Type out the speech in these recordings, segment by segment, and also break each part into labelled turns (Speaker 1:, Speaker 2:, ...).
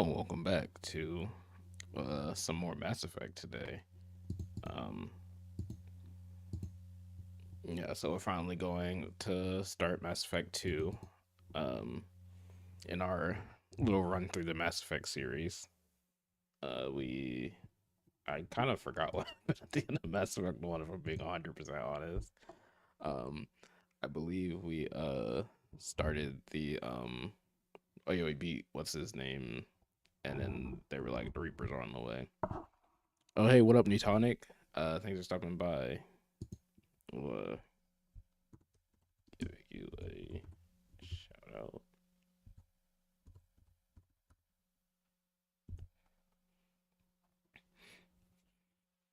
Speaker 1: Hello and welcome back to some more Mass Effect today. Um, yeah, so we're finally going to start Mass Effect 2 um, in our little run through the Mass Effect series. We I kind of forgot what happened at the end of Mass Effect 1, if I'm being 100% honest. Um, I believe we started the oh yeah, we beat what's his name, and then they were like the Reapers are on the way. Oh hey, what up, Newtonic? Thanks for stopping by. We'll give you a shout out.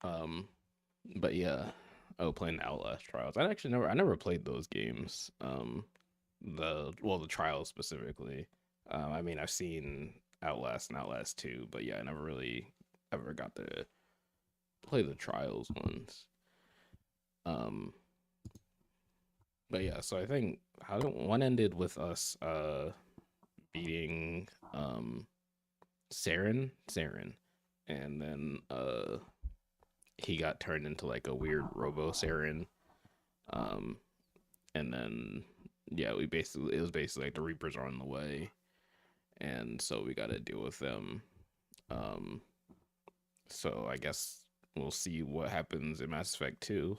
Speaker 1: Um, but yeah, oh, playing the Outlast Trials. I never played those games. The Trials specifically. I mean, I've seen Outlast and Outlast 2, but yeah, I never really ever got to play the Trials ones. Um, but yeah, so I think how one ended with us beating Saren, and then he got turned into like a weird Robo Saren, um, and then yeah, it was basically like the Reapers are on the way, and so we got to deal with them. Um, so I guess we'll see what happens in Mass Effect 2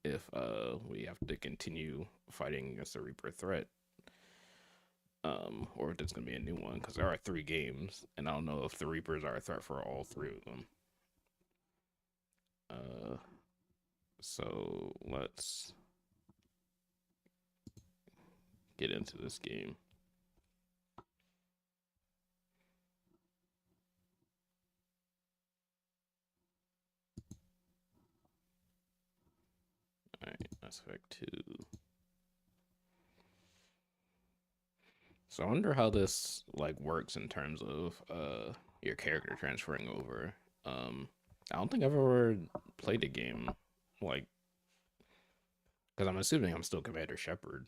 Speaker 1: if we have to continue fighting against the Reaper threat. Or if there's gonna be a new one, because there are 3 games, and I don't know if the Reapers are a threat for all 3 of them. Uh, so let's get into this game. All right, Mass Effect 2. So I wonder how this like works in terms of your character transferring over. I don't think I've ever played a game like, because I'm assuming I'm still Commander Shepard.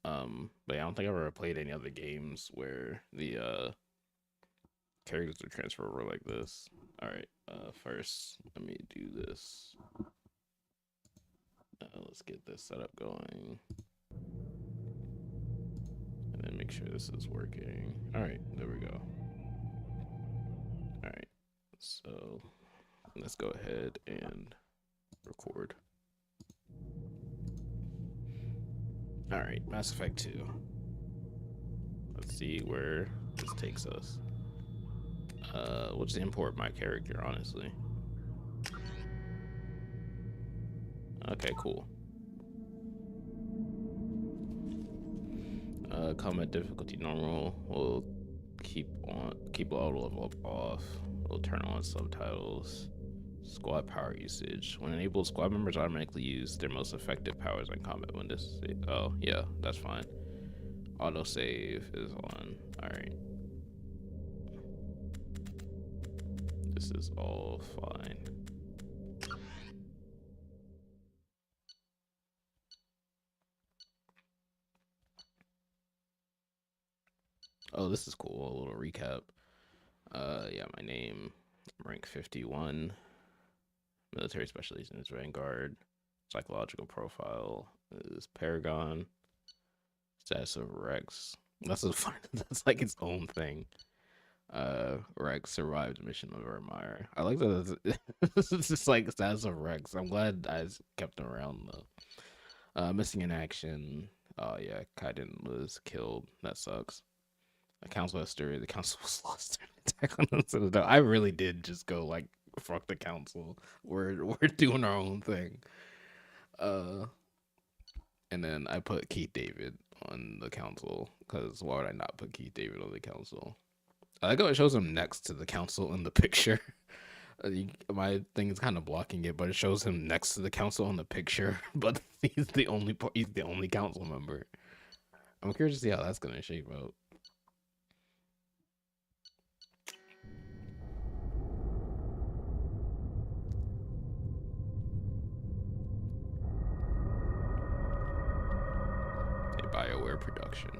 Speaker 1: But I don't think I've ever played any other games where the characters are transferred over like this. All right, first let me do this. Let's get this setup going, and then make sure this is working. All right, there we go. All right, so let's go ahead and record. All right, Mass Effect 2. Let's see where this takes us. We'll just import my character, honestly. Okay, cool. Combat difficulty normal. We'll keep auto level up off. We'll turn on subtitles. Squad power usage. When enabled, squad members automatically use their most effective powers in combat when this. Oh yeah, that's fine. Auto save is on. All right. This is all fine. Oh, this is cool. A little recap. Yeah, my name, rank 51. Military specialization is Vanguard. Psychological profile is Paragon. Status of Rex. That's a fun. That's like its own thing. Rex survived mission of Ermire. I like that. It's just like status of Rex. I'm glad I kept him around though. Missing in action. Oh yeah, Kaiden was killed. That sucks. The council history. The council was lost during attack on the Citadel. I really did just go like fuck the council. We're doing our own thing. Uh, and then I put Keith David on the council because why would I not put Keith David on the council? I like how it shows him next to the council in the picture. My thing is kind of blocking it, but it shows him next to the council in the picture. But he's the only council member. I'm curious to see how that's gonna shape out. A BioWare production.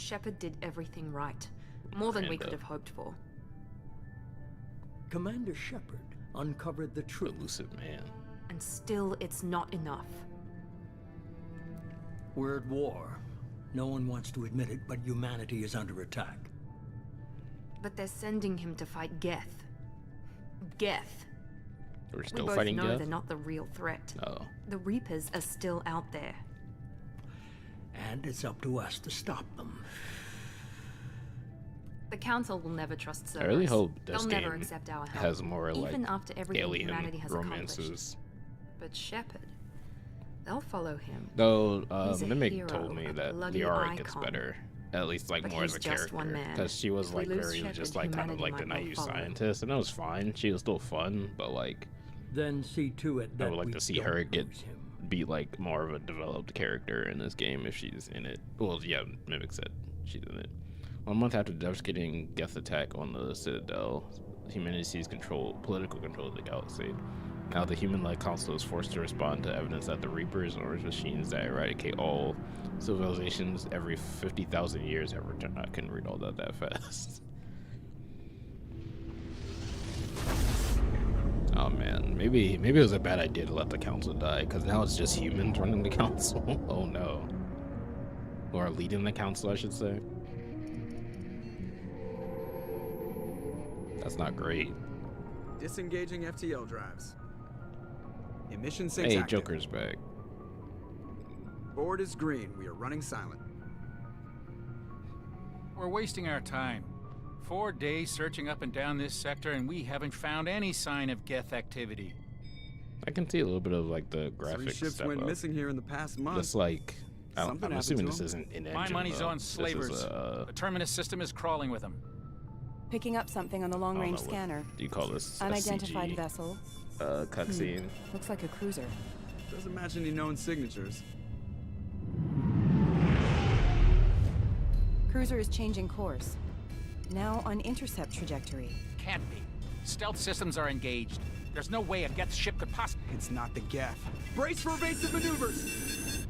Speaker 2: Shepard did everything right. More than we could have hoped for.
Speaker 3: Commander Shepard uncovered the truth.
Speaker 1: Elusive man.
Speaker 2: And still, it's not enough.
Speaker 3: We're at war. No one wants to admit it, but humanity is under attack.
Speaker 2: But they're sending him to fight Geth. Geth.
Speaker 1: We're still
Speaker 2: We both
Speaker 1: fighting
Speaker 2: know
Speaker 1: Geth?
Speaker 2: they're not the real threat.
Speaker 1: Oh.
Speaker 2: The Reapers are still out there.
Speaker 3: And it's up to us to stop them.
Speaker 2: The Council will never trust Cerberus.
Speaker 1: I really hope this
Speaker 2: They'll
Speaker 1: game
Speaker 2: never accept our help,
Speaker 1: has more
Speaker 2: even
Speaker 1: like
Speaker 2: after everything
Speaker 1: alien
Speaker 2: humanity has accomplished.
Speaker 1: romances.
Speaker 2: But Shepard, they'll follow him.
Speaker 1: Though
Speaker 2: He's a
Speaker 1: Mimic
Speaker 2: hero,
Speaker 1: told me
Speaker 2: a
Speaker 1: that
Speaker 2: bloody
Speaker 1: Liara gets
Speaker 2: icon.
Speaker 1: better, at least like
Speaker 2: But
Speaker 1: more as
Speaker 2: he's
Speaker 1: a
Speaker 2: just
Speaker 1: character,
Speaker 2: one man.
Speaker 1: because she was
Speaker 2: If we
Speaker 1: like
Speaker 2: lose
Speaker 1: very
Speaker 2: Shepard,
Speaker 1: just like kind of like the
Speaker 2: humanity might
Speaker 1: naive
Speaker 2: not follow.
Speaker 1: scientist, and it was fine. She was still fun, but like
Speaker 3: Then see to it that
Speaker 1: I would like
Speaker 3: we
Speaker 1: to see
Speaker 3: don't
Speaker 1: her get
Speaker 3: lose him.
Speaker 1: be like more of a developed character in this game if she's in it. Well, yeah, Mimic said she's in it. 1 month after devastating Geth attack on the Citadel, humanity seized political control of the galaxy. Now the human-led council is forced to respond to evidence that the Reapers and Orange machines that eradicate all civilizations every 50,000 years have returned. I couldn't read all that fast. Oh man, maybe it was a bad idea to let the council die, because now it's just humans running the council. Oh no. Or leading the council, I should say. That's not great.
Speaker 4: Disengaging FTL drives. Emission sinks
Speaker 1: Hey,
Speaker 4: active.
Speaker 1: Joker's back.
Speaker 4: Board is green. We are running silent.
Speaker 5: We're wasting our time. 4 days searching up and down this sector, and we haven't found any sign of Geth activity.
Speaker 1: I can see a little bit of like the graphics
Speaker 4: 3 ships
Speaker 1: step
Speaker 4: went
Speaker 1: up.
Speaker 4: missing here in the past month.
Speaker 1: Just like I'm
Speaker 4: Something
Speaker 1: assuming
Speaker 4: happened
Speaker 1: this
Speaker 4: to
Speaker 1: isn't in engine.
Speaker 5: My money's
Speaker 1: though.
Speaker 5: on
Speaker 1: This is,
Speaker 5: slavers. The Terminus system is crawling with them.
Speaker 6: Picking up something on the
Speaker 1: I don't
Speaker 6: long-range
Speaker 1: know what
Speaker 6: scanner.
Speaker 1: do you call this?
Speaker 6: Unidentified
Speaker 1: a CG,
Speaker 6: vessel.
Speaker 1: cutscene.
Speaker 6: Looks like a cruiser.
Speaker 4: Doesn't match any known signatures.
Speaker 6: Cruiser is changing course. Now on intercept trajectory.
Speaker 5: Can't be. Stealth systems are engaged. There's no way a Geth ship could possibly...
Speaker 4: It's not the Geth. Brace for evasive maneuvers!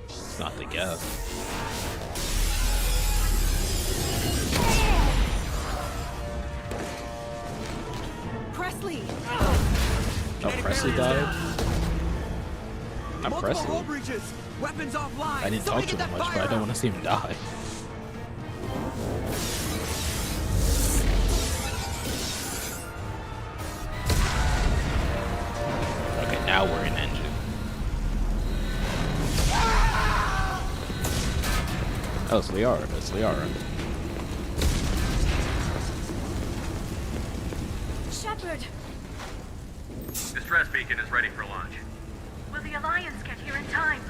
Speaker 1: It's not the Geth.
Speaker 6: Presley!
Speaker 1: Oh, Presley died? Not
Speaker 4: Multiple
Speaker 1: Presley.
Speaker 4: hull breaches! Weapons offline!
Speaker 1: I didn't talk to him much, but I don't want to see him die. Okay, now we're in engine. Oh, it's Liara. It's Liara.
Speaker 7: Shepard!
Speaker 8: Distress beacon is ready for launch.
Speaker 7: Will the Alliance get here in time?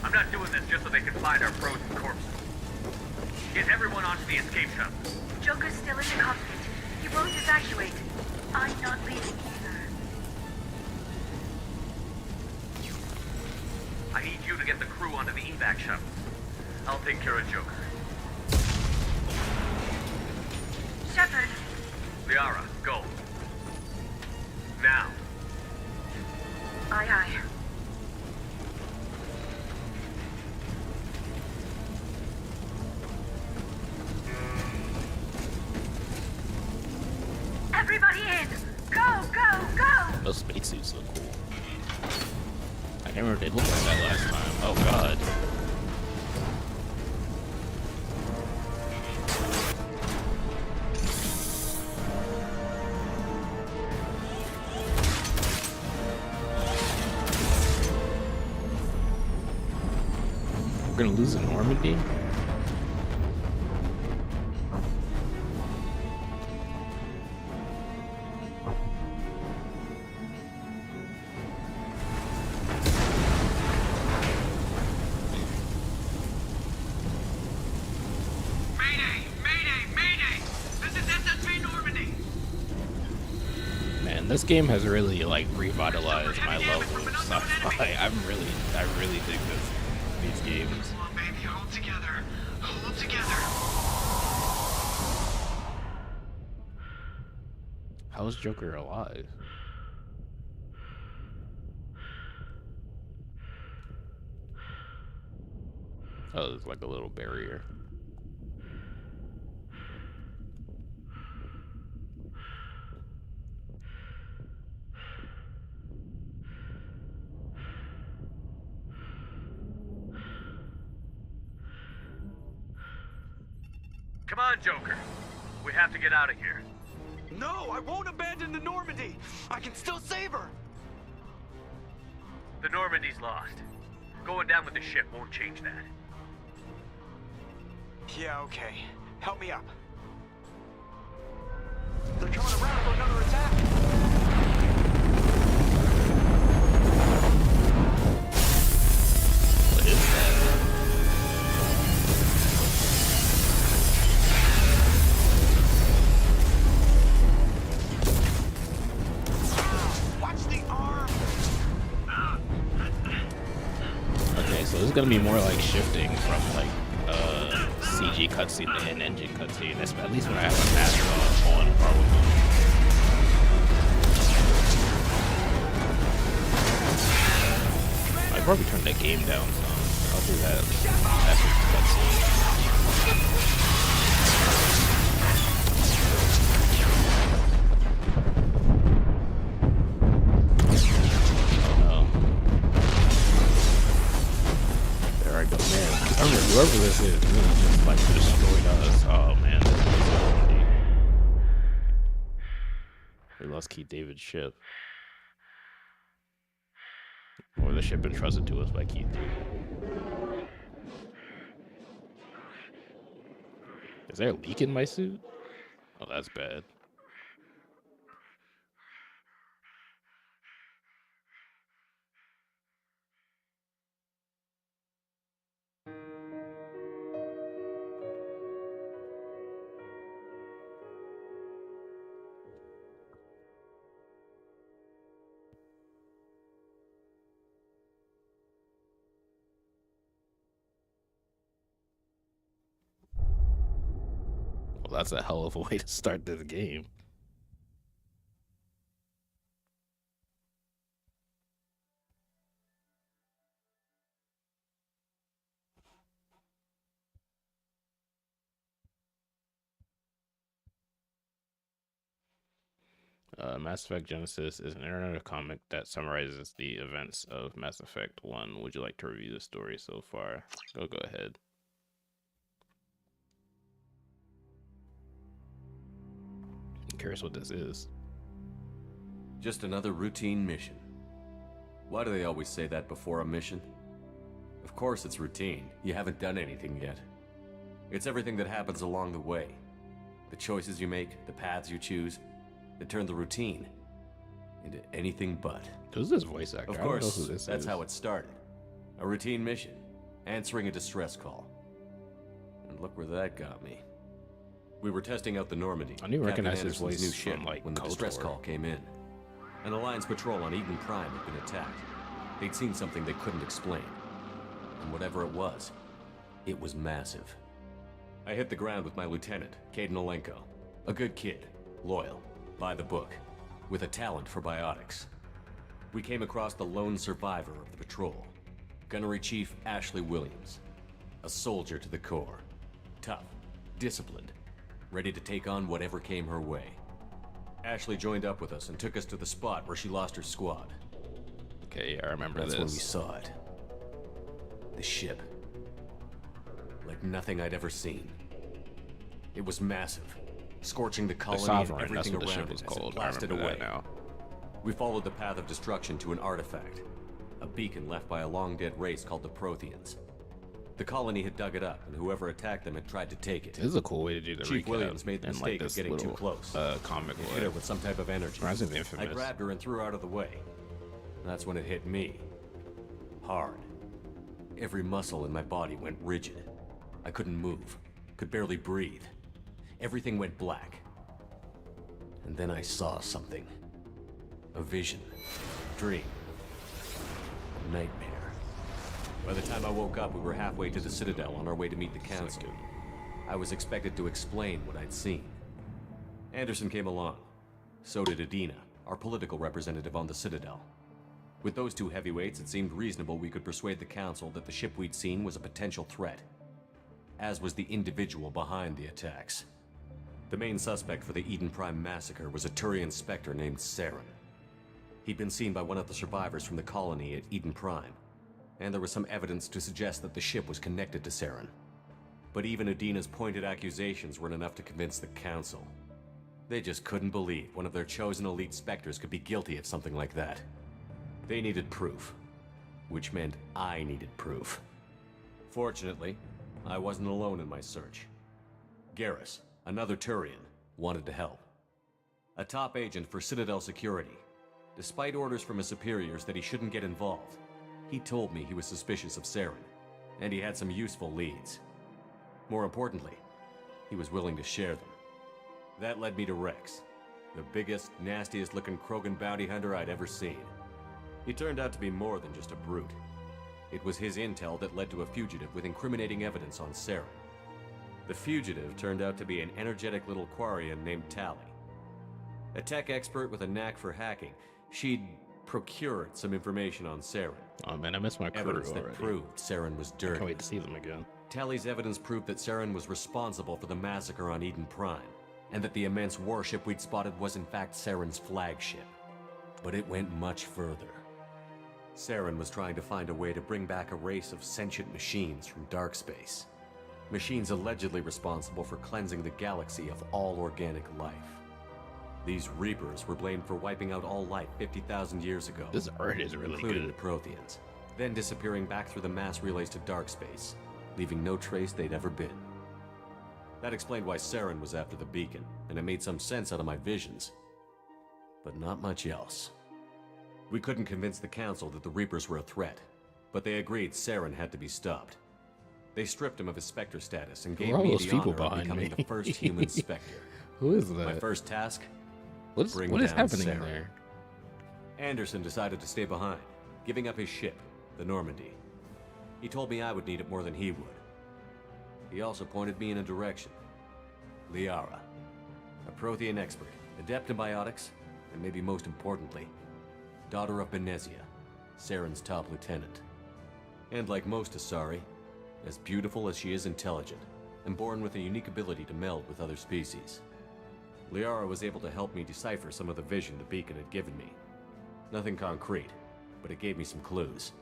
Speaker 8: I'm not doing this just so they can find our frozen corpses. Get everyone onto the escape shuttle.
Speaker 7: Joker's still in the cockpit. He won't evacuate. I'm not leaving either.
Speaker 8: I need you to get the crew onto the evac shuttle. I'll take care of Joker.
Speaker 7: Shepard!
Speaker 8: Liara, go. Now.
Speaker 7: Aye, aye. Everybody in! Go, go, go!
Speaker 1: Those spacesuits look cool. I can't remember if they looked like that last time. Oh god. We're gonna lose in Normandy?
Speaker 8: Mayday! Mayday! Mayday! This is SSV Normandy!
Speaker 1: Man, this game has really like revitalized my love of sci-fi. I really dig these games.
Speaker 8: Come on, baby, hold together. Hold together.
Speaker 1: How is Joker alive? Oh, there's like a little barrier.
Speaker 8: Come on, Joker. We have to get out of here.
Speaker 9: No, I won't abandon the Normandy. I can still save her.
Speaker 8: The Normandy's lost. Going down with the ship won't change that.
Speaker 9: Yeah, okay. Help me up. They're coming around for another attack.
Speaker 1: What is that?
Speaker 9: Watch the arm.
Speaker 1: Okay, so this is gonna be more like shifting from like CG cutscene to an engine cutscene. That's at least when I have a mask on probably. I probably turn the game down some. I'll do that after the cutscene. Whoever this is really just like destroyed us. Oh man, this is so we lost Keith David's ship. Or the ship entrusted to us by Keith David. Is there a leak in my suit? Oh, that's bad. Well, that's a hell of a way to start this game. Mass Effect Genesis is an interactive comic that summarizes the events of Mass Effect 1. Would you like to review the story so far? Go ahead. I'm curious what this is.
Speaker 10: Just another routine mission. Why do they always say that before a mission? Of course it's routine. You haven't done anything yet. It's everything that happens along the way. The choices you make, the paths you choose, that turn the routine into anything but.
Speaker 1: Who's this voice actor?
Speaker 10: Of course, that's how it started. A routine mission, answering a distress call. And look where that got me. We were testing out the Normandy.
Speaker 1: I knew recognize his
Speaker 10: Anderson's
Speaker 1: voice
Speaker 10: new ship
Speaker 1: from like
Speaker 10: when the distress call came in. An Alliance patrol on Eden Prime had been attacked. They'd seen something they couldn't explain. And whatever it was massive. I hit the ground with my lieutenant, Caden Olenko. A good kid, loyal, by the book, with a talent for biotics. We came across the lone survivor of the patrol, Gunnery Chief Ashley Williams. A soldier to the core. Tough, disciplined, ready to take on whatever came her way. Ashley joined up with us and took us to the spot where she lost her squad.
Speaker 1: Okay, I remember
Speaker 10: That's
Speaker 1: this.
Speaker 10: when we saw it. The ship. Like nothing I'd ever seen. It was massive, scorching the colony and
Speaker 1: Sovereign,
Speaker 10: everything
Speaker 1: that's what the
Speaker 10: around
Speaker 1: ship was
Speaker 10: it as it
Speaker 1: called. I
Speaker 10: blasted
Speaker 1: remember
Speaker 10: away.
Speaker 1: that now.
Speaker 10: We followed the path of destruction to an artifact, a beacon left by a long-dead race called the Protheans. The colony had dug it up, and whoever attacked them had tried to take it.
Speaker 1: This is a cool way to do the
Speaker 10: Chief
Speaker 1: recap.
Speaker 10: Williams made the
Speaker 1: and,
Speaker 10: mistake
Speaker 1: like,
Speaker 10: of getting too close.
Speaker 1: Comic
Speaker 10: It hit her with some type of energy.
Speaker 1: Reminds me of
Speaker 10: I
Speaker 1: Infamous.
Speaker 10: grabbed her and threw her out of the way. That's when it hit me. Hard. Every muscle in my body went rigid. I couldn't move. Could barely breathe. Everything went black. And then I saw something. A vision. Dream. A nightmare. By the time I woke up, we were halfway to the Citadel on our way to meet the Council. I was expected to explain what I'd seen. Anderson came along. So did Adina, our political representative on the Citadel. With those two heavyweights, it seemed reasonable we could persuade the Council that the ship we'd seen was a potential threat, as was the individual behind the attacks. The main suspect for the Eden Prime massacre was a Turian Spectre named Saren. He'd been seen by one of the survivors from the colony at Eden Prime, and there was some evidence to suggest that the ship was connected to Saren. But even Udina's pointed accusations weren't enough to convince the Council. They just couldn't believe one of their chosen elite Spectres could be guilty of something like that. They needed proof, which meant I needed proof. Fortunately, I wasn't alone in my search. Garrus, another Turian, wanted to help. A top agent for Citadel Security. Despite orders from his superiors that he shouldn't get involved, he told me he was suspicious of Saren, and he had some useful leads. More importantly, he was willing to share them. That led me to Rex, the biggest, nastiest looking Krogan bounty hunter I'd ever seen. He turned out to be more than just a brute. It was his intel that led to a fugitive with incriminating evidence on Saren. The fugitive turned out to be an energetic little Quarian named Tali. A tech expert with a knack for hacking, she'd procured some information on Saren.
Speaker 1: Oh man, I miss my crew
Speaker 10: Evidence
Speaker 1: already.
Speaker 10: that proved Saren was
Speaker 1: I
Speaker 10: dirty.
Speaker 1: can't wait to see them again.
Speaker 10: Tali's evidence proved that Saren was responsible for the massacre on Eden Prime, and that the immense warship we'd spotted was in fact Saren's flagship. But it went much further. Saren was trying to find a way to bring back a race of sentient machines from dark space. Machines allegedly responsible for cleansing the galaxy of all organic life. These Reapers were blamed for wiping out all life 50,000 years ago.
Speaker 1: This art is really
Speaker 10: including
Speaker 1: good.
Speaker 10: the Protheans, then disappearing back through the mass relays to dark space, leaving no trace they'd ever been. That explained why Saren was after the beacon, and it made some sense out of my visions. But not much else. We couldn't convince the Council that the Reapers were a threat, but they agreed Saren had to be stopped. They stripped him of his Spectre status and gave
Speaker 1: Who are
Speaker 10: me
Speaker 1: those
Speaker 10: the
Speaker 1: people
Speaker 10: honor of
Speaker 1: behind
Speaker 10: becoming
Speaker 1: me?
Speaker 10: the first human Spectre.
Speaker 1: Who is
Speaker 10: My
Speaker 1: that?
Speaker 10: first task?
Speaker 1: What is
Speaker 10: bring
Speaker 1: happening
Speaker 10: down Saren.
Speaker 1: there?
Speaker 10: Anderson decided to stay behind, giving up his ship, the Normandy. He told me I would need it more than he would. He also pointed me in a direction. Liara, a Prothean expert, adept in biotics, and maybe most importantly, daughter of Benezia, Saren's top lieutenant. And like most Asari, as beautiful as she is intelligent, and born with a unique ability to meld with other species. Liara was able to help me decipher some of the vision the beacon had given me. Nothing concrete, but it gave me some clues.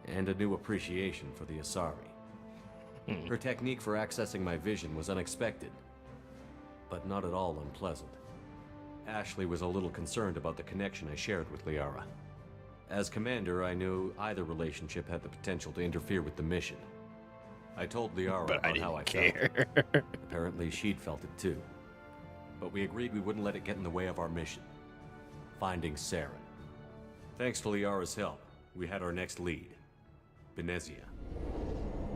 Speaker 10: And a new appreciation for the Asari. Her technique for accessing my vision was unexpected, but not at all unpleasant. Ashley was a little concerned about the connection I shared with Liara. As commander, I knew either relationship had the potential to interfere with the mission. I told Liara
Speaker 1: But I
Speaker 10: about how I
Speaker 1: didn't care.
Speaker 10: felt. Apparently, she'd felt it too. But we agreed we wouldn't let it get in the way of our mission. Finding Saren. Thanks to Liara's help, we had our next lead. Benezia.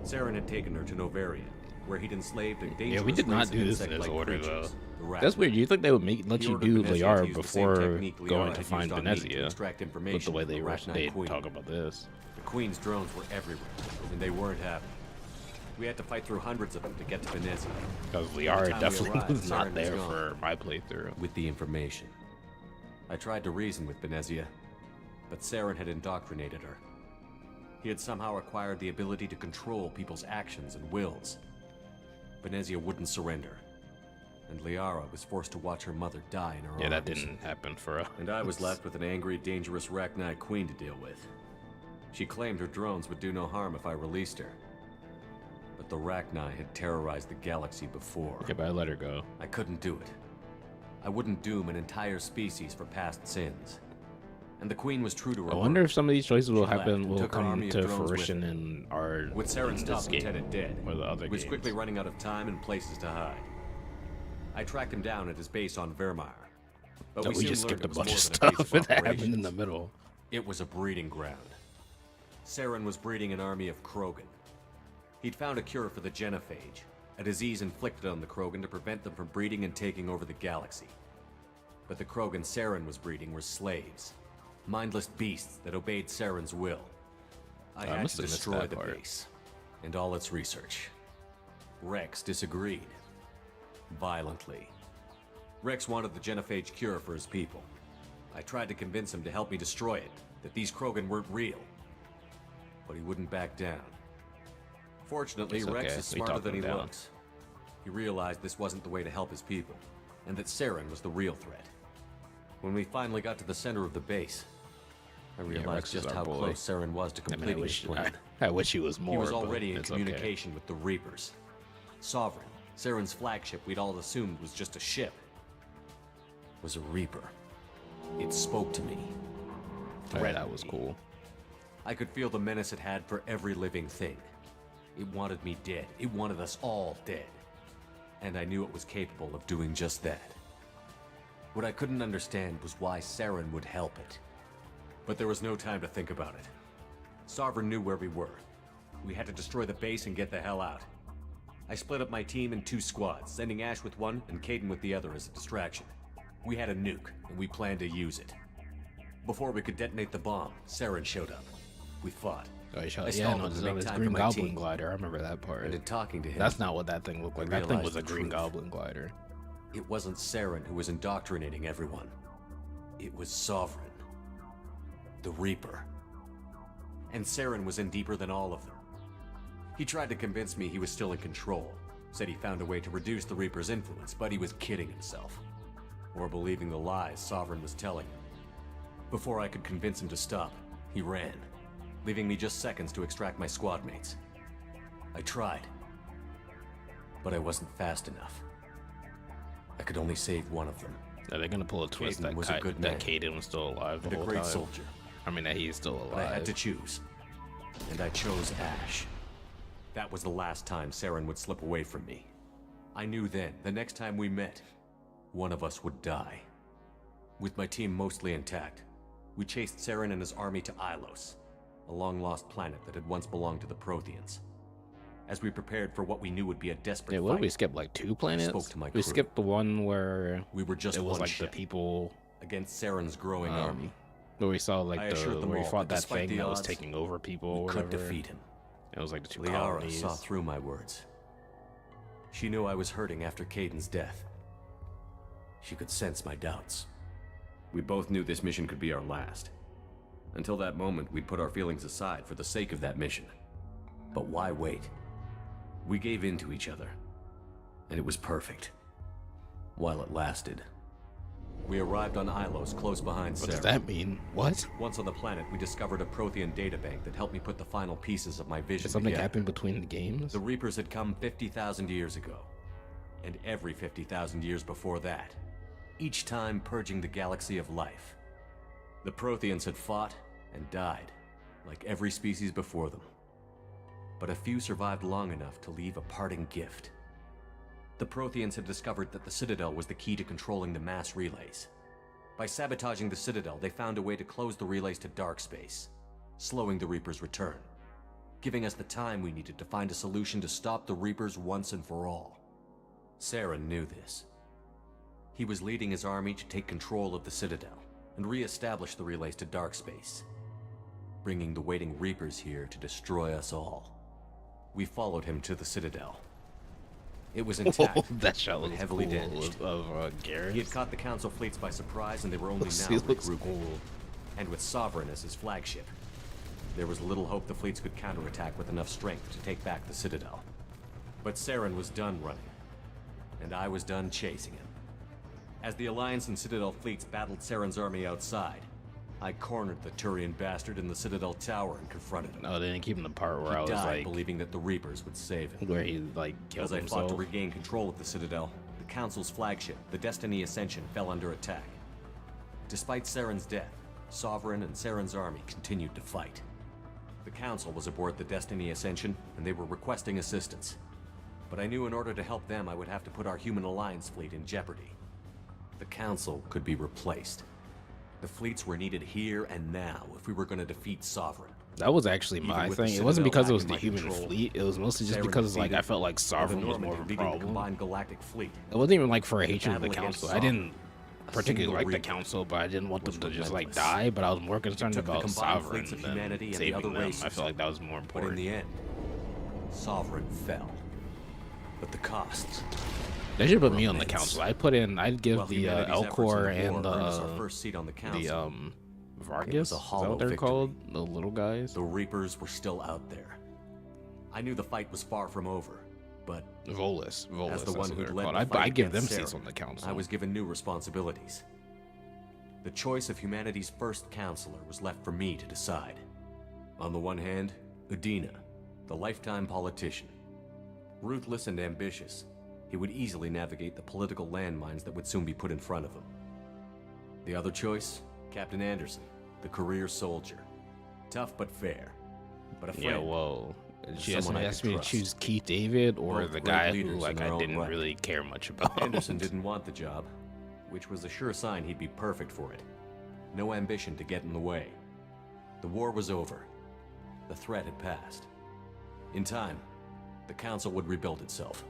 Speaker 10: Saren had taken her to Novaria, where he'd enslaved a dangerous
Speaker 1: Yeah, we did
Speaker 10: race
Speaker 1: not
Speaker 10: of
Speaker 1: do this in this
Speaker 10: insect-like
Speaker 1: order
Speaker 10: creatures,
Speaker 1: though.
Speaker 10: the
Speaker 1: That's weird. You think they would let
Speaker 10: He
Speaker 1: you
Speaker 10: ordered
Speaker 1: do
Speaker 10: Benezia to
Speaker 1: Liara
Speaker 10: use the same
Speaker 1: before
Speaker 10: technique Liara
Speaker 1: going
Speaker 10: had
Speaker 1: to
Speaker 10: used
Speaker 1: find
Speaker 10: on me to
Speaker 1: Benezia?
Speaker 10: extract
Speaker 1: With the
Speaker 10: information
Speaker 1: way
Speaker 10: from
Speaker 1: they
Speaker 10: the
Speaker 1: were,
Speaker 10: Rachni
Speaker 1: they
Speaker 10: Queen.
Speaker 1: talk about this.
Speaker 10: The Queen's drones were everywhere, and they weren't happy. We had to fight through hundreds of them to get to Benezia.
Speaker 1: Because
Speaker 10: By the
Speaker 1: Liara
Speaker 10: time we
Speaker 1: definitely
Speaker 10: arrived,
Speaker 1: was
Speaker 10: Saren
Speaker 1: not
Speaker 10: was
Speaker 1: there
Speaker 10: gone.
Speaker 1: for my playthrough.
Speaker 10: With the information. I tried to reason with Benezia, but Saren had indoctrinated her. He had somehow acquired the ability to control people's actions and wills. Benezia wouldn't surrender, and Liara was forced to watch her mother die in her arms.
Speaker 1: Yeah, that didn't happen for us.
Speaker 10: And I was left with an angry, dangerous Rachni Queen to deal with. She claimed her drones would do no harm if I released her. But the Rachni had terrorized the galaxy before.
Speaker 1: Okay, but I let her go.
Speaker 10: I couldn't do it. I wouldn't doom an entire species for past sins. And the Queen was true to her
Speaker 1: I wonder
Speaker 10: word.
Speaker 1: if some of these choices will
Speaker 10: She left
Speaker 1: happen,
Speaker 10: and
Speaker 1: will
Speaker 10: took her
Speaker 1: come
Speaker 10: army of
Speaker 1: to
Speaker 10: drones with
Speaker 1: fruition
Speaker 10: her.
Speaker 1: in our
Speaker 10: With Saren's
Speaker 1: in
Speaker 10: top
Speaker 1: this game
Speaker 10: lieutenant dead,
Speaker 1: or the other
Speaker 10: he was
Speaker 1: games.
Speaker 10: quickly running out of time and places to hide. I tracked him down at his base on Vermeer. But
Speaker 1: No, we
Speaker 10: soon
Speaker 1: just
Speaker 10: learned
Speaker 1: skipped a
Speaker 10: it was
Speaker 1: bunch of
Speaker 10: more than a
Speaker 1: stuff
Speaker 10: base
Speaker 1: that
Speaker 10: of
Speaker 1: happened in
Speaker 10: operations.
Speaker 1: the middle.
Speaker 10: It was a breeding ground. Saren was breeding an army of Krogan. He'd found a cure for the genophage, a disease inflicted on the Krogan to prevent them from breeding and taking over the galaxy. But the Krogan Saren was breeding were slaves, mindless beasts that obeyed Saren's will. I had
Speaker 1: must
Speaker 10: to
Speaker 1: have missed
Speaker 10: destroy
Speaker 1: that
Speaker 10: the
Speaker 1: part.
Speaker 10: base and all its research. Rex disagreed. Violently. Rex wanted the genophage cure for his people. I tried to convince him to help me destroy it, that these Krogan weren't real. But he wouldn't back down. Fortunately,
Speaker 1: It's
Speaker 10: Rex
Speaker 1: okay.
Speaker 10: is
Speaker 1: We
Speaker 10: smarter
Speaker 1: talked
Speaker 10: than he
Speaker 1: him down.
Speaker 10: looks. He realized this wasn't the way to help his people, and that Saren was the real threat. When we finally got to the center of the base, I
Speaker 1: Rex
Speaker 10: realized
Speaker 1: is
Speaker 10: just
Speaker 1: our
Speaker 10: how
Speaker 1: boy.
Speaker 10: close Saren was to
Speaker 1: I mean,
Speaker 10: completing his plan.
Speaker 1: I wish he was more.
Speaker 10: He was
Speaker 1: but
Speaker 10: already in
Speaker 1: it's okay.
Speaker 10: communication with the Reapers. Sovereign, Saren's flagship we'd all assumed was just a ship, was a Reaper. It spoke to me.
Speaker 1: Oh, yeah,
Speaker 10: Threatened
Speaker 1: that was
Speaker 10: me.
Speaker 1: cool.
Speaker 10: I could feel the menace it had for every living thing. It wanted me dead. It wanted us all dead. And I knew it was capable of doing just that. What I couldn't understand was why Saren would help it. But there was no time to think about it. Sovereign knew where we were. We had to destroy the base and get the hell out. I split up my team in 2 squads, sending Ash with one and Caden with the other as a distraction. We had a nuke, and we planned to use it. Before we could detonate the bomb, Saren showed up. We fought.
Speaker 1: Oh, he
Speaker 10: I
Speaker 1: shot. Yeah,
Speaker 10: stalled
Speaker 1: no,
Speaker 10: him to
Speaker 1: it's
Speaker 10: make
Speaker 1: his
Speaker 10: time
Speaker 1: Green
Speaker 10: for my
Speaker 1: Goblin
Speaker 10: team.
Speaker 1: glider. I remember that part.
Speaker 10: And in talking to him,
Speaker 1: That's not what that thing looked like.
Speaker 10: I
Speaker 1: That thing
Speaker 10: realized
Speaker 1: was a
Speaker 10: the
Speaker 1: Green
Speaker 10: truth.
Speaker 1: Goblin glider.
Speaker 10: it wasn't Saren who was indoctrinating everyone. It was Sovereign. The Reaper. And Saren was in deeper than all of them. He tried to convince me he was still in control. Said he found a way to reduce the Reaper's influence, but he was kidding himself. Or believing the lies Sovereign was telling him. Before I could convince him to stop, he ran, leaving me just seconds to extract my squad mates. I tried, but I wasn't fast enough. I could only save one of them.
Speaker 1: Are they gonna pull a twist
Speaker 10: Caden
Speaker 1: that
Speaker 10: was a good man.
Speaker 1: Caden was still alive the
Speaker 10: And a
Speaker 1: whole
Speaker 10: great
Speaker 1: time?
Speaker 10: soldier.
Speaker 1: I mean, that he's still alive.
Speaker 10: But I had to choose. And I chose Ash. That was the last time Saren would slip away from me. I knew then, the next time we met, one of us would die. With my team mostly intact, we chased Saren and his army to Ilos, a long-lost planet that had once belonged to the Protheans. As we prepared for what we knew would be a desperate
Speaker 1: Yeah, what
Speaker 10: fight,
Speaker 1: did we skip? Like 2 planets?
Speaker 10: spoke to my
Speaker 1: We
Speaker 10: crew.
Speaker 1: skipped the one where
Speaker 10: we were just
Speaker 1: it was
Speaker 10: one
Speaker 1: like
Speaker 10: ship
Speaker 1: the people
Speaker 10: against Saren's growing army.
Speaker 1: where we saw like
Speaker 10: I
Speaker 1: the
Speaker 10: assured them
Speaker 1: where we
Speaker 10: all
Speaker 1: fought
Speaker 10: that
Speaker 1: that
Speaker 10: despite
Speaker 1: thing
Speaker 10: the
Speaker 1: that was
Speaker 10: odds,
Speaker 1: taking over people or
Speaker 10: We could
Speaker 1: whatever.
Speaker 10: defeat him.
Speaker 1: It was like the 2
Speaker 10: Liara
Speaker 1: colonies.
Speaker 10: saw through my words. She knew I was hurting after Caden's death. She could sense my doubts. We both knew this mission could be our last. Until that moment, we'd put our feelings aside for the sake of that mission. But why wait? We gave in to each other. And it was perfect. While it lasted. We arrived on Ilos, close behind
Speaker 1: What does
Speaker 10: Saren.
Speaker 1: that mean? What?
Speaker 10: Once on the planet, we discovered a Prothean databank that helped me put the final pieces of my vision
Speaker 1: Did something
Speaker 10: together.
Speaker 1: happen between the games?
Speaker 10: The Reapers had come 50,000 years ago, and every 50,000 years before that, each time purging the galaxy of life. The Protheans had fought and died, like every species before them. But a few survived long enough to leave a parting gift. The Protheans had discovered that the Citadel was the key to controlling the mass relays. By sabotaging the Citadel, they found a way to close the relays to dark space, slowing the Reapers' return, giving us the time we needed to find a solution to stop the Reapers once and for all. Saren knew this. He was leading his army to take control of the Citadel and re-establish the relays to dark space, bringing the waiting Reapers here to destroy us all. We followed him to the Citadel. It was intact,
Speaker 1: That shot
Speaker 10: but
Speaker 1: was
Speaker 10: heavily
Speaker 1: cool
Speaker 10: damaged.
Speaker 1: of Garrus.
Speaker 10: He had caught the Council fleets by surprise, and they were only now
Speaker 1: He looks
Speaker 10: regrouping.
Speaker 1: cool.
Speaker 10: And with Sovereign as his flagship, there was little hope the fleets could counterattack with enough strength to take back the Citadel. But Saren was done running, and I was done chasing him. As the Alliance and Citadel fleets battled Saren's army outside, I cornered the Turian bastard in the Citadel tower and confronted him.
Speaker 1: No, they didn't keep him the part where I
Speaker 10: He
Speaker 1: was
Speaker 10: died
Speaker 1: like,
Speaker 10: believing that the Reapers would save him.
Speaker 1: where he like killed
Speaker 10: As I fought
Speaker 1: himself.
Speaker 10: to regain control of the Citadel, the Council's flagship, the Destiny Ascension, fell under attack. Despite Saren's death, Sovereign and Saren's army continued to fight. The Council was aboard the Destiny Ascension, and they were requesting assistance. But I knew in order to help them, I would have to put our Human Alliance fleet in jeopardy. The Council could be replaced. The fleets were needed here and now if we were going to defeat Sovereign.
Speaker 1: That was actually
Speaker 10: Even
Speaker 1: my
Speaker 10: with the
Speaker 1: thing. It wasn't
Speaker 10: Citadel
Speaker 1: because it was
Speaker 10: back
Speaker 1: the
Speaker 10: in my
Speaker 1: human
Speaker 10: control,
Speaker 1: fleet. It was mostly just
Speaker 10: Saren
Speaker 1: because like I
Speaker 10: defeated,
Speaker 1: felt like
Speaker 10: and the
Speaker 1: Sovereign was more
Speaker 10: Normandy
Speaker 1: of a
Speaker 10: leading the
Speaker 1: problem.
Speaker 10: combined galactic fleet.
Speaker 1: It wasn't even like for a
Speaker 10: The
Speaker 1: hatred of the
Speaker 10: battle against
Speaker 1: council. I didn't
Speaker 10: Sovereign, a
Speaker 1: particularly
Speaker 10: single
Speaker 1: like the
Speaker 10: Reaper,
Speaker 1: council, but I didn't want them
Speaker 10: was
Speaker 1: to just like
Speaker 10: relentless.
Speaker 1: die. But I was more concerned
Speaker 10: took the
Speaker 1: about
Speaker 10: combined
Speaker 1: Sovereign
Speaker 10: fleets of
Speaker 1: than
Speaker 10: humanity and the
Speaker 1: saving
Speaker 10: other
Speaker 1: them.
Speaker 10: races.
Speaker 1: I felt like that was more
Speaker 10: But in
Speaker 1: important.
Speaker 10: the end, Sovereign fell. But the costs.
Speaker 1: They should put
Speaker 10: were
Speaker 1: me on the
Speaker 10: immense.
Speaker 1: council. I'd give
Speaker 10: While
Speaker 1: the
Speaker 10: humanity's efforts in
Speaker 1: Elcor
Speaker 10: the war
Speaker 1: and
Speaker 10: earned us our first seat on the council,
Speaker 1: Vargas?
Speaker 10: a
Speaker 1: Is that
Speaker 10: hollow
Speaker 1: what they're
Speaker 10: victory.
Speaker 1: called? The little guys?
Speaker 10: The Reapers were still out there. I knew the fight was far from over, but
Speaker 1: Volus.
Speaker 10: as the
Speaker 1: That's
Speaker 10: one
Speaker 1: what
Speaker 10: who'd
Speaker 1: they're
Speaker 10: led
Speaker 1: called.
Speaker 10: the fight
Speaker 1: I give them
Speaker 10: against
Speaker 1: seats
Speaker 10: Sarah,
Speaker 1: on the council.
Speaker 10: I was given new responsibilities. The choice of humanity's first counselor was left for me to decide. On the one hand, Udina, the lifetime politician. Ruthless and ambitious, he would easily navigate the political landmines that would soon be put in front of him. The other choice, Captain Anderson, the career soldier. Tough but fair. But a friend.
Speaker 1: Yeah, whoa. She
Speaker 10: someone I
Speaker 1: asked
Speaker 10: could
Speaker 1: me to
Speaker 10: trust.
Speaker 1: choose Keith David or
Speaker 10: Both
Speaker 1: the
Speaker 10: great
Speaker 1: guy who
Speaker 10: leaders in their
Speaker 1: I
Speaker 10: own
Speaker 1: didn't
Speaker 10: right.
Speaker 1: really care much about.
Speaker 10: Anderson didn't want the job, which was a sure sign he'd be perfect for it. No ambition to get in the way. The war was over. The threat had passed. In time, the Council would rebuild itself.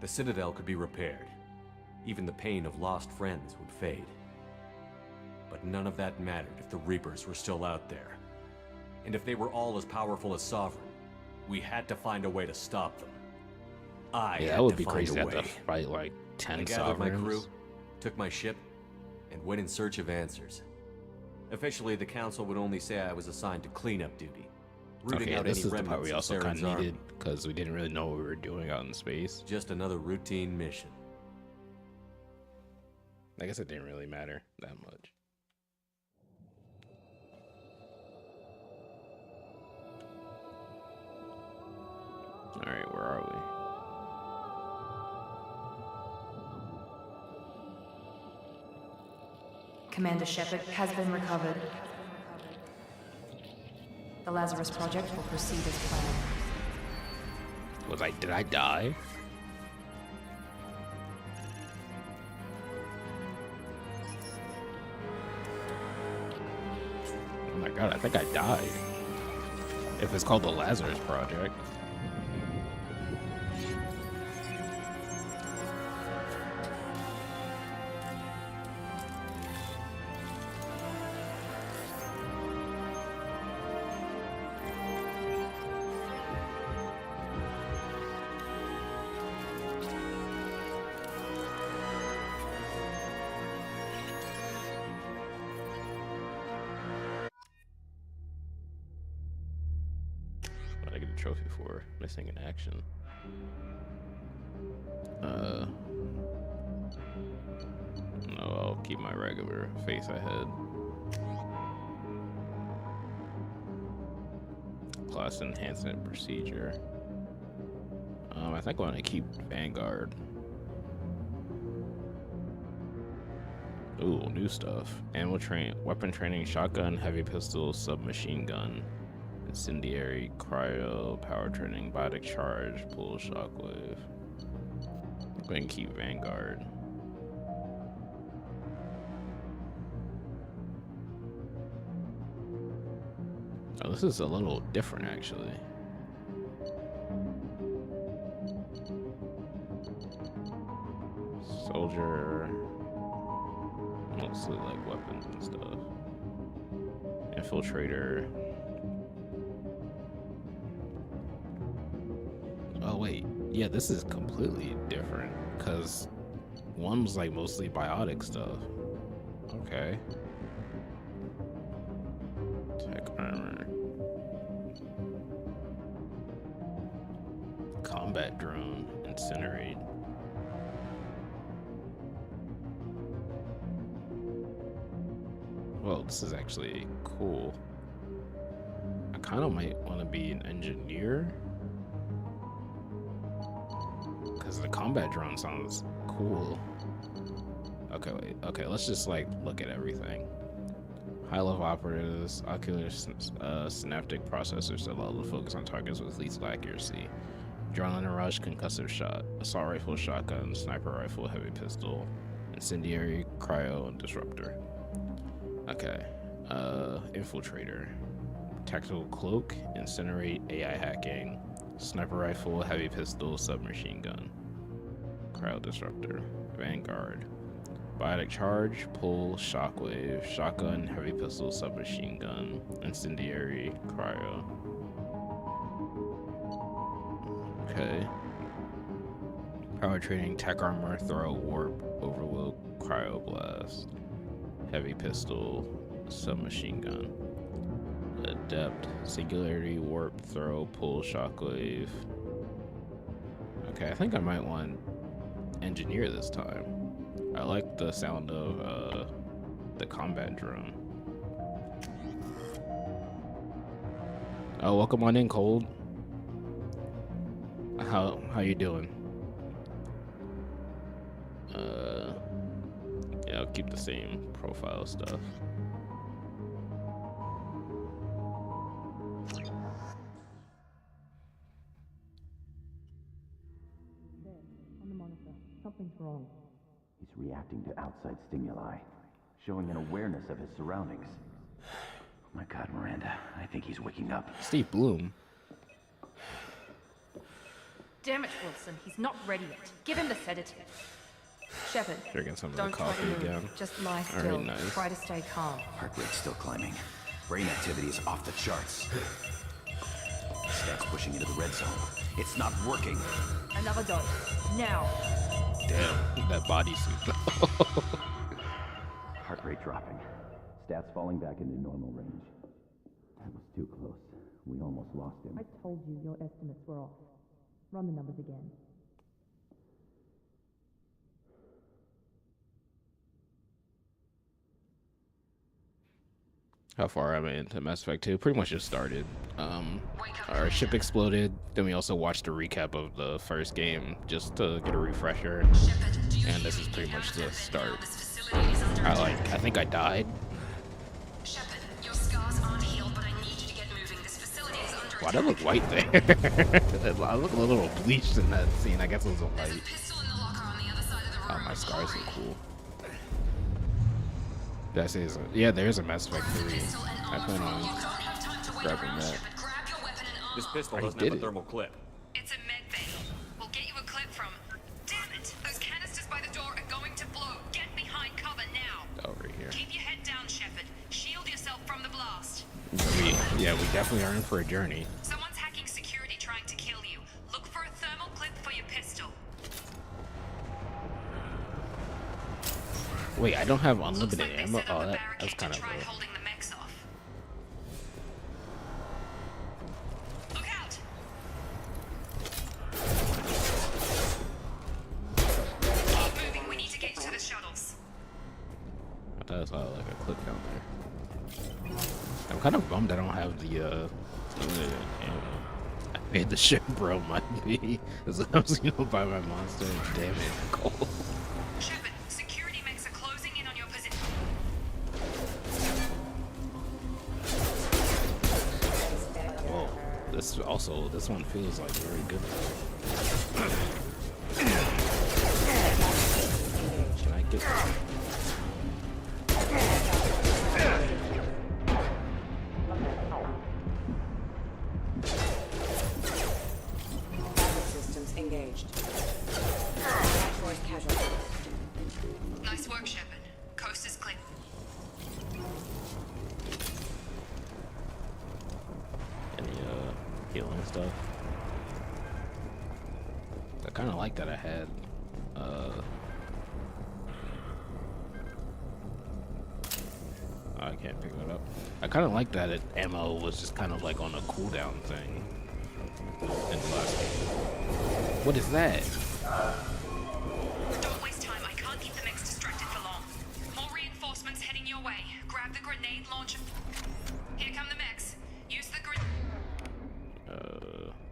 Speaker 10: The Citadel could be repaired. Even the pain of lost friends would fade. But none of that mattered if the Reapers were still out there. And if they were all as powerful as Sovereign, we had to find a way to stop them.
Speaker 1: Yeah,
Speaker 10: had
Speaker 1: that would
Speaker 10: to
Speaker 1: be
Speaker 10: find
Speaker 1: crazy
Speaker 10: a
Speaker 1: to have
Speaker 10: way.
Speaker 1: to fight like 10
Speaker 10: I gathered my
Speaker 1: sovereigns.
Speaker 10: crew, took my ship, and went in search of answers. Officially, the Council would only say I was assigned to cleanup duty, rooting
Speaker 1: Okay,
Speaker 10: out
Speaker 1: this
Speaker 10: any
Speaker 1: is the part
Speaker 10: remnants
Speaker 1: we
Speaker 10: of
Speaker 1: also kind
Speaker 10: Saren's
Speaker 1: of
Speaker 10: army.
Speaker 1: needed because we didn't really know what we were doing out in space.
Speaker 10: Just another routine mission.
Speaker 1: I guess it didn't really matter that much. All right, where are we?
Speaker 2: Commander Shepard has been recovered. The Lazarus Project will proceed as planned.
Speaker 1: Did I die? Oh my god, I think I died. If it's called the Lazarus Project. What I get a trophy for missing in action. No, I'll keep my regular face ahead. Class enhancement procedure. I think I want to keep Vanguard. Ooh, new stuff. Weapon training, shotgun, heavy pistol, submachine gun, incendiary, cryo, power training, biotic charge, pull, shockwave. I'm going to keep Vanguard. Oh, this is a little different actually. Soldier, mostly like weapons and stuff. Infiltrator. Oh wait, yeah, this is completely different because one was like mostly biotic stuff. Okay. Tech armor. Combat drone, incinerate. Well, this is actually cool. I kind of might want to be an engineer because the combat drone sounds cool. Okay, wait. Okay, let's just like look at everything. High-level operatives, ocular synaptic processors that allow to focus on targets with lethal accuracy. Adrenaline rush, concussive shot, assault rifle, shotgun, sniper rifle, heavy pistol, incendiary, cryo, and disruptor. Okay, infiltrator, tactical cloak, incinerate, AI hacking, sniper rifle, heavy pistol, submachine gun, cryo disruptor, vanguard, biotic charge, pull, shockwave, shotgun, heavy pistol, submachine gun, incendiary, cryo. Okay. Power training, tech armor, throw, warp, overload, cryo blast, heavy pistol, Submachine gun. Adept. Singularity, warp, throw, pull, shockwave. Okay, I think I might want engineer this time. I like the sound of the combat drone. Oh, welcome on in, Cold. How you doing? Yeah, I'll keep the same profile stuff.
Speaker 6: On the monitor. Something's wrong.
Speaker 11: He's reacting to outside stimuli, showing an awareness of his surroundings. Oh my God, Miranda, I think he's waking up.
Speaker 1: Steve Bloom.
Speaker 2: Damn it, Wilson. He's not ready yet. Give him the sedative. Shepard,
Speaker 1: Drinking some of
Speaker 2: don't
Speaker 1: the
Speaker 2: try to
Speaker 1: coffee
Speaker 2: move.
Speaker 1: again.
Speaker 2: Just lie
Speaker 1: All
Speaker 2: still.
Speaker 1: right, nice.
Speaker 2: Try to stay calm.
Speaker 11: Heart rate's still climbing. Brain activity is off the charts. Stats pushing into the red zone. It's not working.
Speaker 2: Another dose. Now.
Speaker 1: Damn, that bodysuit.
Speaker 11: Heart rate dropping. Stats falling back into normal range. That was too close. We almost lost him.
Speaker 6: I told you your estimates were off. Run the numbers again.
Speaker 1: How far am I into Mass Effect 2? Pretty much just started. Our ship exploded. Then we also watched a recap of the first game just to get a refresher. And this is pretty much the start. I think I died.
Speaker 7: Shepard, your scars aren't healed, but I need you to get moving. This facility is under
Speaker 1: Why'd I look white there? I look a little bleached in that scene. I guess it was a
Speaker 7: There's a
Speaker 1: light.
Speaker 7: pistol in the locker on the other side of the room.
Speaker 1: Oh, my scars are cool. That is yeah, there's a Mass Effect 3. I plan on grabbing that.
Speaker 10: This pistol
Speaker 1: I
Speaker 10: doesn't
Speaker 1: did
Speaker 10: have a
Speaker 1: it.
Speaker 10: thermal clip.
Speaker 7: It's a med bay. We'll get you a clip from. Damn it! Those canisters by the door are going to blow. Get behind cover now.
Speaker 1: Over here.
Speaker 7: Keep your head down, Shepard. Shield yourself from the blast.
Speaker 1: Yeah, we definitely are in for a journey.
Speaker 7: Someone's hacking security trying to kill you. Look for a thermal clip for your pistol.
Speaker 1: Wait, I don't have
Speaker 7: Looks
Speaker 1: unlimited
Speaker 7: like they
Speaker 1: ammo.
Speaker 7: set up
Speaker 1: Oh,
Speaker 7: a
Speaker 1: that's
Speaker 7: barricade
Speaker 1: kind
Speaker 7: to
Speaker 1: of
Speaker 7: try
Speaker 1: low.
Speaker 7: holding the mechs off. Look out! Keep moving. We need to get you to the shuttles.
Speaker 1: I thought I saw like a clip down there. I'm kind of bummed I don't have the unlimited ammo. I made the ship bro might be. As I was gonna buy my monster. Damn it, Cole.
Speaker 7: Shepard, security mechs are closing in on your position.
Speaker 1: Whoa. This one feels like very good. Can I get
Speaker 6: Systems engaged. Force casualty.
Speaker 7: Nice work, Shepard. Coast is clear.
Speaker 1: any healing stuff? I kind of like that I had I can't pick that up. I kind of like that ammo was just kind of like on a cooldown thing in the last game. What is that?
Speaker 7: Don't waste time. I can't keep the mechs distracted for long. More reinforcements heading your way. Grab the grenade launcher. Here come the mechs. Use the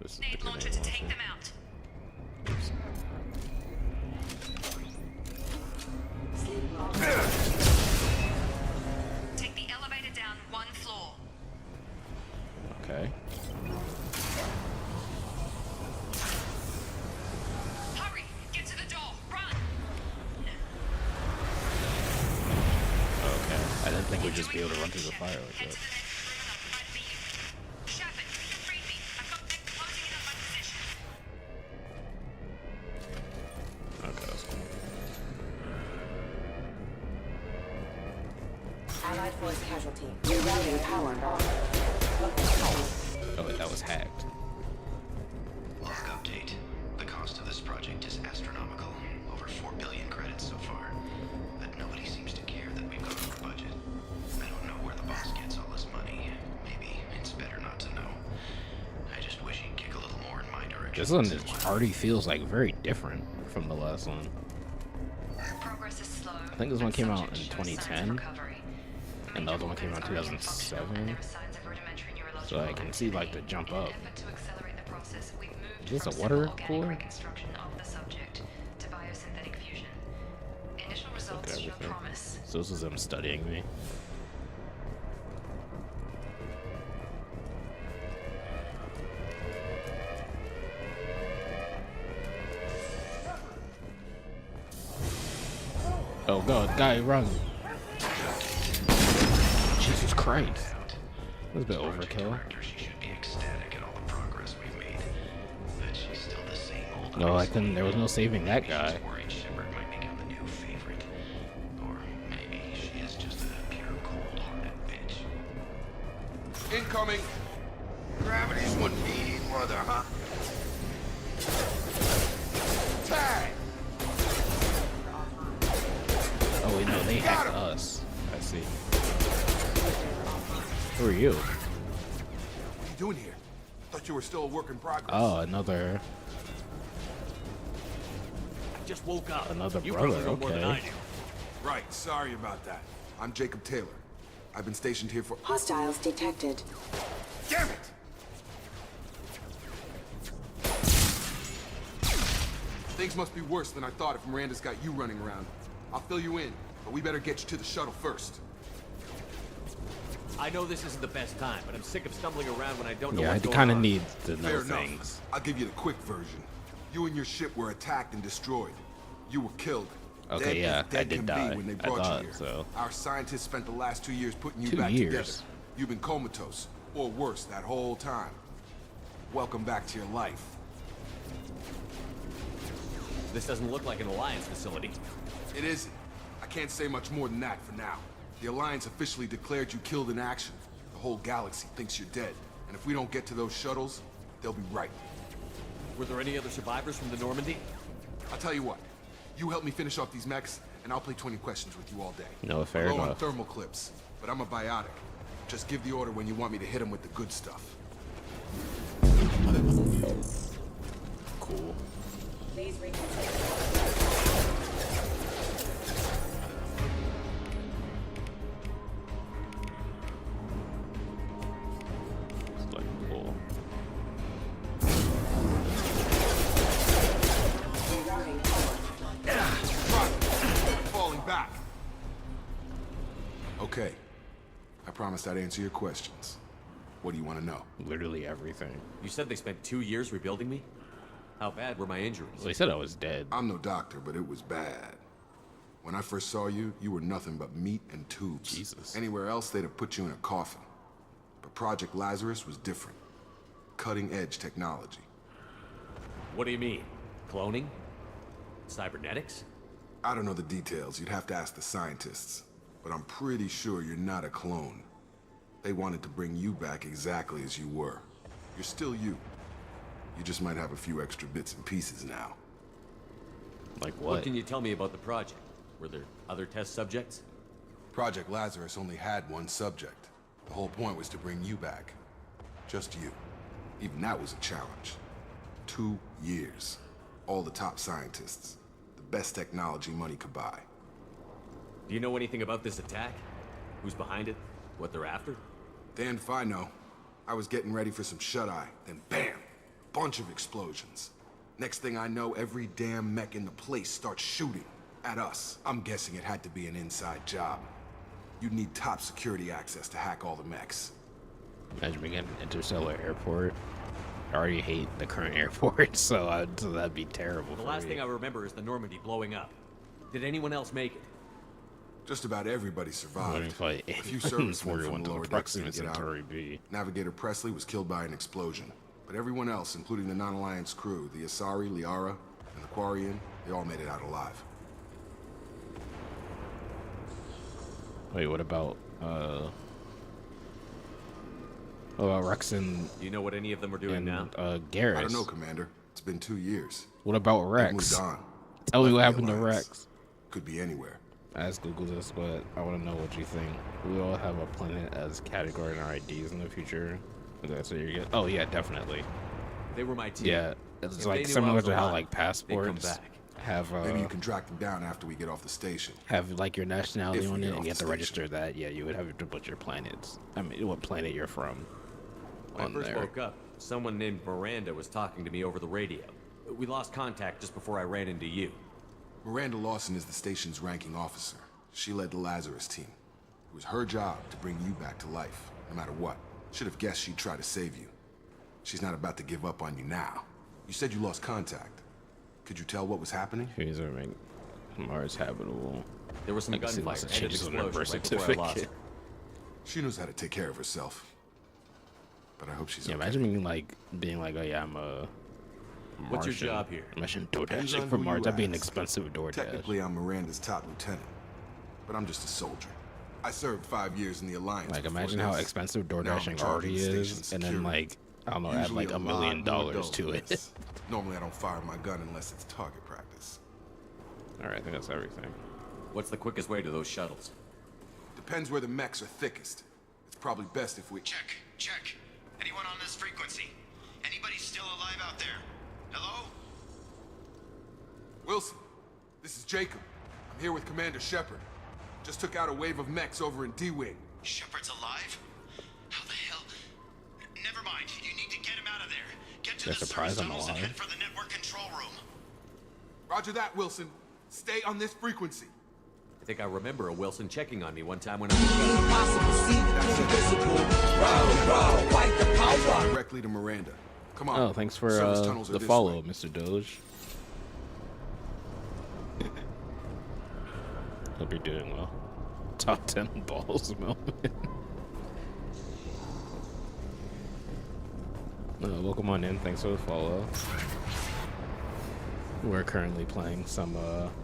Speaker 1: This is the
Speaker 7: grenade launcher to take them out.
Speaker 1: Oops.
Speaker 7: Take the elevator down one floor.
Speaker 1: Okay.
Speaker 7: Hurry! Get to the door. Run!
Speaker 1: Okay. I didn't think we'd just be able to run through the fire like
Speaker 7: Head
Speaker 1: that.
Speaker 7: to the next room and I'll try to meet you. Shepard, read me. I've got mechs closing in on my position.
Speaker 1: Okay, that's cool.
Speaker 6: Allied force casualty. Rerouting power.
Speaker 1: Oh, wait, that was hacked.
Speaker 11: Log update. The cost of this project is astronomical. Over 4 billion credits so far. But nobody seems to care that we've gone over budget. I don't know where
Speaker 1: This one already feels like very different from the last one.
Speaker 7: Progress is slow.
Speaker 1: I think this one came out in 2010, and the other one came out in 2007. So I can see like the jump up. Is this a water cooler? Look at everything. So this is them studying me. Oh god, guy, run! Jesus Christ. That's a bit overkill. No, I couldn't. There was no saving that guy.
Speaker 11: Shepard might become the new favorite. Or maybe she is just a pure cold-hearted bitch.
Speaker 9: Incoming! Gravity's one mean mother, huh? Tag!
Speaker 1: Oh wait, no, they hacked us. I see. Who are you?
Speaker 9: What are you doing here? Thought you were still a work in progress.
Speaker 1: Oh, another
Speaker 10: Just woke up.
Speaker 1: Another
Speaker 10: You
Speaker 1: brother,
Speaker 10: probably know more than I
Speaker 1: okay.
Speaker 10: do.
Speaker 9: Right, sorry about that. I'm Jacob Taylor. I've been stationed here for...
Speaker 6: Hostiles detected.
Speaker 9: Damn it! Things must be worse than I thought if Miranda's got you running around. I'll fill you in, but we better get you to the shuttle first.
Speaker 10: I know this isn't the best time, but I'm sick of stumbling around when I don't know
Speaker 1: Yeah, I
Speaker 10: what's going
Speaker 1: kind of
Speaker 10: on.
Speaker 1: need to know
Speaker 9: Fair
Speaker 1: things.
Speaker 9: enough. I'll give you the quick version. You and your ship were attacked and destroyed. You were killed.
Speaker 1: Okay,
Speaker 9: Dead
Speaker 1: yeah,
Speaker 9: as dead
Speaker 1: I did
Speaker 9: can
Speaker 1: die.
Speaker 9: Be when they
Speaker 1: I
Speaker 9: brought
Speaker 1: thought
Speaker 9: you here.
Speaker 1: so.
Speaker 9: Our scientists spent the last 2 years putting you
Speaker 1: 2
Speaker 9: back
Speaker 1: years.
Speaker 9: together. You've been comatose, or worse, that whole time. Welcome back to your life.
Speaker 10: This doesn't look like an Alliance facility.
Speaker 9: It isn't. I can't say much more than that for now. The Alliance officially declared you killed in action. The whole galaxy thinks you're dead. And if we don't get to those shuttles, they'll be right.
Speaker 10: Were there any other survivors from the Normandy?
Speaker 9: I'll tell you what. You help me finish off these mechs, and I'll play 20 questions with you all day.
Speaker 1: No, fair
Speaker 9: I'm low on
Speaker 1: enough.
Speaker 9: thermal clips, but I'm a biotic. Just give the order when you want me to hit them with the good stuff.
Speaker 1: Cool.
Speaker 6: Please
Speaker 1: It's like cool.
Speaker 9: Falling back. Okay. I promised I'd answer your questions. What do you want to know?
Speaker 1: Literally everything.
Speaker 10: You said they spent 2 years rebuilding me? How bad were my injuries?
Speaker 1: Well, they said I was dead.
Speaker 9: I'm no doctor, but it was bad. When I first saw you, you were nothing but meat and tubes.
Speaker 1: Jesus.
Speaker 9: Anywhere else, they'd have put you in a coffin. But Project Lazarus was different. Cutting-edge technology.
Speaker 10: What do you mean? Cloning? Cybernetics?
Speaker 9: I don't know the details. You'd have to ask the scientists. But I'm pretty sure you're not a clone. They wanted to bring you back exactly as you were. You're still you. You just might have a few extra bits and pieces now.
Speaker 1: Like
Speaker 10: What
Speaker 1: what?
Speaker 10: can you tell me about the project? Were there other test subjects?
Speaker 9: Project Lazarus only had one subject. The whole point was to bring you back. Just you. Even that was a challenge. 2 years. All the top scientists. The best technology money could buy.
Speaker 10: Do you know anything about this attack? Who's behind it? What they're after?
Speaker 9: Damned if I know. I was getting ready for some shut-eye, then bam! Bunch of explosions. Next thing I know, every damn mech in the place starts shooting. At us. I'm guessing it had to be an inside job. You'd need top security access to hack all the mechs.
Speaker 1: Imagine being at an interstellar airport. I already hate the current airport, so that'd be terrible.
Speaker 10: The last thing I remember is the Normandy blowing up. Did anyone else make it?
Speaker 9: Just about everybody survived.
Speaker 1: If I
Speaker 9: A few servicemen from
Speaker 1: went
Speaker 9: the
Speaker 1: to
Speaker 9: lower
Speaker 1: the
Speaker 9: decks didn't
Speaker 1: Proxima
Speaker 9: get out.
Speaker 1: Centauri B.
Speaker 9: Navigator Presley was killed by an explosion. But everyone else, including the non-Alliance crew, the Asari, Liara, and the Quarian, they all made it out alive.
Speaker 1: Wait, what about Rex and
Speaker 10: Do you know what any of them are doing now?
Speaker 1: Garrus?
Speaker 9: I don't know, Commander. It's been 2 years.
Speaker 1: What about
Speaker 9: They've
Speaker 1: Rex?
Speaker 9: moved on.
Speaker 1: Tell me what
Speaker 9: Left the
Speaker 1: happened to
Speaker 9: Alliance.
Speaker 1: Rex.
Speaker 9: Could be anywhere.
Speaker 1: I asked Google this, but I want to know what you think. We all have a planet as category in our IDs in the future. Is that what you're getting? Oh yeah, definitely.
Speaker 10: They were my team.
Speaker 1: Yeah, It's
Speaker 10: If
Speaker 1: like
Speaker 10: they knew I
Speaker 1: similar
Speaker 10: was
Speaker 1: to how
Speaker 10: alive,
Speaker 1: like
Speaker 10: they'd come
Speaker 1: passports
Speaker 10: back.
Speaker 1: have
Speaker 9: Maybe you can track them down after we get off the station.
Speaker 1: have like your nationality
Speaker 9: If we
Speaker 1: on
Speaker 9: get
Speaker 1: it,
Speaker 9: off
Speaker 1: and you have
Speaker 9: the
Speaker 1: to
Speaker 9: station.
Speaker 1: register that. Yeah, you would have to put your planets. I mean, what planet you're from
Speaker 10: When I
Speaker 1: on
Speaker 10: first
Speaker 1: there.
Speaker 10: woke up, someone named Miranda was talking to me over the radio. We lost contact just before I ran into you.
Speaker 9: Miranda Lawson is the station's ranking officer. She led the Lazarus team. It was her job to bring you back to life, no matter what. Should have guessed she'd try to save you. She's not about to give up on you now. You said you lost contact. Could you tell what was happening?
Speaker 1: These are make Mars habitable.
Speaker 10: There was some
Speaker 1: I can see lots
Speaker 10: gunfire
Speaker 1: of
Speaker 10: and an
Speaker 1: changes on her
Speaker 10: explosion
Speaker 1: birth
Speaker 10: right before I lost
Speaker 1: certificate.
Speaker 10: her.
Speaker 9: She knows how to take care of herself. But I hope she's
Speaker 1: Yeah,
Speaker 9: okay.
Speaker 1: imagine being like, oh yeah, I'm a Martian.
Speaker 10: What's your job here?
Speaker 1: Imagine
Speaker 9: Depends
Speaker 1: DoorDashing
Speaker 9: on
Speaker 1: for
Speaker 9: who
Speaker 1: Mars.
Speaker 9: you
Speaker 1: That'd be an
Speaker 9: ask.
Speaker 1: expensive DoorDash.
Speaker 9: Technically, I'm Miranda's top lieutenant. But I'm just a soldier. I served 5 years in the Alliance.
Speaker 1: Like,
Speaker 9: before
Speaker 1: imagine how
Speaker 9: this.
Speaker 1: expensive
Speaker 9: Now I'm in
Speaker 1: DoorDashing
Speaker 9: charge of
Speaker 1: already
Speaker 9: the
Speaker 1: is,
Speaker 9: station's
Speaker 1: and then
Speaker 9: security.
Speaker 1: like, I don't know, add
Speaker 9: Usually
Speaker 1: like
Speaker 9: a
Speaker 1: $1 million
Speaker 9: lot more dough
Speaker 1: to
Speaker 9: for
Speaker 1: it.
Speaker 9: this. Normally, I don't fire my gun unless it's target practice.
Speaker 1: All right, I think that's everything.
Speaker 10: What's the quickest way to those shuttles?
Speaker 9: Depends where the mechs are thickest. It's probably best if we...
Speaker 12: Check. Anyone on this frequency? Anybody still alive out there? Hello?
Speaker 9: Wilson, this is Jacob. I'm here with Commander Shepard. Just took out a wave of mechs over in D-Wing.
Speaker 12: Shepard's alive? How the hell? Never mind. You need to get him out of there. Get to
Speaker 1: They're
Speaker 12: the
Speaker 1: surprised
Speaker 12: service
Speaker 1: I'm
Speaker 12: tunnels and
Speaker 1: alive.
Speaker 12: head for the network control room.
Speaker 9: Roger that, Wilson. Stay on this frequency.
Speaker 10: I think I remember a Wilson checking on me one time when I was
Speaker 9: Directly to Miranda. Come on.
Speaker 1: Oh, thanks for
Speaker 9: Service tunnels are
Speaker 1: the
Speaker 9: this
Speaker 1: follow,
Speaker 9: way.
Speaker 1: Mr. Doge. Hope you're doing well. Top 10 balls moment. Welcome on in. Thanks for the follow. We're currently playing some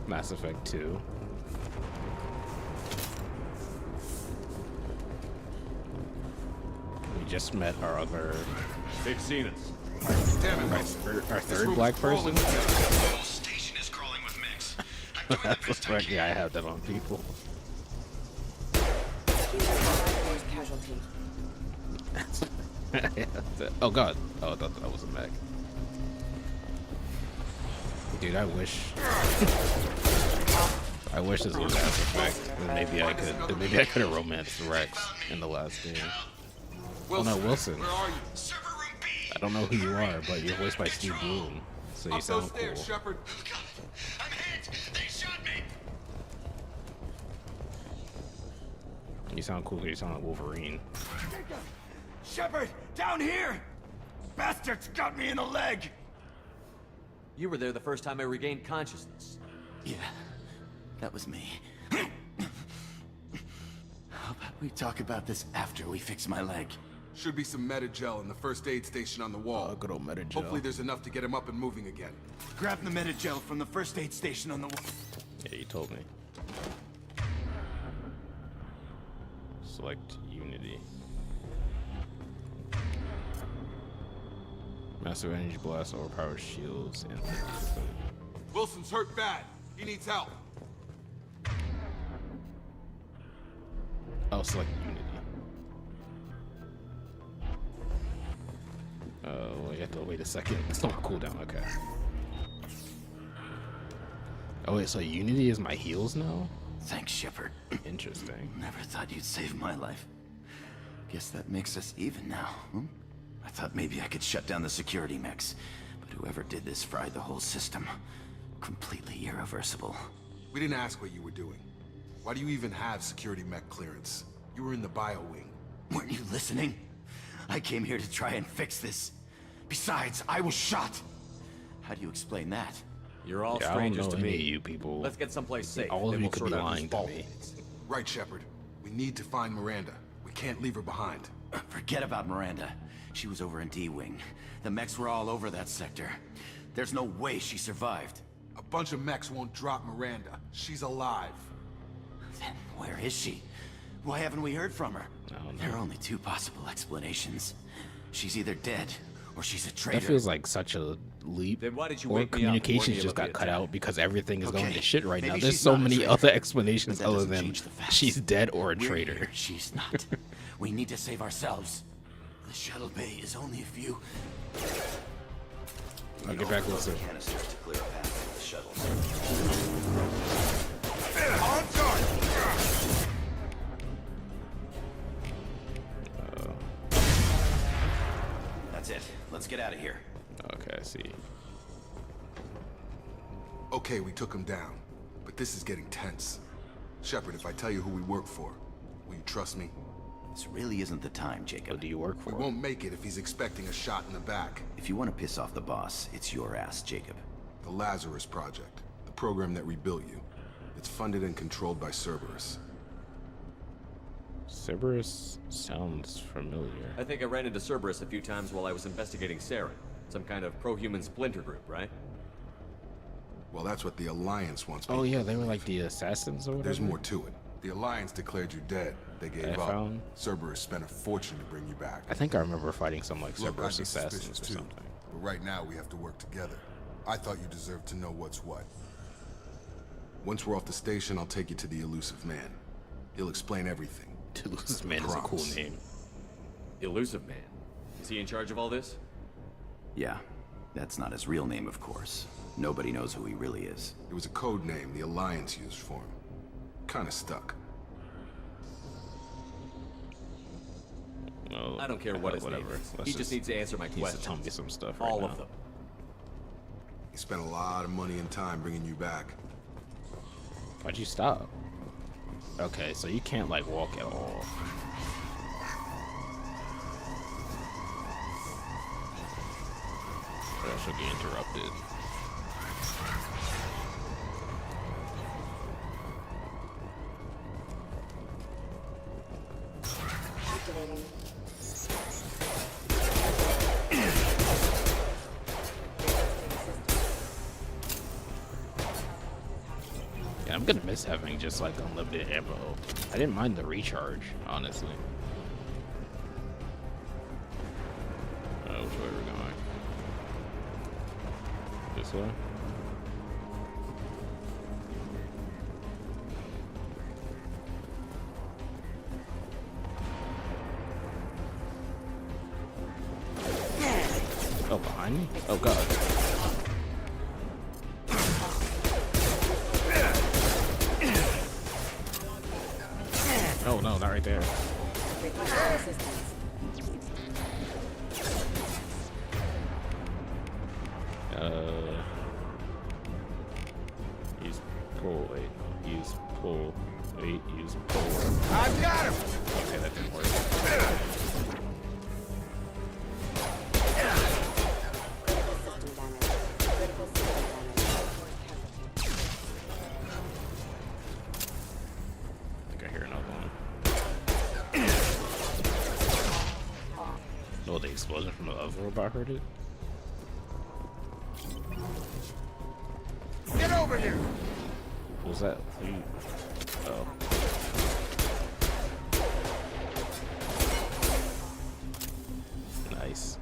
Speaker 1: Mass Effect 2. We just met our other,
Speaker 10: They've seen us.
Speaker 9: Damn it, Wilson.
Speaker 1: our
Speaker 9: This
Speaker 1: third
Speaker 9: room's
Speaker 1: black
Speaker 9: crawling
Speaker 1: person.
Speaker 9: with mechs.
Speaker 12: The whole station is crawling with mechs. I'm doing the
Speaker 1: That's
Speaker 12: best I
Speaker 1: right.
Speaker 12: can.
Speaker 1: Yeah, I have that on people.
Speaker 6: Casualty.
Speaker 1: Oh god. Oh, I thought that was a mech. Dude, I wish. I wish this was Mass Effect. Then maybe I could have romanced Rex in the last game. Oh no, Wilson.
Speaker 9: Where are you?
Speaker 12: Server room B.
Speaker 1: I don't know who you are, but you're voiced by Steve Bloom, so you
Speaker 9: Up those
Speaker 1: sound
Speaker 9: stairs,
Speaker 1: cool.
Speaker 9: Shepard.
Speaker 12: God, I'm hit. They shot me.
Speaker 1: You sound cool. You sound like Wolverine.
Speaker 12: Shepard, down here. Bastards got me in the leg.
Speaker 10: You were there the first time I regained consciousness.
Speaker 12: Yeah, that was me. How about we talk about this after we fix my leg?
Speaker 9: Should be some Metagel in the first aid station on the wall.
Speaker 1: Good old Metagel.
Speaker 9: Hopefully there's enough to get him up and moving again.
Speaker 12: Grab the Metagel from the first aid station on the wall.
Speaker 1: Yeah, you told me. Select Unity. Massive energy blast overpowers shields and
Speaker 9: Wilson's hurt bad. He needs help.
Speaker 1: oh, select Unity. Oh, you have to wait a second. It's not cooldown. Okay. Oh wait, so Unity is my heals now?
Speaker 12: Thanks, Shepard.
Speaker 1: Interesting.
Speaker 12: Never thought you'd save my life. Guess that makes us even now, hmm? I thought maybe I could shut down the security mechs, but whoever did this fried the whole system. Completely irreversible.
Speaker 9: We didn't ask what you were doing. Why do you even have security mech clearance? You were in the bio wing.
Speaker 12: Weren't you listening? I came here to try and fix this. Besides, I was shot. How do you explain that?
Speaker 10: You're all
Speaker 1: Yeah, I don't
Speaker 10: strangers
Speaker 1: know
Speaker 10: to
Speaker 1: any
Speaker 10: me.
Speaker 1: of you people.
Speaker 10: Let's get someplace safe.
Speaker 1: All of
Speaker 10: then
Speaker 1: you
Speaker 10: we'll
Speaker 1: could
Speaker 10: sort
Speaker 1: be
Speaker 10: out whose
Speaker 1: lying to
Speaker 10: fault
Speaker 1: me.
Speaker 10: it is.
Speaker 9: Right, Shepard. We need to find Miranda. We can't leave her behind.
Speaker 12: Forget about Miranda. She was over in D-Wing. The mechs were all over that sector. There's no way she survived.
Speaker 9: A bunch of mechs won't drop Miranda. She's alive.
Speaker 12: Then where is she? Why haven't we heard from her?
Speaker 1: I don't know.
Speaker 12: There are only two possible explanations. She's either dead, or she's a
Speaker 1: That
Speaker 12: traitor.
Speaker 1: feels like such a leap.
Speaker 10: Then why did you
Speaker 1: Or
Speaker 10: wake me up and warn
Speaker 1: communications
Speaker 10: me
Speaker 1: just
Speaker 10: about
Speaker 1: got
Speaker 10: the
Speaker 1: cut
Speaker 10: attack?
Speaker 1: out because everything is going
Speaker 12: Okay,
Speaker 1: to shit right now.
Speaker 12: maybe
Speaker 1: There's
Speaker 12: she's
Speaker 1: so
Speaker 12: not a
Speaker 1: many
Speaker 12: traitor,
Speaker 1: other explanations
Speaker 12: but that
Speaker 1: other
Speaker 12: doesn't
Speaker 1: than
Speaker 12: change the facts.
Speaker 1: she's dead or a
Speaker 12: We're
Speaker 1: traitor.
Speaker 12: here, she's not. We need to save ourselves. The shuttle bay is only a few.
Speaker 1: I'll get back closer.
Speaker 12: Canisters to clear a path for the shuttles.
Speaker 9: On target!
Speaker 12: That's it. Let's get out of here.
Speaker 1: Okay, I see.
Speaker 9: Okay, we took him down, but this is getting tense. Shepard, if I tell you who we work for, will you trust me?
Speaker 12: This really isn't the time, Jacob.
Speaker 1: What do you work for?
Speaker 9: We won't make it if he's expecting a shot in the back.
Speaker 12: If you want to piss off the boss, it's your ass, Jacob.
Speaker 9: The Lazarus Project, the program that rebuilt you. It's funded and controlled by Cerberus.
Speaker 1: Cerberus sounds familiar.
Speaker 10: I think I ran into Cerberus a few times while I was investigating Saren. Some kind of pro-human splinter group, right?
Speaker 9: Well, that's what the Alliance wants.
Speaker 1: Oh yeah, they were like the assassins or whatever.
Speaker 9: There's more to it. The Alliance declared you dead. They gave up.
Speaker 1: Found...
Speaker 9: Cerberus spent a fortune to bring you back.
Speaker 1: I think I remember fighting some like
Speaker 9: Look,
Speaker 1: Cerberus
Speaker 9: I'd be
Speaker 1: assassins
Speaker 9: suspicious
Speaker 1: or
Speaker 9: too,
Speaker 1: something.
Speaker 9: but right now we have to work together. I thought you deserved to know what's what. Once we're off the station, I'll take you to the Elusive Man. He'll explain everything.
Speaker 1: Elusive Man is a cool name.
Speaker 10: Elusive Man? Is he in charge of all this?
Speaker 12: Yeah. That's not his real name, of course. Nobody knows who he really is.
Speaker 9: It was a code name the Alliance used for him. Kinda stuck.
Speaker 1: Well,
Speaker 10: I don't care what his name is. He just needs to answer my questions.
Speaker 1: Tell me some stuff right
Speaker 10: All
Speaker 1: now.
Speaker 10: of them.
Speaker 9: He spent a lot of money and time bringing you back.
Speaker 1: Why'd you stop? Okay, so you can't like walk at all. Or else you'll get interrupted. Yeah, I'm gonna miss having just like unlimited ammo. I didn't mind the recharge, honestly. Which way are we going? This way? Oh, behind me? Oh god. Oh no, not right there. Use pull, wait. Use pull, wait, use pull.
Speaker 9: I've got him!
Speaker 1: Okay, that didn't work. Oh, the explosion from the other robot heard it?
Speaker 9: Get over here!
Speaker 1: What was that? Oh. Nice.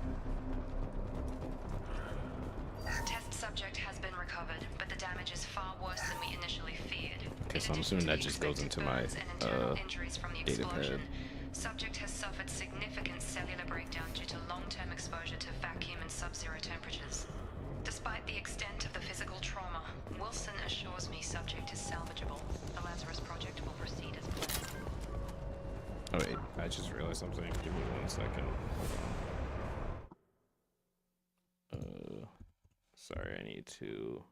Speaker 7: Test subject has been recovered, but the damage is far worse than we initially feared.
Speaker 1: Okay, so I'm assuming that just goes into my
Speaker 7: injuries from the
Speaker 1: data
Speaker 7: explosion.
Speaker 1: pad.
Speaker 7: Subject has suffered significant cellular breakdown due to long-term exposure to vacuum and sub-zero temperatures. Despite the extent of the physical trauma, Wilson assures me subject is salvageable. The Lazarus Project will proceed as planned.
Speaker 1: Oh wait, I just realized something. Give me 1 second. Sorry, I need to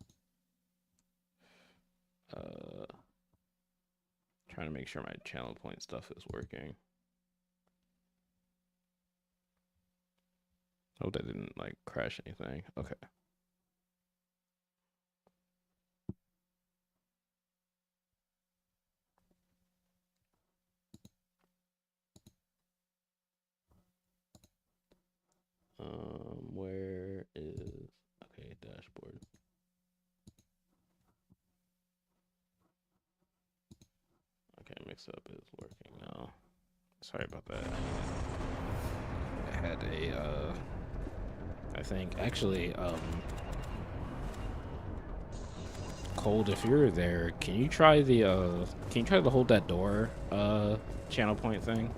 Speaker 1: trying to make sure my channel point stuff is working. Hope that didn't like crash anything. Okay. Where is okay, dashboard. Okay, mix up is working now. Sorry about that. I had a I think actually Cold, if you're there, can you try to hold that door channel point thing?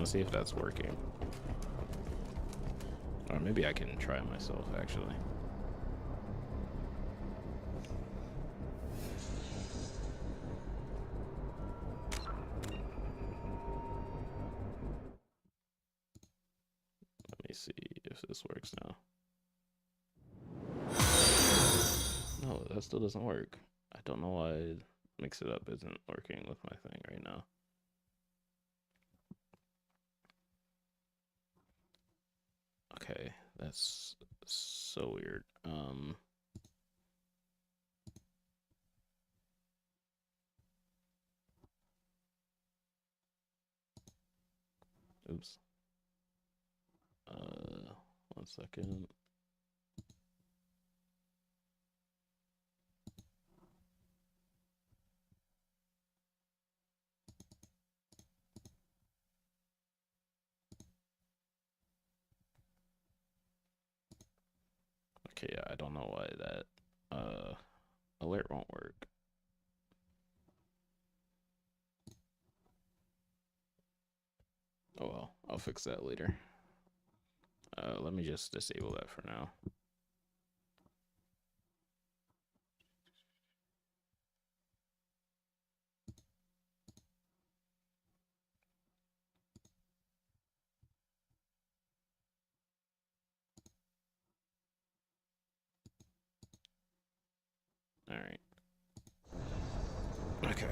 Speaker 1: to see if that's working. Or maybe I can try it myself, actually. Let me see if this works now. No, that still doesn't work. I don't know why Mix It Up isn't working with my thing right now. Okay, that's so weird. Oops. 1 second. Okay, yeah, I don't know why that alert won't work. Oh well, I'll fix that later. Let me just disable that for now. All right. Okay.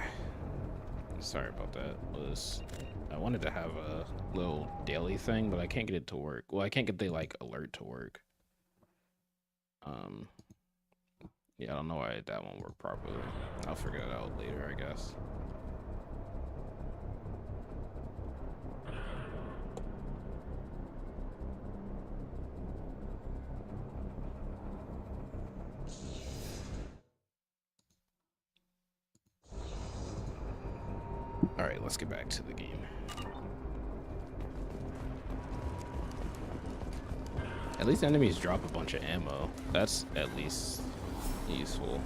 Speaker 1: Sorry about that. I wanted to have a little daily thing, but I can't get it to work. Well, I can't get the like alert to work. Yeah, I don't know why that won't work properly. I'll figure that out later, I guess. All right, let's get back to the game. At least enemies drop a bunch of ammo. That's at least useful.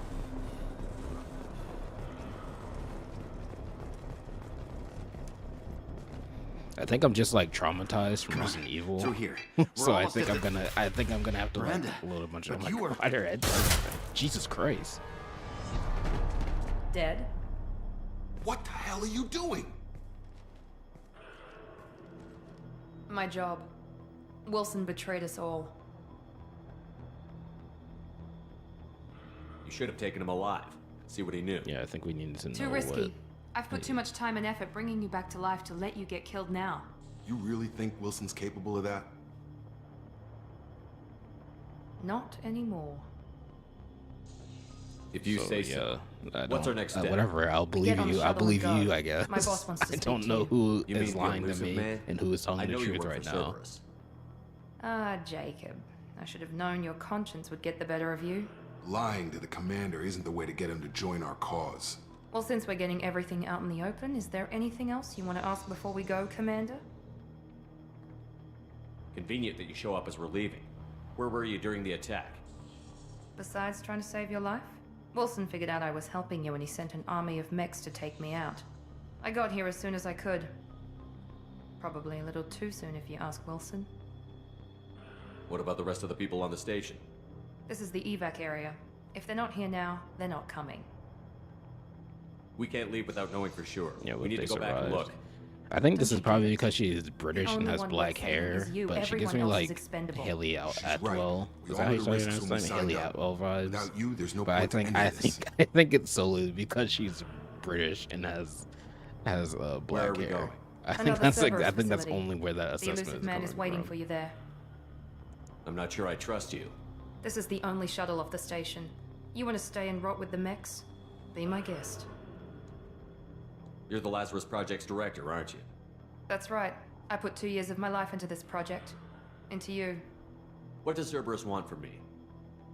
Speaker 1: I think I'm just like traumatized from Resident Evil.
Speaker 12: So here,
Speaker 1: So I think I'm gonna have to like load a bunch of like fighter heads. Jesus Christ.
Speaker 2: Dead?
Speaker 9: What the hell are you doing?
Speaker 2: My job. Wilson betrayed us all.
Speaker 10: You should have taken him alive. See what he knew.
Speaker 1: Yeah, I think we needed to know.
Speaker 2: Too risky. I've put too much time and effort bringing you back to life to let you get killed now.
Speaker 9: You really think Wilson's capable of that?
Speaker 2: Not anymore.
Speaker 10: If you say so. What's our next step?
Speaker 1: Whatever, I'll believe you. I'll believe you, I guess.
Speaker 2: My boss wants to
Speaker 1: I don't know who is lying to me
Speaker 10: man?
Speaker 1: and who is telling the truth right now.
Speaker 2: Ah, Jacob. I should have known your conscience would get the better of you.
Speaker 9: Lying to the commander isn't the way to get him to join our cause.
Speaker 2: Well, since we're getting everything out in the open, is there anything else you want to ask before we go, Commander?
Speaker 10: Convenient that you show up as we're leaving. Where were you during the attack?
Speaker 2: Besides trying to save your life? Wilson figured out I was helping you when he sent an army of mechs to take me out. I got here as soon as I could. Probably a little too soon if you ask Wilson.
Speaker 10: What about the rest of the people on the station?
Speaker 2: This is the evac area. If they're not here now, they're not coming.
Speaker 10: We can't leave without knowing for sure.
Speaker 1: Yeah,
Speaker 10: we need to go back and look.
Speaker 1: I think this is probably because she is British and has black hair, but she gives me like Haley Atwell. Is that how you say her name? Haley Atwell vibes.
Speaker 9: Without you, there's no
Speaker 1: But I
Speaker 9: point
Speaker 1: think it's solely because she's British and has black hair.
Speaker 10: Going?
Speaker 1: I think that's only where that assessment
Speaker 2: is coming from. The elusive man is waiting for you there.
Speaker 10: I'm not sure I trust you.
Speaker 2: This is the only shuttle off the station. You want to stay and rot with the mechs? Be my guest.
Speaker 10: You're the Lazarus Project's director, aren't you?
Speaker 2: That's right. I put 2 years of my life into this project. Into you.
Speaker 10: What does Cerberus want from me?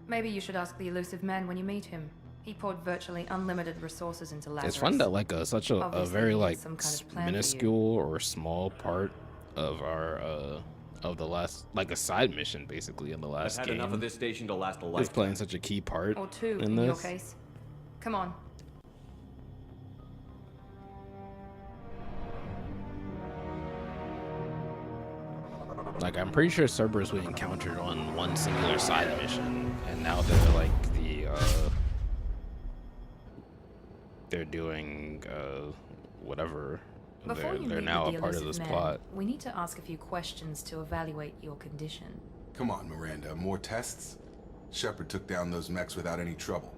Speaker 2: Maybe you should ask the elusive man when you meet him. He poured virtually unlimited resources into Lazarus.
Speaker 1: It's fun that like such a very like minuscule or small part of our of the last, like a side mission basically in the last
Speaker 10: I've had
Speaker 1: game.
Speaker 10: enough of this station to last a lifetime.
Speaker 1: Is playing such a key part
Speaker 2: or two
Speaker 1: in
Speaker 2: in
Speaker 1: this.
Speaker 2: your case. Come on.
Speaker 1: Like, I'm pretty sure Cerberus we encountered on one singular side mission, and now they're like they're doing whatever.
Speaker 2: Before you
Speaker 1: They're
Speaker 2: meet
Speaker 1: now
Speaker 2: with
Speaker 1: a
Speaker 2: the
Speaker 1: part of
Speaker 2: elusive
Speaker 1: this
Speaker 2: man,
Speaker 1: plot.
Speaker 2: we need to ask a few questions to evaluate your condition.
Speaker 9: Come on, Miranda, more tests? Shepard took down those mechs without any trouble.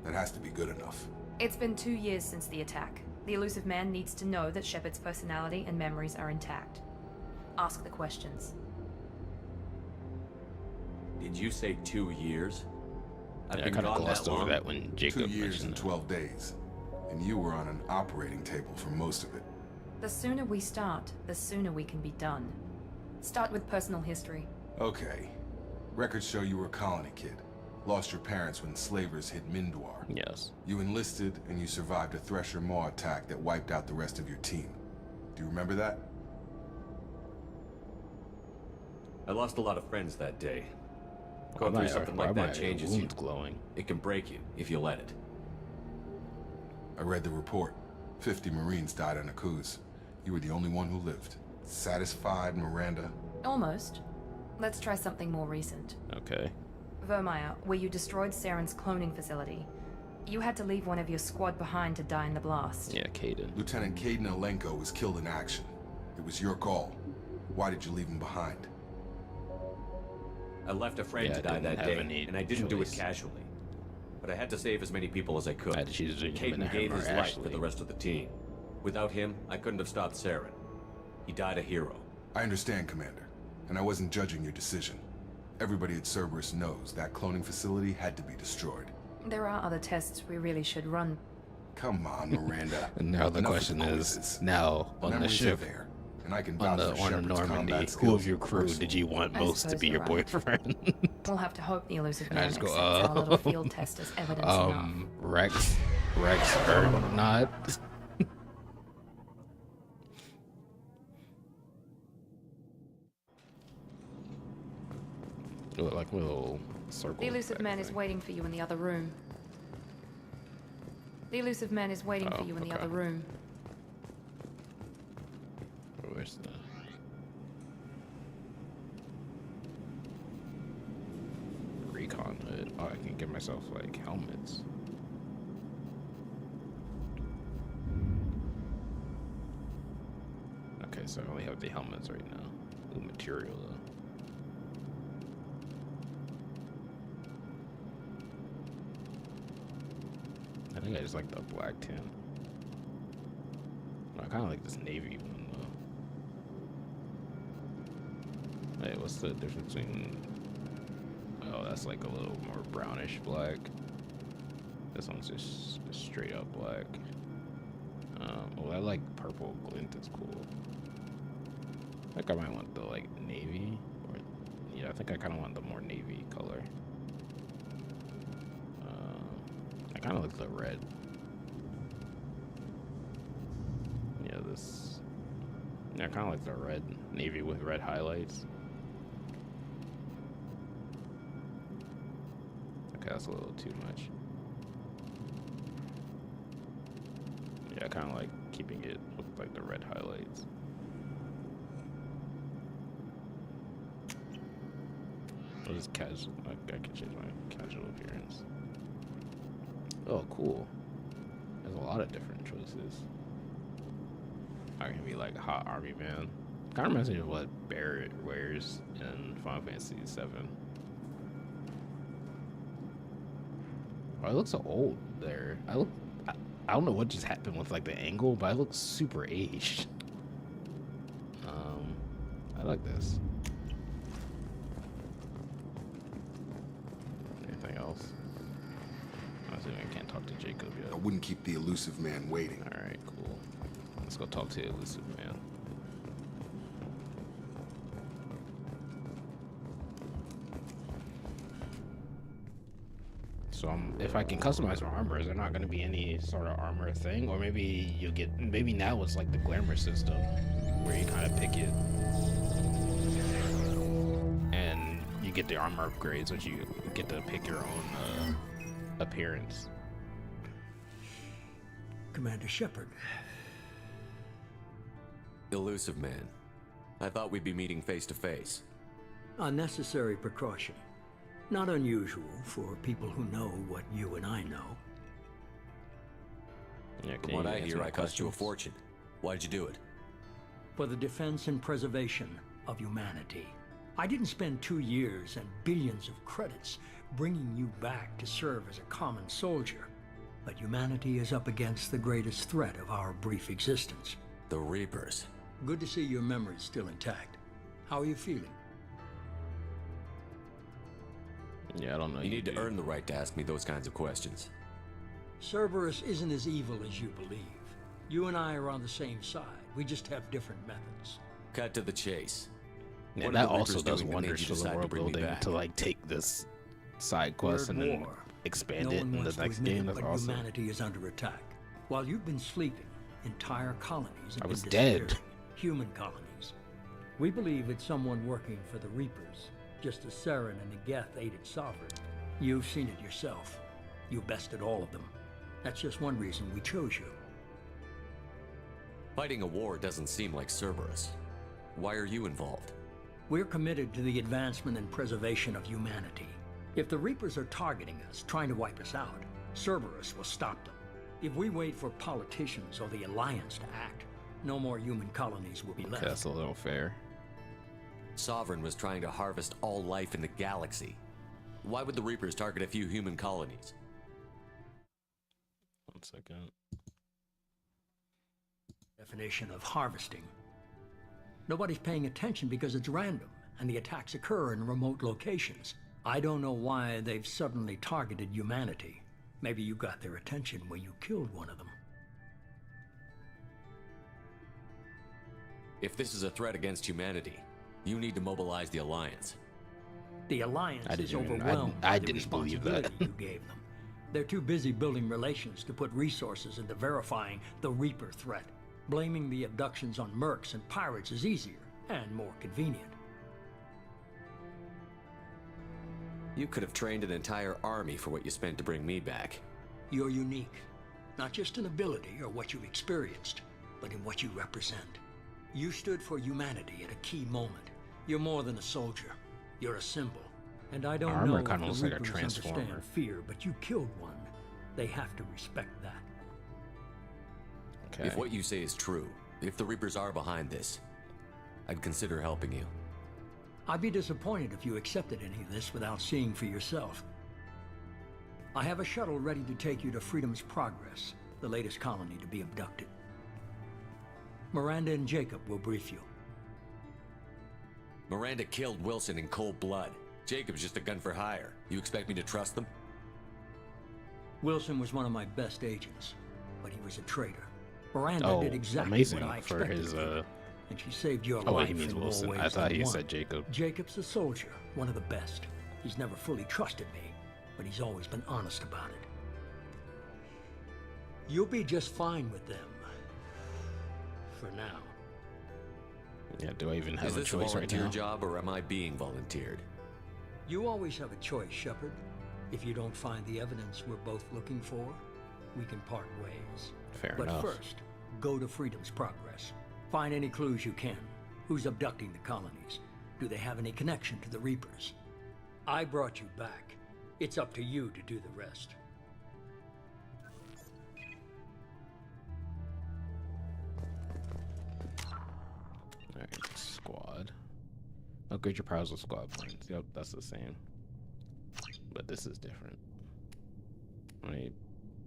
Speaker 9: That has to be good enough.
Speaker 2: It's been 2 years since the attack. The elusive man needs to know that Shepard's personality and memories are intact. Ask the questions.
Speaker 10: Did you say 2 years? I've
Speaker 1: Yeah, I
Speaker 10: been
Speaker 1: kind of
Speaker 10: gone
Speaker 1: glossed
Speaker 10: that
Speaker 1: over
Speaker 10: long?
Speaker 1: that when Jacob
Speaker 9: 2 years
Speaker 1: mentioned
Speaker 9: and
Speaker 1: it.
Speaker 9: 12 days. And you were on an operating table for most of it.
Speaker 2: The sooner we start, the sooner we can be done. Start with personal history.
Speaker 9: Okay. Records show you were a colony kid. Lost your parents when slavers hit Mindwar.
Speaker 1: Yes.
Speaker 9: You enlisted and you survived a Thresher Maw attack that wiped out the rest of your team. Do you remember that?
Speaker 10: I lost a lot of friends that day.
Speaker 1: Why
Speaker 10: Going
Speaker 1: am
Speaker 10: through
Speaker 1: I-
Speaker 10: something
Speaker 1: why
Speaker 10: like
Speaker 1: am
Speaker 10: that
Speaker 1: I
Speaker 10: changes you.
Speaker 1: wounds glowing?
Speaker 10: It can break you if you let it.
Speaker 9: I read the report. 50 Marines died on a cruise. You were the only one who lived. Satisfied, Miranda?
Speaker 2: Almost. Let's try something more recent.
Speaker 1: Okay.
Speaker 2: Vermeer, where you destroyed Saren's cloning facility. You had to leave one of your squad behind to die in the blast.
Speaker 1: Yeah, Caden.
Speaker 9: Lieutenant Caden Alenko was killed in action. It was your call. Why did you leave him behind?
Speaker 10: I left a friend
Speaker 1: Yeah,
Speaker 10: to
Speaker 1: I
Speaker 10: die
Speaker 1: didn't
Speaker 10: that
Speaker 1: have
Speaker 10: day,
Speaker 1: any
Speaker 10: and I didn't do it
Speaker 1: choice.
Speaker 10: casually. But I had to save as many people as I could.
Speaker 1: I had to choose between him
Speaker 10: Caden gave
Speaker 1: or
Speaker 10: his life
Speaker 1: Ashley.
Speaker 10: for the rest of the team. Without him, I couldn't have stopped Saren. He died a hero.
Speaker 9: I understand, Commander. And I wasn't judging your decision. Everybody at Cerberus knows that cloning facility had to be destroyed.
Speaker 2: There are other tests we really should run.
Speaker 9: Come on, Miranda.
Speaker 1: And now the
Speaker 9: Enough
Speaker 1: question
Speaker 9: with the
Speaker 1: is,
Speaker 9: quizzes.
Speaker 1: now on the
Speaker 9: Memories are
Speaker 1: ship,
Speaker 9: there, and I can
Speaker 1: on
Speaker 9: vouch for
Speaker 1: the
Speaker 9: Shepard's
Speaker 1: Normandy,
Speaker 9: combat
Speaker 1: who of
Speaker 9: skills
Speaker 1: your crew
Speaker 9: personally.
Speaker 1: did you want
Speaker 2: I
Speaker 1: most to
Speaker 2: suppose
Speaker 1: be your
Speaker 2: you're right.
Speaker 1: boyfriend?
Speaker 2: We'll have to hope the elusive
Speaker 1: I
Speaker 2: man
Speaker 1: just
Speaker 2: accepts
Speaker 1: go,
Speaker 2: our little field test as evidence enough.
Speaker 1: Rex or not? Like a little circle.
Speaker 2: The elusive man is waiting for you in the other room. The elusive man is waiting for you in the other room.
Speaker 1: Where's the... recon hood? Oh, I can get myself, like, helmets. Okay, so I only have the helmets right now. Ooh, material, though. I think I just like the black tint. I kind of like this navy one though. Hey, what's the difference between? Oh, that's like a little more brownish black. This one's just straight up black. Oh, I like purple glint. It's cool. I think I might want the like navy, or yeah, I think I kind of want the more navy color. I kind of like the red. Yeah, this. Yeah, I kind of like the red navy with red highlights. Okay, that's a little too much. Yeah, I kind of like keeping it with like the red highlights. I'll just casual. I can change my casual appearance. Oh, cool. There's a lot of different choices. I can be like hot army man. Kind of reminds me of what Barrett wears in Final Fantasy VII. Oh, I look so old there. I don't know what just happened with like the angle, but I look super aged. I like this. Anything else? I assuming I can't talk to Jacob yet.
Speaker 9: I wouldn't keep the elusive man waiting.
Speaker 1: All right, cool. Let's go talk to the elusive man. So if I can customize my armor, is there not going to be any sort of armor thing? Or maybe you'll get, maybe now it's like the glamour system where you kind of pick it and you get the armor upgrades, but you get to pick your own appearance.
Speaker 3: Commander Shepard.
Speaker 10: Elusive man. I thought we'd be meeting face to face.
Speaker 3: A necessary precaution. Not unusual for people who know what you and I know.
Speaker 1: Yeah,
Speaker 10: From what I hear, I cost you a fortune. Why'd you do it?
Speaker 3: For the defense and preservation of humanity. I didn't spend 2 years and billions of credits bringing you back to serve as a common soldier. But humanity is up against the greatest threat of our brief existence.
Speaker 10: The Reapers.
Speaker 3: Good to see your memory's still intact. How are you feeling?
Speaker 1: Yeah, I don't know.
Speaker 10: You need to earn the right to ask me those kinds of questions.
Speaker 3: Cerberus isn't as evil as you believe. You and I are on the same side. We just have different methods.
Speaker 10: Cut to the chase.
Speaker 1: Yeah,
Speaker 10: What
Speaker 1: that
Speaker 10: are the
Speaker 1: also
Speaker 10: Reapers
Speaker 1: does
Speaker 10: doing that
Speaker 1: wonders
Speaker 10: made you
Speaker 1: for the
Speaker 10: decide to
Speaker 1: world
Speaker 10: bring me
Speaker 1: building
Speaker 10: back?
Speaker 1: to like take this side quest and then
Speaker 3: War.
Speaker 1: expand
Speaker 3: No
Speaker 1: it
Speaker 3: one
Speaker 1: in the
Speaker 3: wants to
Speaker 1: next
Speaker 3: admit
Speaker 1: game.
Speaker 3: it,
Speaker 1: That's
Speaker 3: but
Speaker 1: awesome.
Speaker 3: humanity is under attack. While you've been sleeping, entire colonies have
Speaker 1: I was
Speaker 3: been
Speaker 1: dead.
Speaker 3: disappearing. Human colonies. We believe it's someone working for the Reapers, just as Saren and Negeth aided Sovereign. You've seen it yourself. You bested all of them. That's just one reason we chose you.
Speaker 10: Fighting a war doesn't seem like Cerberus. Why are you involved?
Speaker 3: We're committed to the advancement and preservation of humanity. If the Reapers are targeting us, trying to wipe us out, Cerberus will stop them. If we wait for politicians or the Alliance to act, no more human colonies will be left.
Speaker 1: That's a little fair.
Speaker 10: Sovereign was trying to harvest all life in the galaxy. Why would the Reapers target a few human colonies?
Speaker 1: 1 second.
Speaker 3: Definition of harvesting. Nobody's paying attention because it's random, and the attacks occur in remote locations. I don't know why they've suddenly targeted humanity. Maybe you got their attention when you killed one of them.
Speaker 10: If this is a threat against humanity, you need to mobilize the Alliance.
Speaker 3: The Alliance
Speaker 1: I
Speaker 3: is
Speaker 1: didn't even-
Speaker 3: overwhelmed
Speaker 1: I
Speaker 3: by the
Speaker 1: didn't believe that.
Speaker 3: responsibility you gave them. They're too busy building relations to put resources into verifying the Reaper threat. Blaming the abductions on mercs and pirates is easier and more convenient.
Speaker 10: You could have trained an entire army for what you spent to bring me back.
Speaker 3: You're unique, not just in ability or what you've experienced, but in what you represent. You stood for humanity at a key moment. You're more than a soldier. You're a symbol. And I don't
Speaker 1: Armor
Speaker 3: know
Speaker 1: kinda
Speaker 3: if
Speaker 1: looks
Speaker 3: the
Speaker 1: like a
Speaker 3: Reapers
Speaker 1: transformer.
Speaker 3: understand fear, but you killed one. They have to respect that.
Speaker 1: Okay.
Speaker 10: If what you say is true, if the Reapers are behind this, I'd consider helping you.
Speaker 3: I'd be disappointed if you accepted any of this without seeing for yourself. I have a shuttle ready to take you to Freedom's Progress, the latest colony to be abducted. Miranda and Jacob will brief you.
Speaker 10: Miranda killed Wilson in cold blood. Jacob's just a gun for hire. You expect me to trust them?
Speaker 3: Wilson was one of my best agents, but he was a traitor. Miranda
Speaker 1: Oh,
Speaker 3: did exactly
Speaker 1: amazing
Speaker 3: what I
Speaker 1: for
Speaker 3: expected
Speaker 1: his,
Speaker 3: of her, and she saved your
Speaker 1: Oh, wait,
Speaker 3: life
Speaker 1: he means
Speaker 3: in more
Speaker 1: Wilson.
Speaker 3: ways
Speaker 1: I thought
Speaker 3: than
Speaker 1: he
Speaker 3: one.
Speaker 1: said Jacob.
Speaker 3: Jacob's a soldier, one of the best. He's never fully trusted me, but he's always been honest about it. You'll be just fine with them. For now.
Speaker 1: Yeah, do I even have
Speaker 10: Is
Speaker 1: a
Speaker 10: this a
Speaker 1: choice right
Speaker 10: volunteer
Speaker 1: now?
Speaker 10: job or am I being volunteered?
Speaker 3: You always have a choice, Shepard. If you don't find the evidence we're both looking for, we can part ways.
Speaker 1: Fair
Speaker 3: but
Speaker 1: enough.
Speaker 3: first, go to Freedom's Progress. Find any clues you can. Who's abducting the colonies? Do they have any connection to the Reapers? I brought you back. It's up to you to do the rest.
Speaker 1: Alright, squad. Upgrade your prowess with squad points. Yep, that's the same. But this is different. How many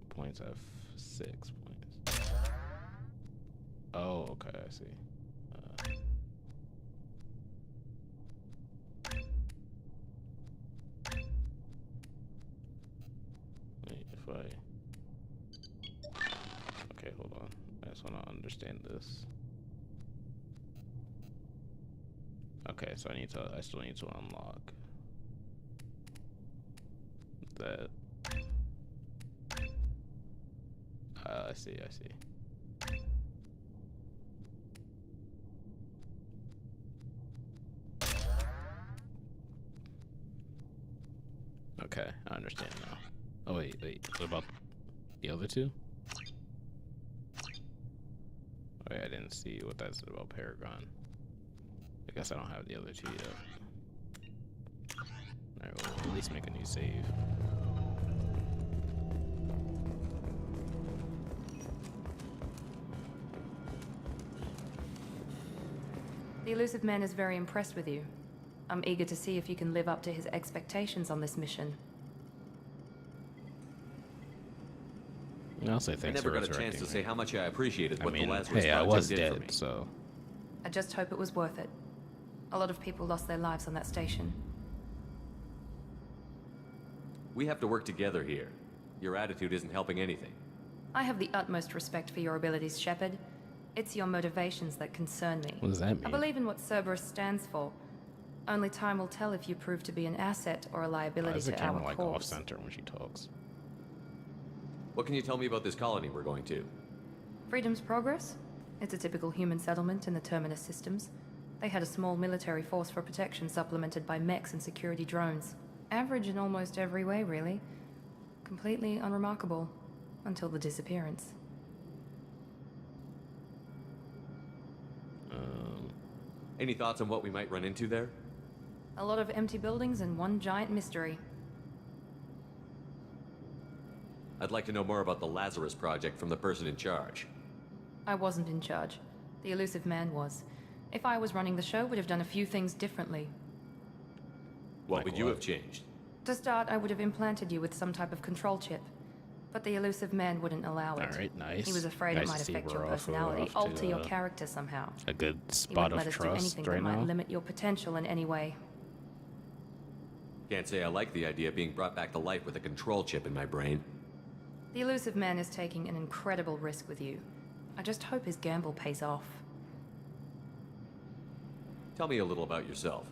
Speaker 1: points? I have 6 points. Oh, okay, I see. Wait, if I... Okay, hold on. I just want to understand this. Okay, so I still need to unlock that. I see. Okay, I understand now. Oh wait, what about the other two? Wait, I didn't see what that said about Paragon. guess I don't have the other two yet. Alright, we'll at least make a new save.
Speaker 2: The elusive man is very impressed with you. I'm eager to see if you can live up to his expectations on this mission.
Speaker 1: I'll say thanks
Speaker 10: I never
Speaker 1: for
Speaker 10: got a chance to
Speaker 1: resurrecting
Speaker 10: say
Speaker 1: me.
Speaker 10: how much I appreciated what
Speaker 1: I mean,
Speaker 10: the Lazarus
Speaker 1: hey, I
Speaker 10: Project
Speaker 1: was
Speaker 10: did for me.
Speaker 1: dead, so
Speaker 2: I just hope it was worth it. A lot of people lost their lives on that station.
Speaker 10: We have to work together here. Your attitude isn't helping anything.
Speaker 2: I have the utmost respect for your abilities, Shepard. It's your motivations that concern me.
Speaker 1: what does that mean?
Speaker 2: I believe in what Cerberus stands for. Only time will tell if you prove to be an asset or a
Speaker 1: Why
Speaker 2: liability
Speaker 1: is the
Speaker 2: to
Speaker 1: camera
Speaker 2: our
Speaker 1: like
Speaker 2: cause.
Speaker 1: off center when she talks?
Speaker 10: What can you tell me about this colony we're going to?
Speaker 2: Freedom's Progress? It's a typical human settlement in the Terminus systems. They had a small military force for protection supplemented by mechs and security drones. Average in almost every way, really. Completely unremarkable. Until the disappearance.
Speaker 10: Any thoughts on what we might run into there?
Speaker 2: A lot of empty buildings and one giant mystery.
Speaker 10: I'd like to know more about the Lazarus Project from the person in charge.
Speaker 2: I wasn't in charge. The elusive man was. If I was running the show, would have done a few things differently.
Speaker 10: What
Speaker 1: Like
Speaker 10: would you
Speaker 1: what?
Speaker 10: have changed?
Speaker 2: To start, I would have implanted you with some type of control chip. But the elusive man wouldn't allow it.
Speaker 1: Alright, nice.
Speaker 2: He was afraid
Speaker 1: Nice
Speaker 2: it might
Speaker 1: to see
Speaker 2: affect your
Speaker 1: we're
Speaker 2: personality,
Speaker 1: off to,
Speaker 2: alter your character somehow.
Speaker 1: a good
Speaker 2: He
Speaker 1: spot
Speaker 2: wouldn't let
Speaker 1: of
Speaker 2: us do
Speaker 1: trust
Speaker 2: anything
Speaker 1: right
Speaker 2: that might
Speaker 1: now.
Speaker 2: limit your potential in any way.
Speaker 10: Can't say I like the idea of being brought back to life with a control chip in my brain.
Speaker 2: The elusive man is taking an incredible risk with you. I just hope his gamble pays off.
Speaker 10: Tell me a little about yourself.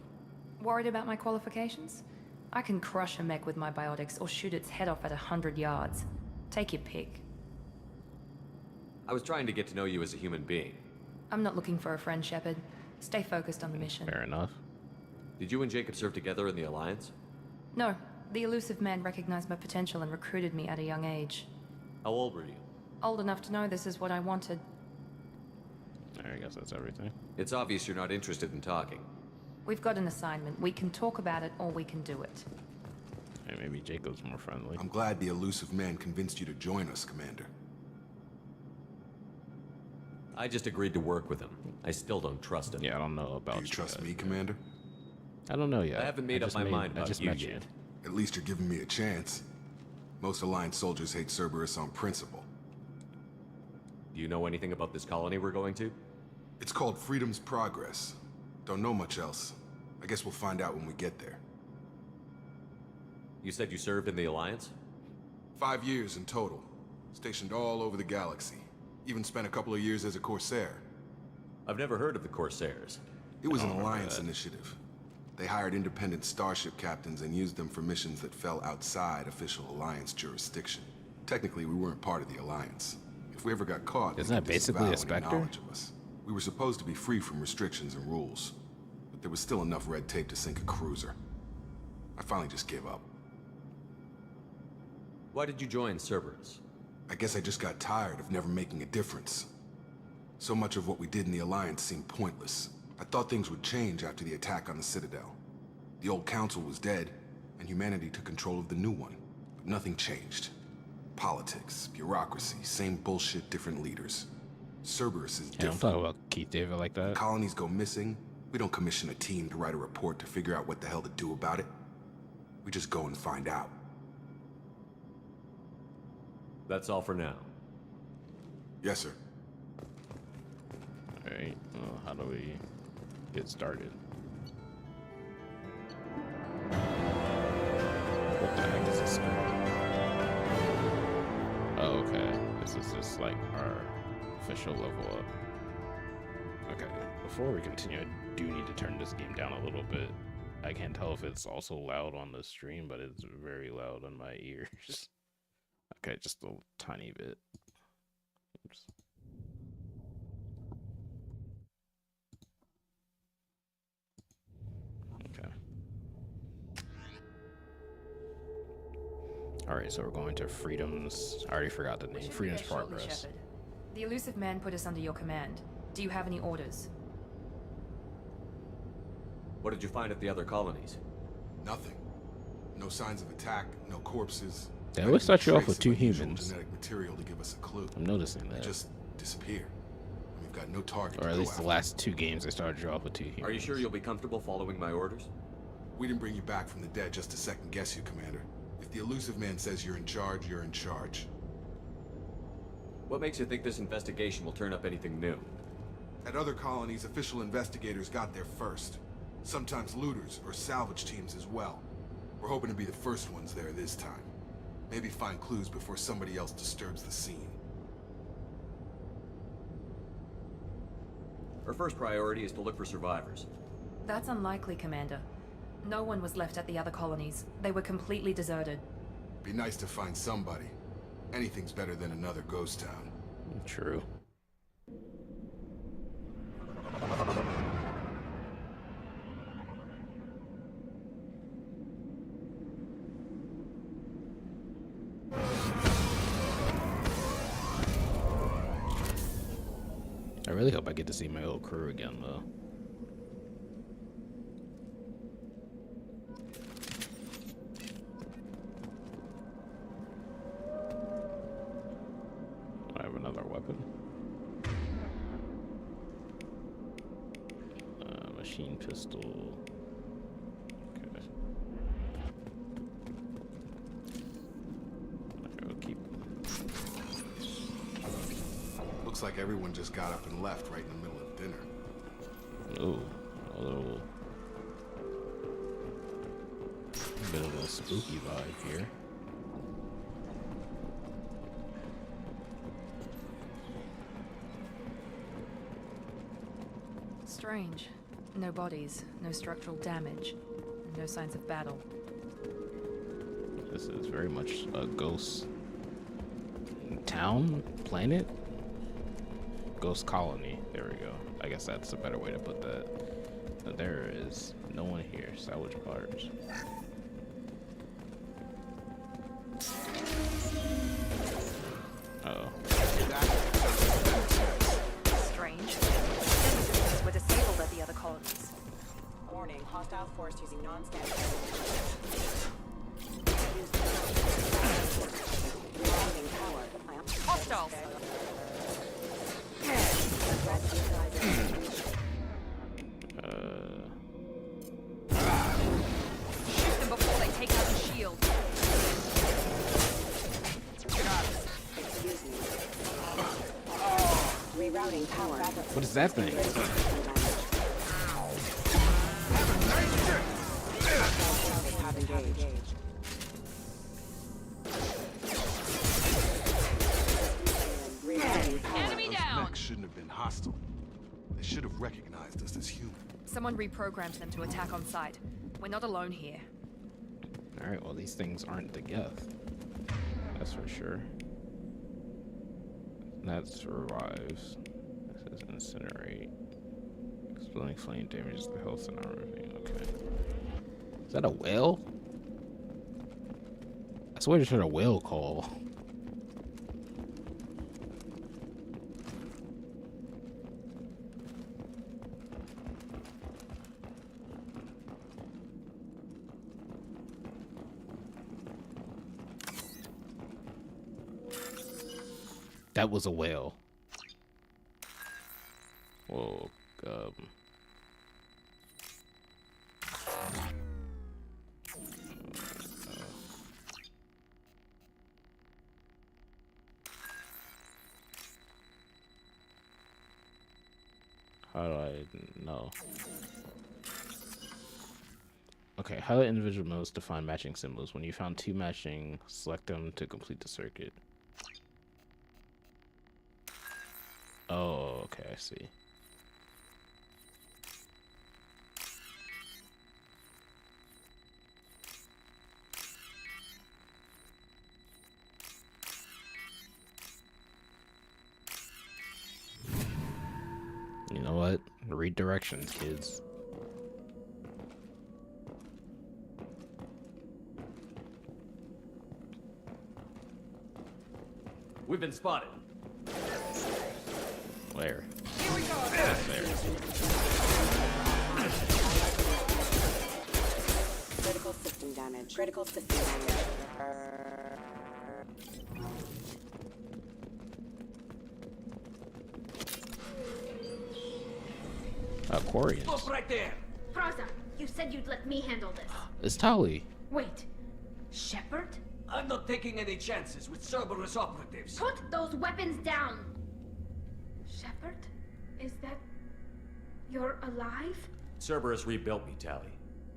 Speaker 2: Worried about my qualifications? I can crush a mech with my biotics or shoot its head off at 100 yards. Take your pick.
Speaker 10: I was trying to get to know you as a human being.
Speaker 2: I'm not looking for a friend, Shepard. Stay focused on the mission.
Speaker 1: Fair enough.
Speaker 10: Did you and Jacob serve together in the Alliance?
Speaker 2: No, the elusive man recognized my potential and recruited me at a young age.
Speaker 10: How old were you?
Speaker 2: Old enough to know this is what I wanted.
Speaker 1: I guess that's everything.
Speaker 10: It's obvious you're not interested in talking.
Speaker 2: We've got an assignment. We can talk about it or we can do it.
Speaker 1: Hey, maybe Jacob's more friendly.
Speaker 9: I'm glad the elusive man convinced you to join us, Commander.
Speaker 10: I just agreed to work with him. I still don't trust him.
Speaker 1: Yeah, I don't know about
Speaker 9: Do you trust me, Commander?
Speaker 1: I don't know yet.
Speaker 10: I haven't made up
Speaker 1: just
Speaker 10: my mind
Speaker 1: I
Speaker 10: about
Speaker 1: just
Speaker 10: you
Speaker 1: met
Speaker 10: yet.
Speaker 1: you.
Speaker 9: At least you're giving me a chance. Most Alliance soldiers hate Cerberus on principle.
Speaker 10: Do you know anything about this colony we're going to?
Speaker 9: It's called Freedom's Progress. Don't know much else. I guess we'll find out when we get there.
Speaker 10: You said you served in the Alliance?
Speaker 9: 5 years in total. Stationed all over the galaxy. Even spent a couple of years as a Corsair.
Speaker 10: I've never heard of the Corsairs.
Speaker 9: It was an Alliance initiative. They hired independent starship captains and used them for missions that fell outside official Alliance jurisdiction. Technically, we weren't part of the Alliance. If we ever got caught, they
Speaker 1: Isn't that
Speaker 9: could
Speaker 1: basically a
Speaker 9: disavow any
Speaker 1: Spectre?
Speaker 9: knowledge of us. We were supposed to be free from restrictions and rules, but there was still enough red tape to sink a cruiser. I finally just gave up.
Speaker 10: Why did you join Cerberus?
Speaker 9: I guess I just got tired of never making a difference. So much of what we did in the Alliance seemed pointless. I thought things would change after the attack on the Citadel. The old council was dead, and humanity took control of the new one. But nothing changed. Politics, bureaucracy, same bullshit, different leaders. Cerberus is
Speaker 1: Yeah,
Speaker 9: different.
Speaker 1: don't talk about Keith David like that.
Speaker 9: Colonies go missing, we don't commission a team to write a report to figure out what the hell to do about it. We just go and find out.
Speaker 10: That's all for now.
Speaker 9: Yes, sir.
Speaker 1: Alright, well, how do we get started? What the heck is this? Oh, okay. This is just like our official level up. Okay, before we continue, I do need to turn this game down a little bit. I can't tell if it's also loud on the stream, but it's very loud on my ears. Okay, just a tiny bit. Oops. Okay. Alright, so we're going to Freedom's... I already forgot the name. Freedom's Progress.
Speaker 2: Shepard. The elusive man put us under your command. Do you have any orders?
Speaker 10: What did you find at the other colonies?
Speaker 9: Nothing. No signs of attack, no corpses.
Speaker 1: They always start you off with two
Speaker 9: unusual
Speaker 1: humans.
Speaker 9: Genetic material to give us a clue.
Speaker 1: I'm noticing
Speaker 9: They
Speaker 1: that.
Speaker 9: just disappear. We've got no target.
Speaker 1: Or
Speaker 9: to
Speaker 1: at
Speaker 9: go
Speaker 1: least the
Speaker 9: after.
Speaker 1: last two games, they started you off with two humans.
Speaker 10: Are you sure you'll be comfortable following my orders?
Speaker 9: We didn't bring you back from the dead just to second guess you, Commander. If the elusive man says you're in charge, you're in charge.
Speaker 10: What makes you think this investigation will turn up anything new?
Speaker 9: At other colonies, official investigators got there first. Sometimes looters or salvage teams as well. We're hoping to be the first ones there this time. Maybe find clues before somebody else disturbs the scene.
Speaker 10: Our first priority is to look for survivors.
Speaker 2: That's unlikely, Commander. No one was left at the other colonies. They were completely deserted.
Speaker 9: Be nice to find somebody. Anything's better than another ghost town.
Speaker 1: True. I really hope I get to see my old crew again, though. I have another weapon. Machine pistol. Okay. I'll keep.
Speaker 9: Looks like everyone just got up and left right in the middle of dinner.
Speaker 1: Oh, a little bit of a spooky vibe here.
Speaker 2: Strange. No bodies, no structural damage, and no signs of battle.
Speaker 1: This is very much a ghost town, planet, ghost colony. There we go. I guess that's a better way to put that. But there is no one here. Salvage parts. Uh-oh.
Speaker 6: Strange. Defenses were disabled at the other colonies. Warning, hostile force using non-standard. Hostiles! Shoot them before they take out the shield. Excuse me. Rerouting power.
Speaker 1: What is that thing?
Speaker 6: Have engaged.
Speaker 2: Enemy down!
Speaker 9: Mechs shouldn't have been hostile. They should have recognized us as human.
Speaker 2: Someone reprogrammed them to attack on sight. We're not alone here.
Speaker 1: Alright, well, these things aren't the Geth. That's for sure. That survives. This is incinerate. Exploding flame damages the health and armor. Okay. Is that a whale? I swear I just heard a whale call. That was a whale. Whoa, how do I know? Okay, highlight individual modes to find matching symbols. When you found two matching, select them to complete the circuit. Oh, okay, I see. You know what? Read directions, kids.
Speaker 10: We've been spotted.
Speaker 1: Where?
Speaker 6: Here we go.
Speaker 1: There.
Speaker 6: damage. Critical system damage.
Speaker 1: Aquarius.
Speaker 13: Stop right there!
Speaker 14: Praza, you said you'd let me handle this.
Speaker 1: It's Tali.
Speaker 14: Wait. Shepard?
Speaker 13: I'm not taking any chances with Cerberus operatives.
Speaker 14: Put those weapons down! Shepard? Is that... you're alive?
Speaker 10: Cerberus rebuilt me, Tali.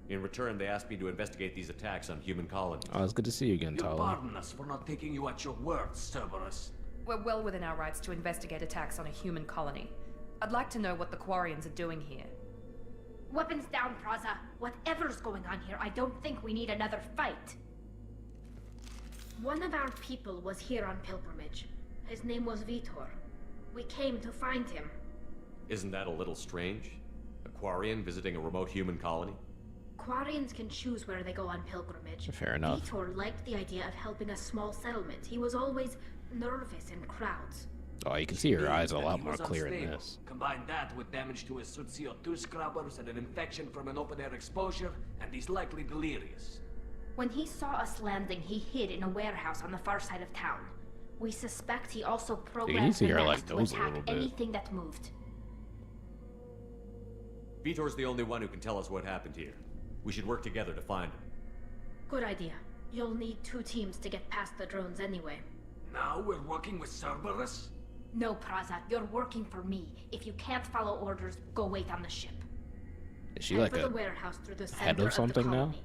Speaker 10: In return, they asked me to investigate these attacks on human colonies.
Speaker 1: Oh, it's good to see you again,
Speaker 13: You
Speaker 1: Tali.
Speaker 13: pardon us for not taking you at your word, Cerberus.
Speaker 2: We're well within our rights to investigate attacks on a human colony. I'd like to know what the Quarians are doing here.
Speaker 14: Weapons down, Praza. Whatever's going on here, I don't think we need another fight. One of our people was here on pilgrimage. His name was Vitor. We came to find him.
Speaker 10: Isn't that a little strange? A Quarian visiting a remote human colony?
Speaker 14: Quarians can choose where they go on pilgrimage.
Speaker 1: Fair enough.
Speaker 14: Vitor liked the idea of helping a small settlement. He was always nervous in crowds.
Speaker 1: Oh, you can see her eyes a
Speaker 13: That
Speaker 1: lot
Speaker 13: he
Speaker 1: more
Speaker 13: was
Speaker 1: clear in
Speaker 13: unstable.
Speaker 1: this.
Speaker 13: Combine that with damage to his suit CO2 scrubbers and an infection from an open-air exposure, and he's likely delirious.
Speaker 14: When he saw us landing, he hid in a warehouse on the far side of town. We suspect he also
Speaker 1: You
Speaker 14: programmed
Speaker 1: can see
Speaker 14: the
Speaker 1: her
Speaker 14: net
Speaker 1: like
Speaker 14: to
Speaker 1: those a
Speaker 14: attack
Speaker 1: little bit.
Speaker 14: anything that moved.
Speaker 10: Vitor's the only one who can tell us what happened here. We should work together to find him.
Speaker 14: Good idea. You'll need 2 teams to get past the drones anyway.
Speaker 13: Now we're working with Cerberus?
Speaker 14: No, Praza, you're working for me. If you can't follow orders, go wait on the ship.
Speaker 1: Is she
Speaker 14: Head
Speaker 1: like
Speaker 14: for
Speaker 1: a
Speaker 14: the warehouse through the
Speaker 1: head
Speaker 14: center
Speaker 1: of something
Speaker 14: the
Speaker 1: now?
Speaker 14: colony.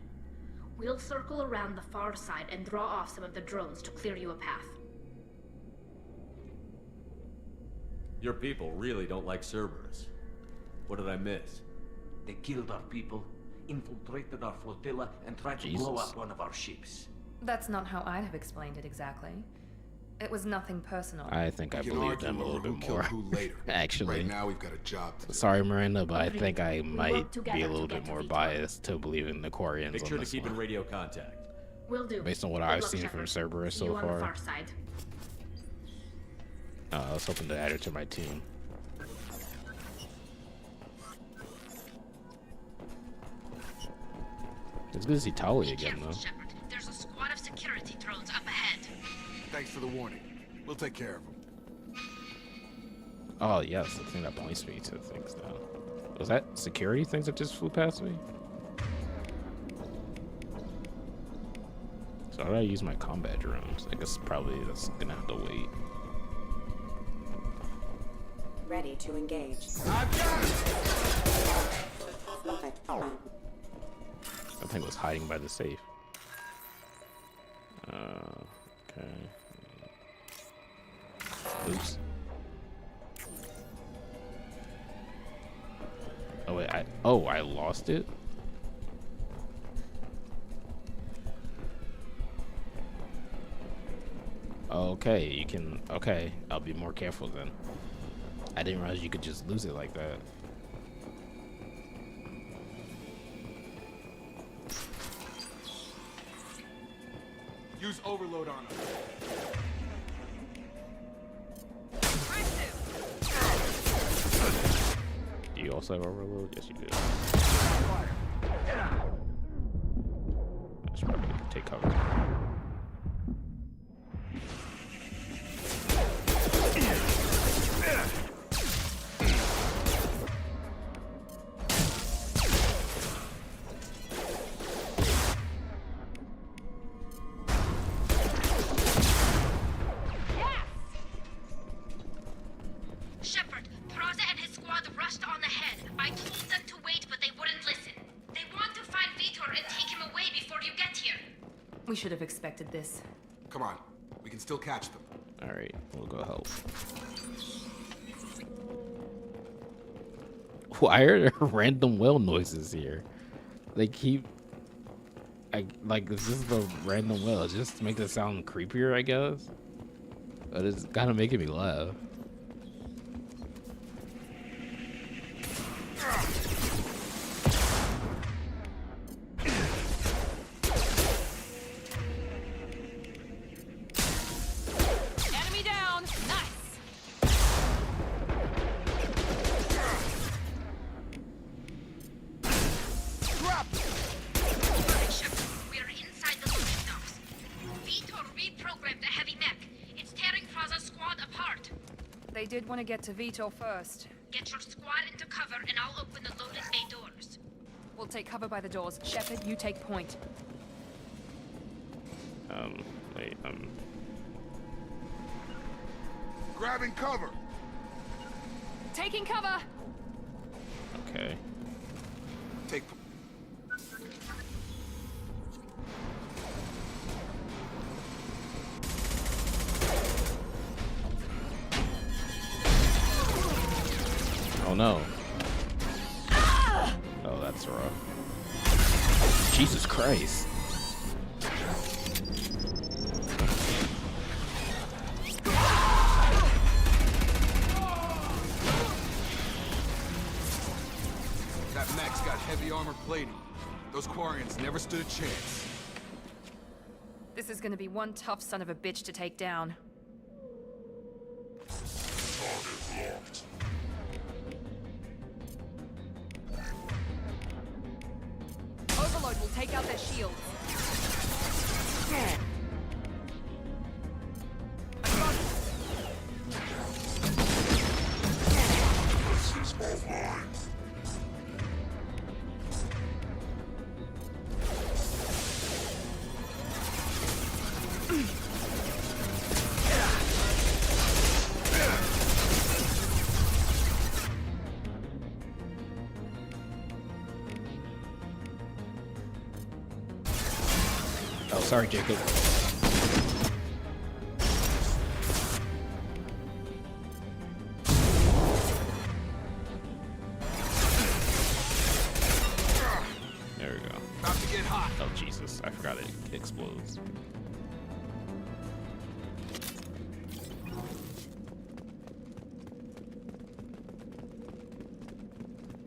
Speaker 14: We'll circle around the far side and draw off some of the drones to clear you a path.
Speaker 10: Your people really don't like Cerberus. What did I miss?
Speaker 13: They killed our people, infiltrated our flotilla, and tried to blow up one of our ships.
Speaker 2: That's not how I'd have explained it exactly. It was nothing personal.
Speaker 1: I think I
Speaker 9: We can
Speaker 1: believe
Speaker 9: argue
Speaker 1: them a
Speaker 9: over
Speaker 1: little
Speaker 9: who
Speaker 1: bit
Speaker 9: killed
Speaker 1: more.
Speaker 9: who later.
Speaker 1: Actually.
Speaker 9: Right now, we've got a job to do.
Speaker 1: Sorry, Miranda, but I think I might be
Speaker 14: together
Speaker 1: a
Speaker 14: to
Speaker 1: little
Speaker 14: get
Speaker 1: bit
Speaker 14: to
Speaker 1: more
Speaker 14: Vitor.
Speaker 1: biased to believe in the Quarians
Speaker 10: Make
Speaker 1: on
Speaker 10: sure to
Speaker 1: this
Speaker 10: keep
Speaker 1: one.
Speaker 10: in radio contact.
Speaker 14: Will do.
Speaker 1: Based on what
Speaker 14: Good
Speaker 1: I've
Speaker 14: luck,
Speaker 1: seen
Speaker 14: Shepard.
Speaker 1: from Cerberus
Speaker 14: See
Speaker 1: so
Speaker 14: you on the
Speaker 1: far.
Speaker 14: far side.
Speaker 1: I was hoping to add her to my team. It's good to see Tali again, though.
Speaker 14: Shepard. There's a squad of security drones up ahead.
Speaker 9: Thanks for the warning. We'll take care of them.
Speaker 1: Oh, yes, the thing that points me to things now. Was that security things that just flew past me? So how do I use my combat drones? I guess probably that's gonna have to wait.
Speaker 6: Ready to engage.
Speaker 1: That thing was hiding by the safe. Okay. Oops. Oh wait, I lost it? Okay, you can, okay, I'll be more careful then. I didn't realize you could just lose it like that.
Speaker 9: Use overload on them.
Speaker 1: Do you also have overload? Yes, you do. I should probably take cover.
Speaker 14: Shepard, Praza and his squad rushed on ahead. I told them to wait, but they wouldn't listen. They want to find Vitor and take him away before you get here.
Speaker 2: We should have expected this.
Speaker 9: Come on. We can still catch them.
Speaker 1: Alright, we'll go help. Why are there random well noises here? They keep... like, this is the random well. Just to make it sound creepier, I guess? But it's kind of making me laugh.
Speaker 2: Enemy down! Nice!
Speaker 14: Shepard, we are inside
Speaker 2: did want to get to Vitor first.
Speaker 14: Get your squad into cover and I'll open the loaded bay doors.
Speaker 2: We'll take cover by the doors. Shepard, you take point.
Speaker 1: Wait,
Speaker 9: Grabbing cover!
Speaker 2: Taking cover!
Speaker 1: Okay.
Speaker 9: Take...
Speaker 1: Oh no. Oh, that's rough. Jesus Christ.
Speaker 9: That mech's got heavy armor plating. Those Quarians never stood a chance.
Speaker 2: This is gonna be one tough son of a bitch to take down. Overload will take out their shields.
Speaker 1: Oh, sorry, Jacob. There we go.
Speaker 9: About to get hot.
Speaker 1: Oh, Jesus. I forgot it explodes.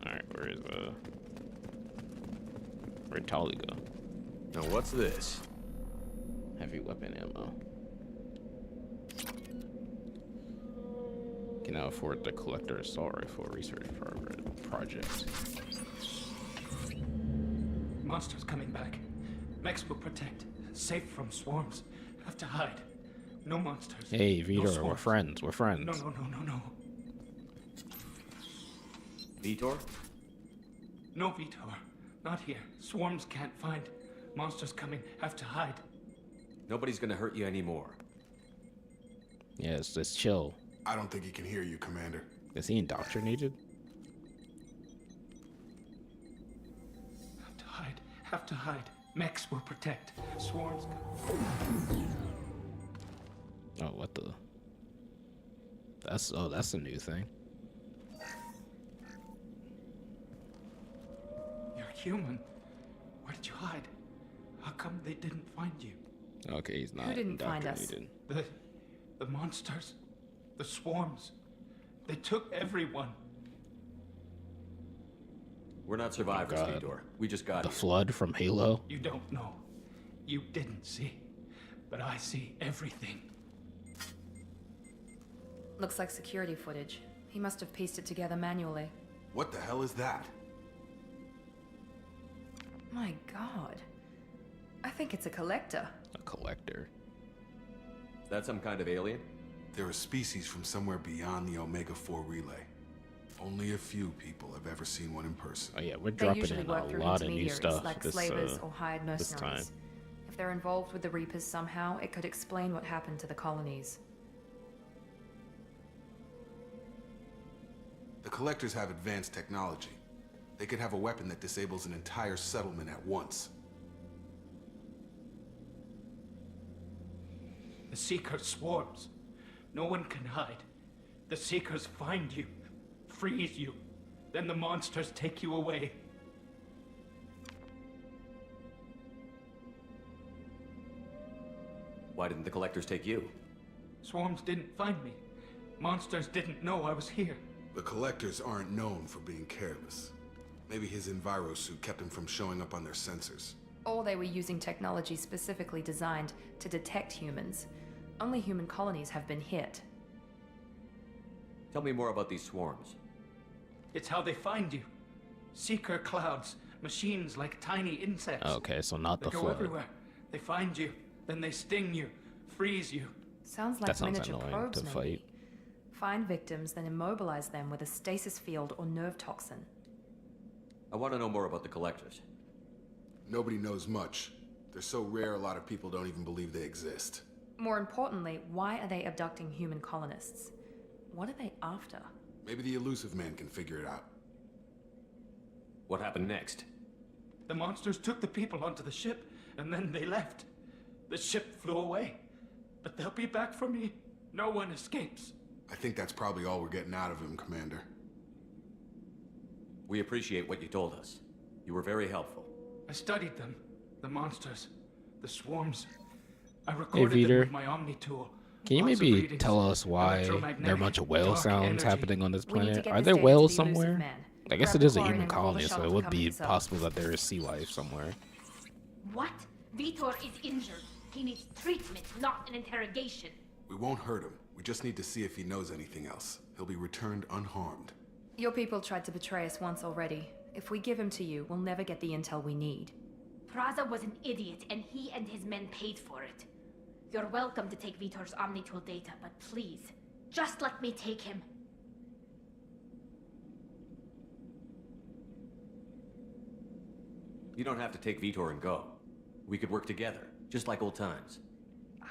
Speaker 1: Alright, where'd Tali go?
Speaker 10: Now what's this?
Speaker 1: Heavy weapon ammo. Can now afford the collector assault rifle research project.
Speaker 15: Monsters coming back. Mechs will protect. Safe from swarms. Have to hide. No monsters.
Speaker 1: Hey,
Speaker 15: No
Speaker 1: Vitor,
Speaker 15: swarms.
Speaker 1: we're friends. We're friends.
Speaker 15: No.
Speaker 10: Vitor?
Speaker 15: No, Vitor. Not here. Swarms can't find. Monsters coming. Have to hide.
Speaker 10: Nobody's gonna hurt you anymore.
Speaker 1: Yes, let's chill.
Speaker 9: I don't think he can hear you, Commander.
Speaker 1: Is he indoctrinated?
Speaker 15: Have to hide. Mechs will protect. Swarms.
Speaker 1: Oh, what the? That's a new thing.
Speaker 15: You're human. Where did you hide? How come they didn't find you?
Speaker 1: Okay, he's not.
Speaker 2: Who didn't find us?
Speaker 1: indoctrinated.
Speaker 15: The monsters. The swarms. They took everyone.
Speaker 10: We're not survivors,
Speaker 1: God.
Speaker 10: Vitor. We just got
Speaker 1: The
Speaker 10: here.
Speaker 1: flood from Halo.
Speaker 15: You don't know. You didn't see. But I see everything.
Speaker 2: Looks like security footage. He must have pieced it together manually.
Speaker 9: What the hell is that?
Speaker 2: My God. I think it's a collector.
Speaker 1: A collector.
Speaker 10: Is that some kind of alien?
Speaker 9: They're a species from somewhere beyond the Omega-4 relay. Only a few people have ever seen one in person.
Speaker 1: Oh yeah, we're
Speaker 2: They
Speaker 1: dropping
Speaker 2: usually
Speaker 1: in
Speaker 2: work
Speaker 1: a
Speaker 2: through
Speaker 1: lot of new
Speaker 2: intermediaries
Speaker 1: stuff
Speaker 2: like
Speaker 1: this,
Speaker 2: slavers or hired
Speaker 1: this time.
Speaker 2: mercenaries. If they're involved with the Reapers somehow, it could explain what happened to the colonies.
Speaker 9: The Collectors have advanced technology. They could have a weapon that disables an entire settlement at once.
Speaker 15: The Seekers swarms. No one can hide. The Seekers find you, freeze you. Then the monsters take you away.
Speaker 10: Why didn't the collectors take you?
Speaker 15: Swarms didn't find me. Monsters didn't know I was here.
Speaker 9: The Collectors aren't known for being careless. Maybe his enviro suit kept him from showing up on their sensors.
Speaker 2: Or they were using technology specifically designed to detect humans. Only human colonies have been hit.
Speaker 10: Tell me more about these swarms.
Speaker 15: It's how they find you. Seeker clouds, machines like tiny insects.
Speaker 1: Okay, so not
Speaker 15: They
Speaker 1: the
Speaker 15: go
Speaker 1: flood.
Speaker 15: everywhere. They find you, then they sting you, freeze you.
Speaker 2: Sounds like
Speaker 1: That sounds
Speaker 2: miniature
Speaker 1: annoying
Speaker 2: probes,
Speaker 1: to
Speaker 2: maybe.
Speaker 1: fight.
Speaker 2: Find victims, then immobilize them with a stasis field or nerve toxin.
Speaker 10: I want to know more about the collectors.
Speaker 9: Nobody knows much. They're so rare, a lot of people don't even believe they exist.
Speaker 2: More importantly, why are they abducting human colonists? What are they after?
Speaker 9: Maybe the elusive man can figure it out.
Speaker 10: What happened next?
Speaker 15: The monsters took the people onto the ship, and then they left. The ship flew away. But they'll be back for me. No one escapes.
Speaker 9: I think that's probably all we're getting out of him, Commander.
Speaker 10: We appreciate what you told us. You were very helpful.
Speaker 15: I studied them. The monsters. The swarms. I recorded them with my Omni tool.
Speaker 1: Can you
Speaker 15: Lots of
Speaker 1: maybe
Speaker 15: readings.
Speaker 1: tell us why there are a bunch of whale
Speaker 15: dark
Speaker 1: sounds
Speaker 15: energy.
Speaker 1: happening on this
Speaker 2: We need to
Speaker 1: planet?
Speaker 2: get
Speaker 1: Are
Speaker 2: this
Speaker 1: there
Speaker 2: data to
Speaker 1: whales
Speaker 2: the elusive
Speaker 1: somewhere?
Speaker 2: man.
Speaker 1: I guess
Speaker 2: Grab
Speaker 1: it is
Speaker 2: the
Speaker 1: a
Speaker 2: chlorine
Speaker 1: human
Speaker 2: and call the
Speaker 1: colony, so
Speaker 2: shuttle
Speaker 1: it
Speaker 2: to
Speaker 1: would
Speaker 2: come
Speaker 1: be
Speaker 2: himself.
Speaker 1: possible that there is sea life somewhere.
Speaker 14: What? Vitor is injured. He needs treatment, not an interrogation.
Speaker 9: We won't hurt him. We just need to see if he knows anything else. He'll be returned unharmed.
Speaker 2: Your people tried to betray us once already. If we give him to you, we'll never get the intel we need.
Speaker 14: Praza was an idiot, and he and his men paid for it. You're welcome to take Vitor's Omnitool data, but please, just let me take him.
Speaker 10: You don't have to take Vitor and go. We could work together, just like old times.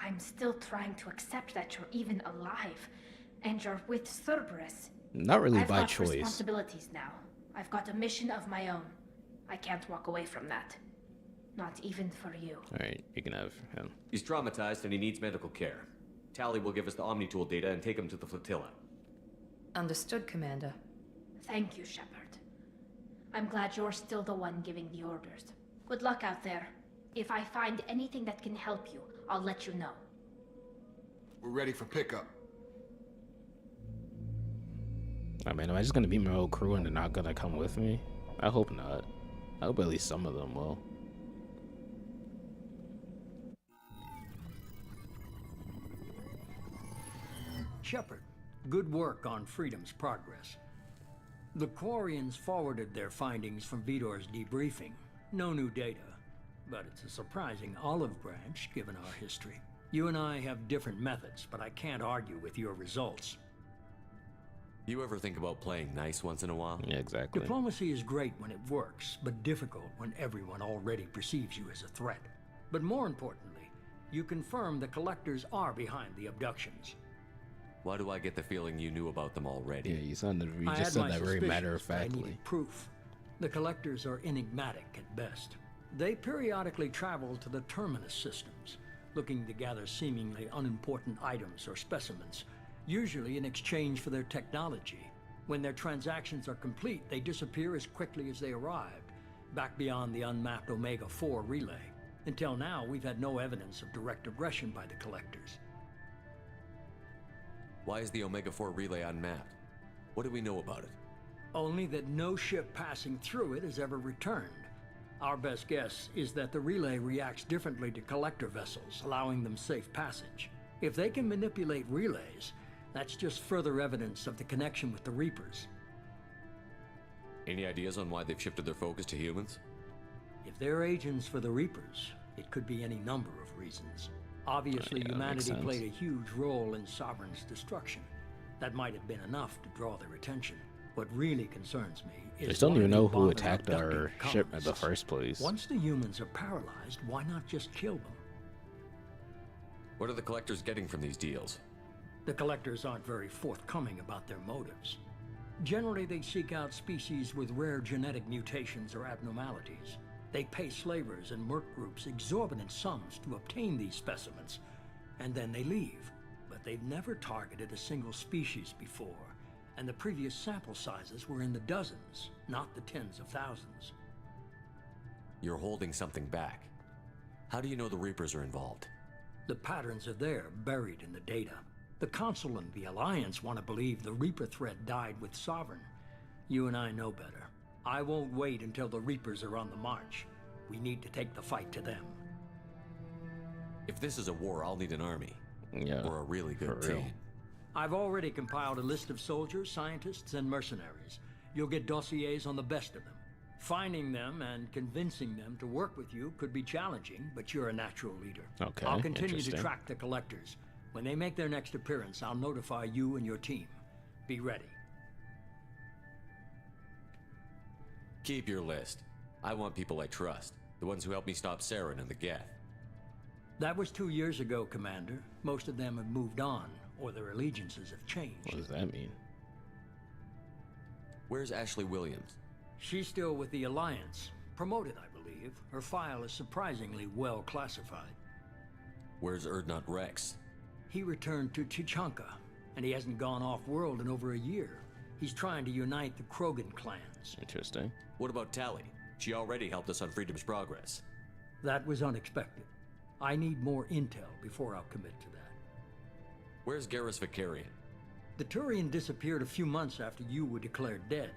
Speaker 14: I'm still trying to accept that you're even alive, and you're with Cerberus.
Speaker 1: Not really
Speaker 14: I've
Speaker 1: by
Speaker 14: got
Speaker 1: choice.
Speaker 14: responsibilities now. I've got a mission of my own. I can't walk away from that. Not even for you.
Speaker 1: Alright, you can have him.
Speaker 10: He's traumatized and he needs medical care. Tally will give us the Omnitool data and take him to the flotilla.
Speaker 2: Understood, Commander.
Speaker 14: Thank you, Shepard. I'm glad you're still the one giving the orders. Good luck out there. If I find anything that can help you, I'll let you know.
Speaker 9: We're ready for pickup.
Speaker 1: I mean, am I just gonna be my old crew and they're not gonna come with me? I hope not. I hope at least some of them will.
Speaker 3: Shepard, good work on Freedom's progress. The Quarians forwarded their findings from Vitor's debriefing. No new data, but it's a surprising olive branch given our history. You and I have different methods, but I can't argue with your results.
Speaker 10: You ever think about playing nice once in a while?
Speaker 1: Yeah, exactly.
Speaker 3: Diplomacy is great when it works, but difficult when everyone already perceives you as a threat. But more importantly, you confirm the collectors are behind the abductions.
Speaker 10: Why do I get the feeling you knew about them already?
Speaker 1: Yeah, you
Speaker 3: I
Speaker 1: just
Speaker 3: had
Speaker 1: said
Speaker 3: my
Speaker 1: that very
Speaker 3: suspicions,
Speaker 1: matter of
Speaker 3: but I
Speaker 1: factly.
Speaker 3: needed proof. The collectors are enigmatic at best. They periodically travel to the terminus systems, looking to gather seemingly unimportant items or specimens, usually in exchange for their technology. When their transactions are complete, they disappear as quickly as they arrived, back beyond the unmapped Omega-4 relay. Until now, we've had no evidence of direct aggression by the collectors.
Speaker 10: Why is the Omega-4 relay unmapped? What do we know about it?
Speaker 3: Only that no ship passing through it has ever returned. Our best guess is that the relay reacts differently to collector vessels, allowing them safe passage. If they can manipulate relays, that's just further evidence of the connection with the Reapers.
Speaker 10: Any ideas on why they've shifted their focus to humans?
Speaker 3: If they're agents for the Reapers, it could be any number of reasons. Obviously,
Speaker 1: Yeah, that makes
Speaker 3: humanity
Speaker 1: sense.
Speaker 3: played a huge role in Sovereign's destruction. That might have been enough to draw their attention. What really concerns me is
Speaker 1: I still don't
Speaker 3: why
Speaker 1: even
Speaker 3: they
Speaker 1: know who
Speaker 3: bother
Speaker 1: attacked
Speaker 3: abducting
Speaker 1: our
Speaker 3: the
Speaker 1: ship in the
Speaker 3: colonists.
Speaker 1: first place.
Speaker 3: Once the humans are paralyzed, why not just kill them?
Speaker 10: What are the collectors getting from these deals?
Speaker 3: The collectors aren't very forthcoming about their motives. Generally, they seek out species with rare genetic mutations or abnormalities. They pay slavers and merc groups exorbitant sums to obtain these specimens, and then they leave. But they've never targeted a single species before, and the previous sample sizes were in the dozens, not the tens of thousands.
Speaker 10: You're holding something back. How do you know the Reapers are involved?
Speaker 3: The patterns are there, buried in the data. The Council and the Alliance want to believe the Reaper threat died with Sovereign. You and I know better. I won't wait until the Reapers are on the march. We need to take the fight to them.
Speaker 10: If this is a war, I'll need an army.
Speaker 1: Yeah,
Speaker 10: or a really good
Speaker 1: for real.
Speaker 10: team.
Speaker 3: I've already compiled a list of soldiers, scientists, and mercenaries. You'll get dossiers on the best of them. Finding them and convincing them to work with you could be challenging, but you're a natural leader.
Speaker 1: Okay,
Speaker 3: I'll continue to
Speaker 1: interesting.
Speaker 3: track the collectors. When they make their next appearance, I'll notify you and your team. Be ready.
Speaker 10: Keep your list. I want people I trust. The ones who helped me stop Saren and the Geth.
Speaker 3: That was 2 years ago, Commander. Most of them have moved on, or their allegiances have changed.
Speaker 1: What does that mean?
Speaker 10: Where's Ashley Williams?
Speaker 3: She's still with the Alliance. Promoted, I believe. Her file is surprisingly well classified.
Speaker 10: Where's Erdnot Rex?
Speaker 3: He returned to Chichanka, and he hasn't gone off-world in over a year. He's trying to unite the Krogan clans.
Speaker 1: Interesting.
Speaker 10: What about Tali? She already helped us on Freedom's Progress.
Speaker 3: That was unexpected. I need more intel before I'll commit to that.
Speaker 10: Where's Garrus Vicarian?
Speaker 3: The Turian disappeared a few months after you were declared dead.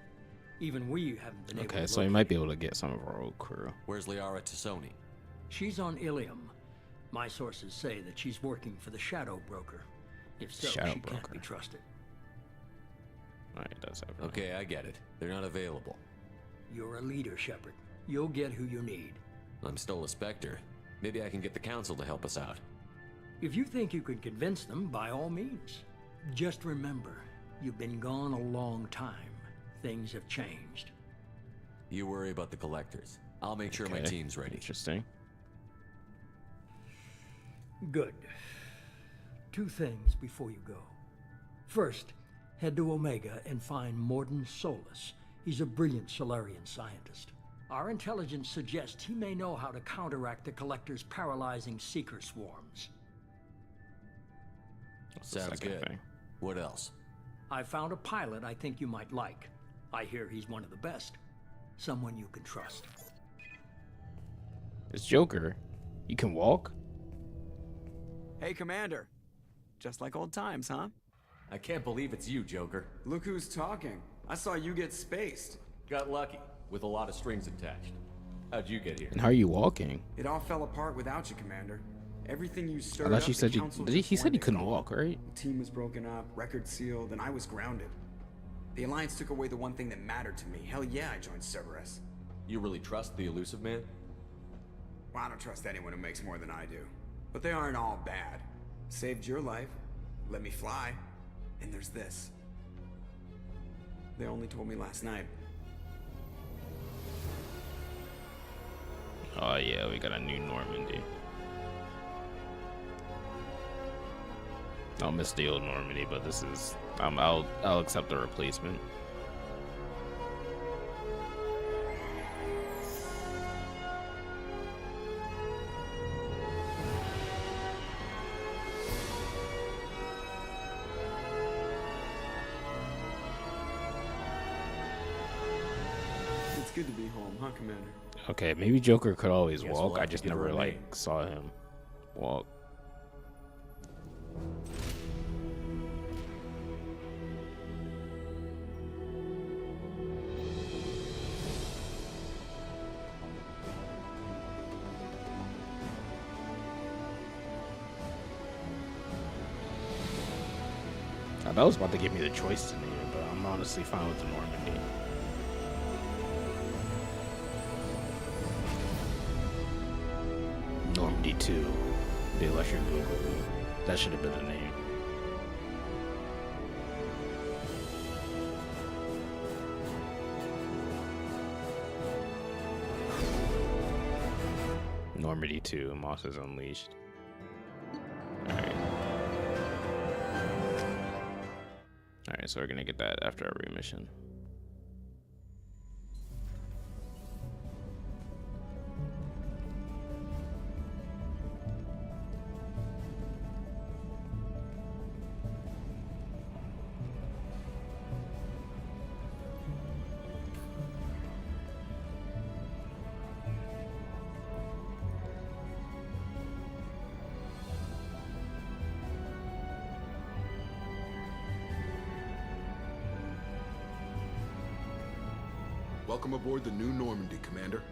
Speaker 3: Even we haven't been able to
Speaker 1: Okay, so he might be able to get some of our old crew.
Speaker 10: Where's Liara Tassoni?
Speaker 3: She's on Ilium. My sources say that she's working for the Shadow Broker. If so,
Speaker 1: Shadow
Speaker 3: she
Speaker 1: Broker.
Speaker 3: can't be trusted.
Speaker 1: Alright, that's happening.
Speaker 10: Okay, I get it. They're not available.
Speaker 3: You're a leader, Shepard. You'll get who you need.
Speaker 10: I'm still a Spectre. Maybe I can get the Council to help us out.
Speaker 3: If you think you can convince them, by all means. Just remember, you've been gone a long time. Things have changed.
Speaker 10: You worry about the Collectors. I'll make sure my
Speaker 1: Okay,
Speaker 10: team's ready.
Speaker 1: Interesting.
Speaker 3: Good. 2 things before you go. First, head to Omega and find Morden Solus. He's a brilliant Solarian scientist. Our intelligence suggests he may know how to counteract the Collector's paralyzing Seeker swarms.
Speaker 1: What's the
Speaker 10: Sounds
Speaker 1: second
Speaker 10: good.
Speaker 1: thing?
Speaker 10: What else?
Speaker 3: I found a pilot I think you might like. I hear he's one of the best. Someone you can trust.
Speaker 1: It's Joker. You can walk?
Speaker 4: Hey, Commander. Just like old times, huh?
Speaker 10: I can't believe it's you, Joker.
Speaker 4: Look who's talking. I saw you get spaced.
Speaker 10: Got lucky, with a lot of strings attached. How'd you get here?
Speaker 1: And how are you walking?
Speaker 4: It all fell apart without you, Commander. Everything you
Speaker 1: I
Speaker 4: stirred
Speaker 1: thought
Speaker 4: up,
Speaker 1: you
Speaker 4: the
Speaker 1: said you.
Speaker 4: Council
Speaker 1: Did he
Speaker 4: just
Speaker 1: said he
Speaker 4: wanted it
Speaker 1: couldn't
Speaker 4: gone.
Speaker 1: walk, right?
Speaker 4: The team was broken up, record sealed, and I was grounded. The Alliance took away the one thing that mattered to me. Hell yeah, I joined Cerberus.
Speaker 10: You really trust the Elusive Man?
Speaker 4: Well, I don't trust anyone who makes more than I do. But they aren't all bad. Saved your life, let me fly, and there's this. They only told me last night.
Speaker 1: Oh yeah, we got a new Normandy. I'll miss the old Normandy, but this is I'll accept the replacement.
Speaker 4: It's good to be home, huh, Commander?
Speaker 1: Okay, maybe Joker could always
Speaker 10: Guess
Speaker 1: walk.
Speaker 10: we'll
Speaker 1: I
Speaker 10: have to
Speaker 1: just
Speaker 10: give her
Speaker 1: never
Speaker 10: a
Speaker 1: like
Speaker 10: name.
Speaker 1: saw him walk. That was about to give me the choice to name it, but I'm honestly fine with the Normandy. Normandy 2, the Electric Boogaloo. That should have been the name. Normandy 2, Monsters Unleashed. Alright. Alright, so we're gonna get that after our remission.
Speaker 9: Welcome aboard the new Normandy, Commander.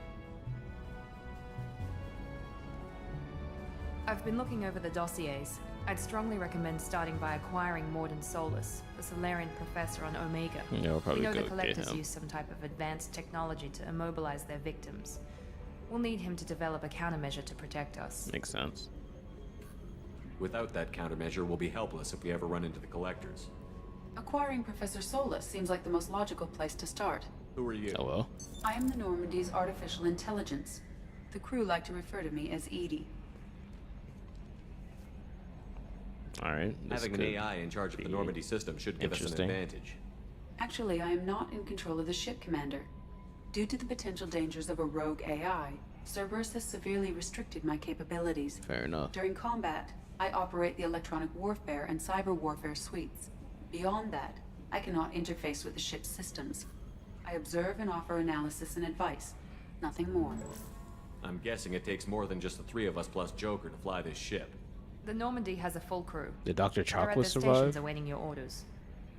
Speaker 2: I've been looking over the dossiers. I'd strongly recommend starting by acquiring Morden Solus, the Solarian professor on Omega.
Speaker 1: Yeah, we'll probably
Speaker 2: we know
Speaker 1: go
Speaker 2: the Collectors
Speaker 1: get him.
Speaker 2: use some type of advanced technology to immobilize their victims. We'll need him to develop a countermeasure to protect us.
Speaker 1: Makes sense.
Speaker 10: Without that countermeasure, we'll be helpless if we ever run into the Collectors.
Speaker 16: Acquiring Professor Solus seems like the most logical place to start.
Speaker 10: Who are you?
Speaker 1: Hello.
Speaker 16: I am the Normandy's artificial intelligence. The crew like to refer to me as Edie.
Speaker 1: Alright.
Speaker 10: Having an AI in charge of the Normandy system should give us an advantage.
Speaker 16: Actually, I am not in control of the ship, Commander. Due to the potential dangers of a rogue AI, Cerberus has severely restricted my capabilities.
Speaker 1: Fair enough.
Speaker 16: During combat, I operate the electronic warfare and cyber warfare suites. Beyond that, I cannot interface with the ship's systems. I observe and offer analysis and advice. Nothing more.
Speaker 10: I'm guessing it takes more than just the three of us plus Joker to fly this ship.
Speaker 2: The Normandy has a full crew.
Speaker 1: Did Dr.
Speaker 2: They're at
Speaker 1: Chocolates
Speaker 2: the
Speaker 1: survive?
Speaker 2: stations awaiting your orders.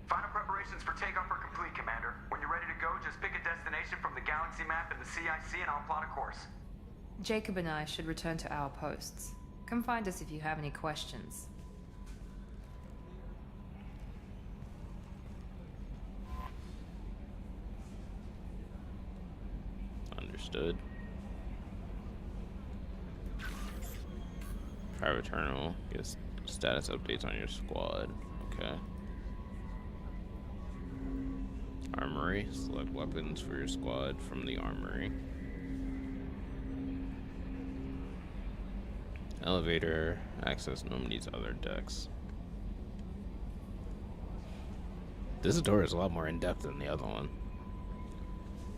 Speaker 8: Final preparations for takeoff are complete, Commander. When you're ready to go, just pick a destination from the galaxy map in the CIC and I'll plot a course.
Speaker 2: Jacob and I should return to our posts. Come find us if you have any questions.
Speaker 1: Understood. Private Terminal. Get status updates on your squad. Okay. Armory. Select weapons for your squad from the armory. Elevator. Access Normandy's other decks. This door is a lot more in-depth than the other one.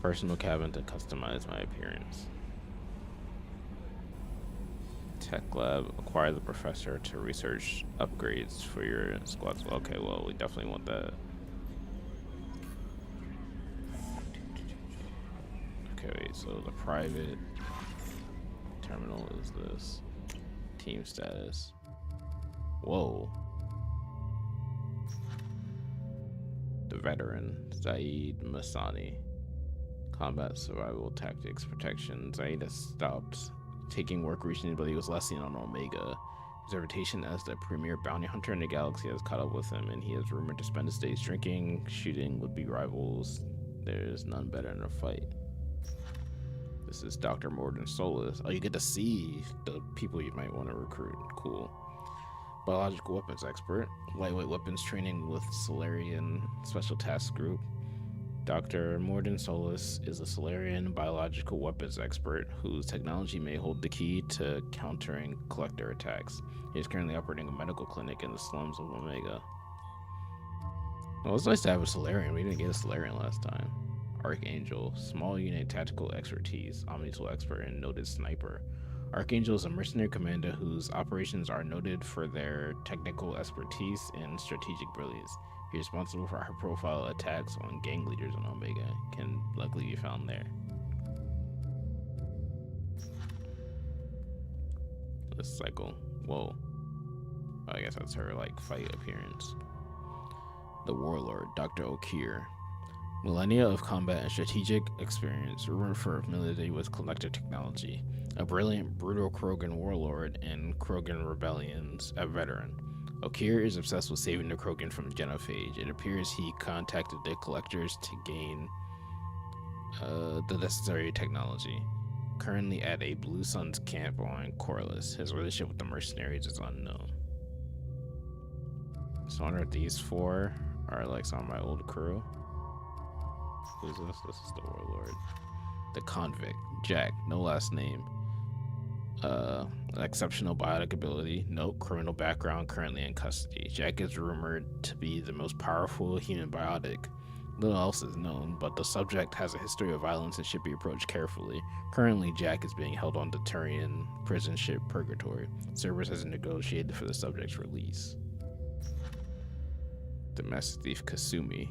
Speaker 1: Personal cabin to customize my appearance. Tech lab. Acquire the professor to research upgrades for your squads. Okay, well, we definitely want that. Okay, wait, so the private terminal is this. Team status. Whoa. The veteran, Zaid Masani. Combat, survival, tactics, protection. Zaid has stopped taking work recently, but he was last seen on Omega. His reputation as the premier bounty hunter in the galaxy has caught up with him, and he is rumored to spend his days drinking, shooting would-be rivals. There's none better in a fight. This is Dr. Morden Solus. Oh, you get to see the people you might want to recruit. Cool. Biological weapons expert. Lightweight weapons training with Solarian Special Task Group. Dr. Morden Solus is a Solarian biological weapons expert whose technology may hold the key to countering collector attacks. He is currently operating a medical clinic in the slums of Omega. Well, it's nice to have a Solarian. We didn't get a Solarian last time. Archangel, small unit tactical expertise, omnitool expert, and noted sniper. Archangel is a mercenary commander whose operations are noted for their technical expertise and strategic brilliance. He is responsible for high-profile attacks on gang leaders in Omega. Can luckily be found there. This cycle. Whoa. I guess that's her like fight appearance. The Warlord, Dr. O'Keir. Millennia of combat and strategic experience, rumored for familiarity with collector technology. A brilliant, brutal Krogan warlord and Krogan rebellions, a veteran. O'Keir is obsessed with saving the Krogan from genophage. It appears he contacted the collectors to gain the necessary technology. Currently at a Blue Suns camp on Corliss. His relationship with the mercenaries is unknown. So I wonder if these four are like some of my old crew. Who's this? This is the Warlord. The Convict, Jack, no last name. Exceptional biotic ability, no criminal background, currently in custody. Jack is rumored to be the most powerful human biotic. Little else is known, but the subject has a history of violence and should be approached carefully. Currently, Jack is being held on the Turian prison ship Purgatory. Cerberus has negotiated for the subject's release. Domestic thief Kasumi.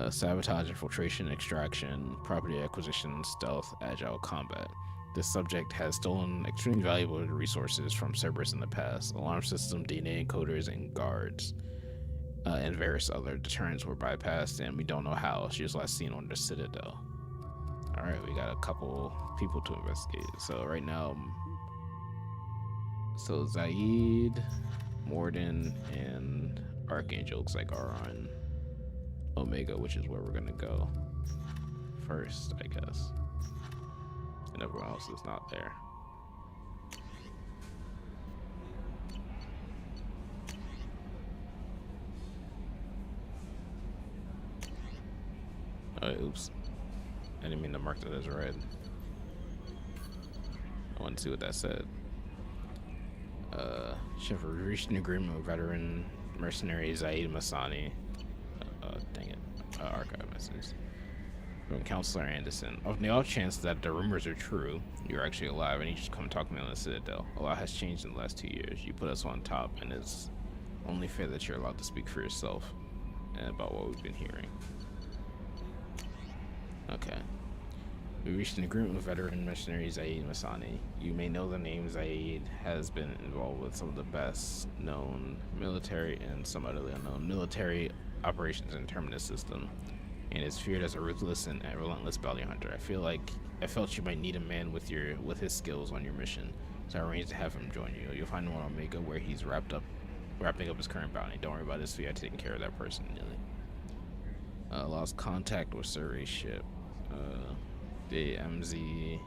Speaker 1: Sabotage, infiltration, extraction, property acquisition, stealth, agile combat. This subject has stolen extremely valuable resources from Cerberus in the past. Alarm system, DNA encoders, and guards, and various other deterrents were bypassed, and we don't know how. She was last seen on the Citadel. Alright, we got a couple people to investigate. So right now, so Zaid, Morden, and Archangel looks like are on Omega, which is where we're gonna go first, I guess. And everyone else is not there. Oops. I didn't mean to mark that as red. I want to see what that said. Shepard reached an agreement with veteran mercenary Zaid Masani. Dang it. Archive message. From Counselor Anderson. On the off chance that the rumors are true, you're actually alive and you just come talk to me on the Citadel. A lot has changed in the last 2 years. You put us on top, and it's only fair that you're allowed to speak for yourself and about what we've been hearing. Okay. We reached an agreement with veteran missionary Zaid Masani. You may know the name. Zaid has been involved with some of the best known military and some utterly unknown military operations in the Terminus system, and is feared as a ruthless and relentless bounty hunter. I felt you might need a man with his skills on your mission, so I arranged to have him join you. You'll find him on Omega, where he's wrapping up his current bounty. Don't worry about this fee. I taking care of that person. Lost contact with survey ship. The MSV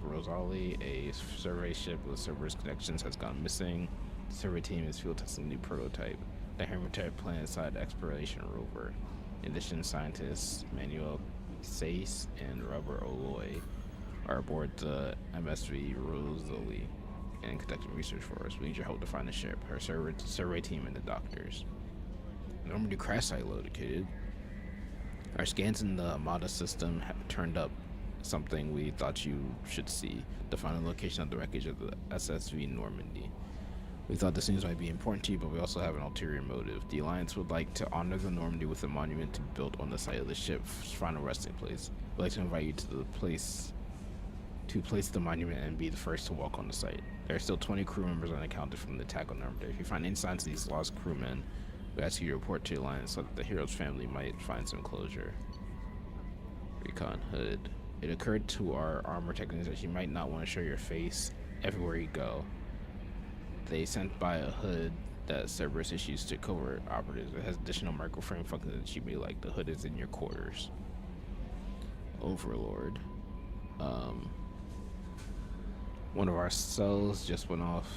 Speaker 1: Rosali, a survey ship with Cerberus connections, has gone missing. The survey team is field testing a new prototype, the Hermitage planet-side exploration rover. In addition, scientists Manuel Sace and Robert Oloy are aboard the MSV Rosali and conducting research for us. We need your help to find the ship, her survey team, and the doctors. Normandy crash site located. Our scans in the Amada system have turned up something we thought you should see, to find the location of the wreckage of the SSV Normandy. We thought this news might be important to you, but we also have an ulterior motive. The Alliance would like to honor the Normandy with a monument to be built on the site of the ship's final resting place. We'd like to invite you to place the monument and be the first to walk on the site. There are still 20 crew members unaccounted from the attack on Normandy. If you find any signs of these lost crewmen, we ask you to report to the Alliance so that the hero's family might find some closure. Recon Hood. It occurred to our armor technicians that you might not want to show your face everywhere you go. They sent by a hood that Cerberus issues to covert operatives. It has additional microframe functions that you may like. The hood is in your quarters. Overlord. One of our cells just went off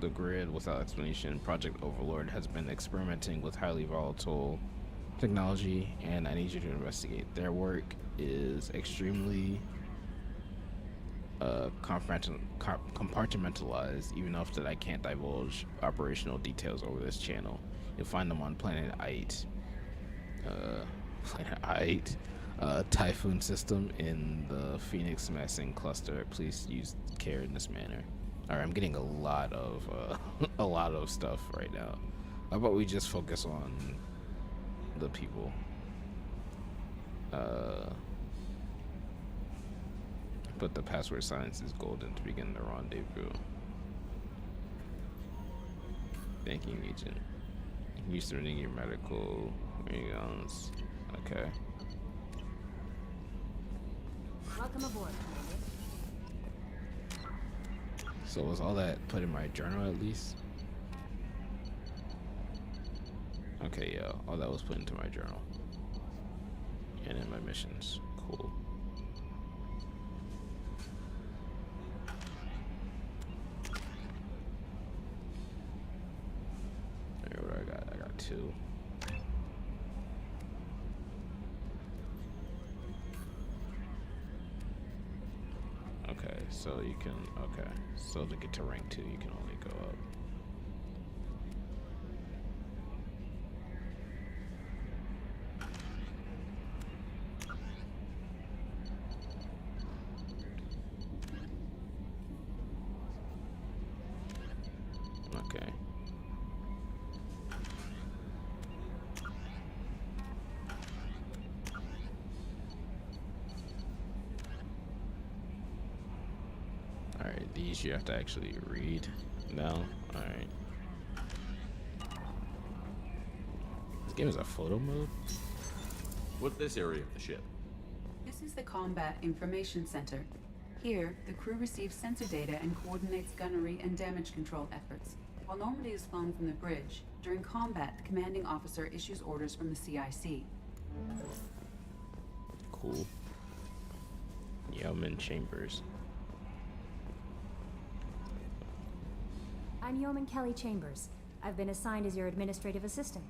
Speaker 1: the grid without explanation. Project Overlord has been experimenting with highly volatile technology, and I need you to investigate. Their work is extremely compartmentalized, even enough that I can't divulge operational details over this channel. You'll find them on Planet 8. Typhoon system in the Phoenix Massing cluster. Please use care in this manner. Alright, I'm getting a lot of a lot of stuff right now. How about we just focus on the people? Put the password science is golden to begin the rendezvous. Banking agent. You submitting your medical guns. Okay.
Speaker 17: Welcome aboard, Commander.
Speaker 1: So was all that put in my journal at least? Okay, yeah, all that was put into my journal. And in my missions. Cool. Alright, what do I got? I got 2. Okay, so you can, okay. So to get to rank 2, you can only go up. Okay. Alright, these you have to actually read. No? Alright. This game is a photo mode?
Speaker 10: What's this area of the ship?
Speaker 16: This is the Combat Information Center. Here, the crew receives sensor data and coordinates gunnery and damage control efforts. While Normandy is flown from the bridge, during combat, the commanding officer issues orders from the CIC.
Speaker 1: Cool. Yeoman Chambers.
Speaker 17: I'm Yeoman Kelly Chambers. I've been assigned as your administrative assistant.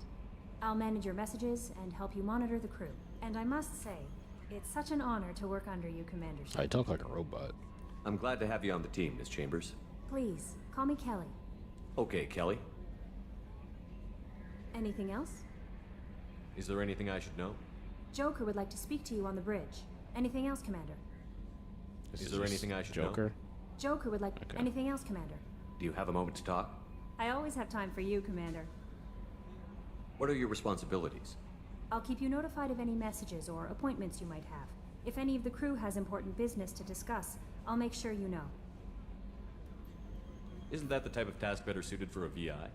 Speaker 17: I'll manage your messages and help you monitor the crew. And I must say, it's such an honor to work under you, Commander Shepard.
Speaker 1: I talk like a robot.
Speaker 10: I'm glad to have you on the team, Miss Chambers.
Speaker 17: Please, call me Kelly.
Speaker 10: Okay, Kelly.
Speaker 17: Anything else?
Speaker 10: Is there anything I should know?
Speaker 17: Joker would like to speak to you on the bridge. Anything else, Commander?
Speaker 10: Is there anything I should know?
Speaker 1: Joker?
Speaker 17: Joker would like...
Speaker 1: Okay.
Speaker 17: Anything else, Commander?
Speaker 10: Do you have a moment to talk?
Speaker 17: I always have time for you, Commander.
Speaker 10: What are your responsibilities?
Speaker 17: I'll keep you notified of any messages or appointments you might have. If any of the crew has important business to discuss, I'll make sure you know.
Speaker 10: Isn't that the type of task better suited for a VI?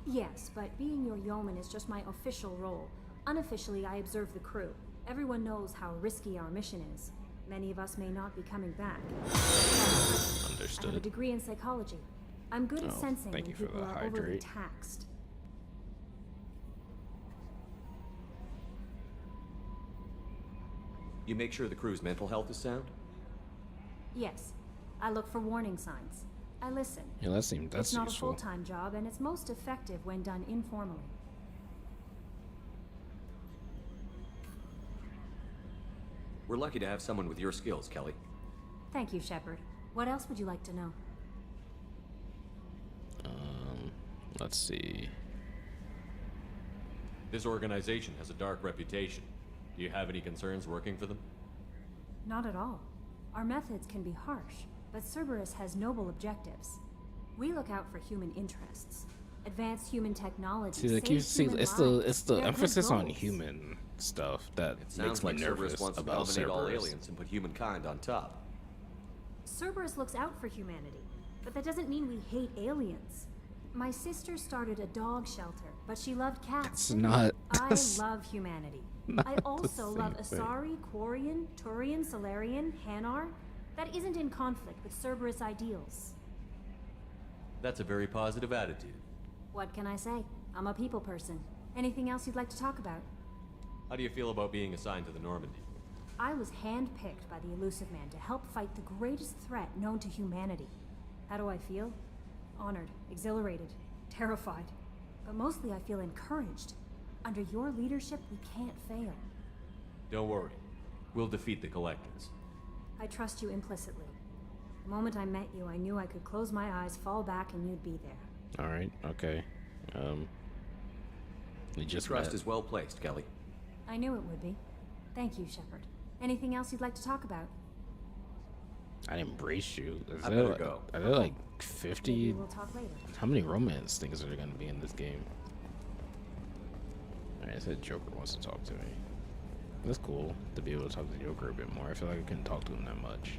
Speaker 17: Yes, but being your yeoman is just my official role. Unofficially, I observe the crew. Everyone knows how risky our mission is. Many of us may not be coming back. I have a
Speaker 1: Understood.
Speaker 17: degree in psychology. I'm good at
Speaker 1: Oh,
Speaker 17: sensing
Speaker 1: thank
Speaker 17: when
Speaker 1: you for
Speaker 17: people
Speaker 1: the
Speaker 17: are overly
Speaker 1: hydrate.
Speaker 17: taxed.
Speaker 10: You make sure the crew's mental health is sound?
Speaker 17: Yes, I look for warning signs. I listen.
Speaker 1: Yeah, that's
Speaker 17: It's not
Speaker 1: useful.
Speaker 17: a full-time job, and it's most effective when done informally.
Speaker 10: We're lucky to have someone with your skills, Kelly.
Speaker 17: Thank you, Shepard. What else would you like to know?
Speaker 1: Let's see.
Speaker 10: This organization has a dark reputation. Do you have any concerns working for them?
Speaker 17: Not at all. Our methods can be harsh, but Cerberus has noble objectives. We look out for human interests, advance human technology,
Speaker 1: See, like
Speaker 17: save
Speaker 1: you see,
Speaker 17: human
Speaker 1: it's
Speaker 17: lives.
Speaker 1: the
Speaker 17: They're good
Speaker 1: emphasis on
Speaker 17: goals.
Speaker 1: human stuff that
Speaker 10: It
Speaker 1: makes
Speaker 10: sounds
Speaker 1: me
Speaker 10: like
Speaker 1: nervous
Speaker 10: Cerberus wants to
Speaker 1: about
Speaker 10: dominate all
Speaker 1: Cerberus.
Speaker 10: aliens and put humankind on top.
Speaker 17: Cerberus looks out for humanity, but that doesn't mean we hate aliens. My sister started a dog shelter, but she loved cats.
Speaker 1: That's not-
Speaker 17: I
Speaker 1: that's
Speaker 17: love humanity.
Speaker 1: not
Speaker 17: I
Speaker 1: the
Speaker 17: also love
Speaker 1: same thing.
Speaker 17: Asari, Quarian, Turian, Solarian, Hanar. That isn't in conflict with Cerberus ideals.
Speaker 10: That's a very positive attitude.
Speaker 17: What can I say? I'm a people person. Anything else you'd like to talk about?
Speaker 10: How do you feel about being assigned to the Normandy?
Speaker 17: I was handpicked by the Elusive Man to help fight the greatest threat known to humanity. How do I feel? Honored, exhilarated, terrified. But mostly I feel encouraged. Under your leadership, we can't fail.
Speaker 10: Don't worry. We'll defeat the Collectors.
Speaker 17: I trust you implicitly. The moment I met you, I knew I could close my eyes, fall back, and you'd be there.
Speaker 1: All right, okay. We just
Speaker 10: Trust
Speaker 1: met.
Speaker 10: is well placed, Kelly.
Speaker 17: I knew it would be. Thank you, Shepard. Anything else you'd like to talk about?
Speaker 1: I embrace you.
Speaker 10: I better go.
Speaker 1: Are there like
Speaker 17: Maybe
Speaker 1: 50?
Speaker 17: we'll talk later.
Speaker 1: How many romance things are there gonna be in this game? Alright, I said Joker wants to talk to me. That's cool to be able to talk to Joker a bit more. I feel like I couldn't talk to him that much.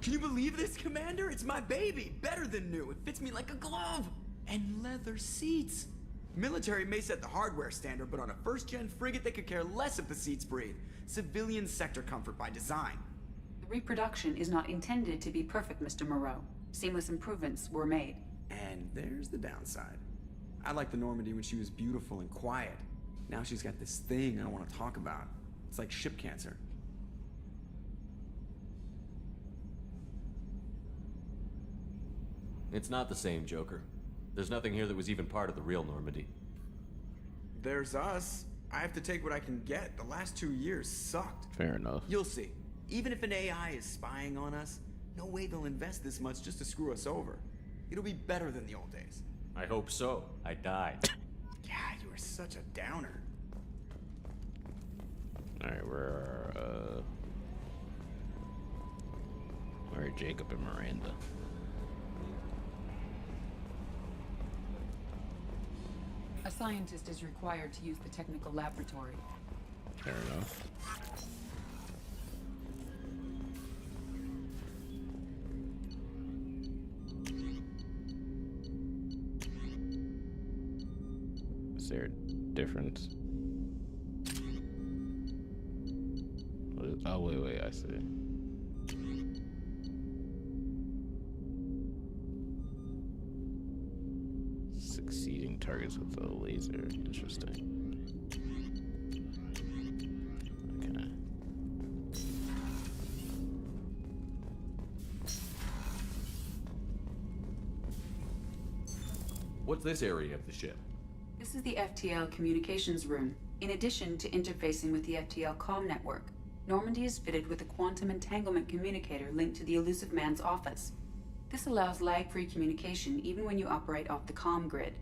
Speaker 4: Can you believe this, Commander? It's my baby. Better than new. It fits me like a glove. And leather seats. Military may set the hardware standard, but on a first-gen frigate, they could care less if the seats breathe. Civilian sector comfort by design.
Speaker 16: The reproduction is not intended to be perfect, Mr. Moreau. Seamless improvements were made.
Speaker 4: And there's the downside. I liked the Normandy when she was beautiful and quiet. Now she's got this thing I don't want to talk about. It's like ship cancer.
Speaker 10: It's not the same, Joker. There's nothing here that was even part of the real Normandy.
Speaker 4: There's us. I have to take what I can get. The last 2 years sucked.
Speaker 1: Fair enough.
Speaker 4: You'll see. Even if an AI is spying on us, no way they'll invest this much just to screw us over. It'll be better than the old days.
Speaker 10: I hope so. I died.
Speaker 4: Yeah, you are such a downer.
Speaker 1: Alright, where are Jacob and Miranda?
Speaker 16: A scientist is required to use the technical laboratory.
Speaker 1: Fair enough. Is there a difference? What is, oh, wait, I see. Succeeding targets with a laser. Interesting. Okay.
Speaker 10: What's this area of the ship?
Speaker 16: This is the FTL communications room. In addition to interfacing with the FTL comm network, Normandy is fitted with a quantum entanglement communicator linked to the Elusive Man's office. This allows lag-free communication even when you operate off the comm grid.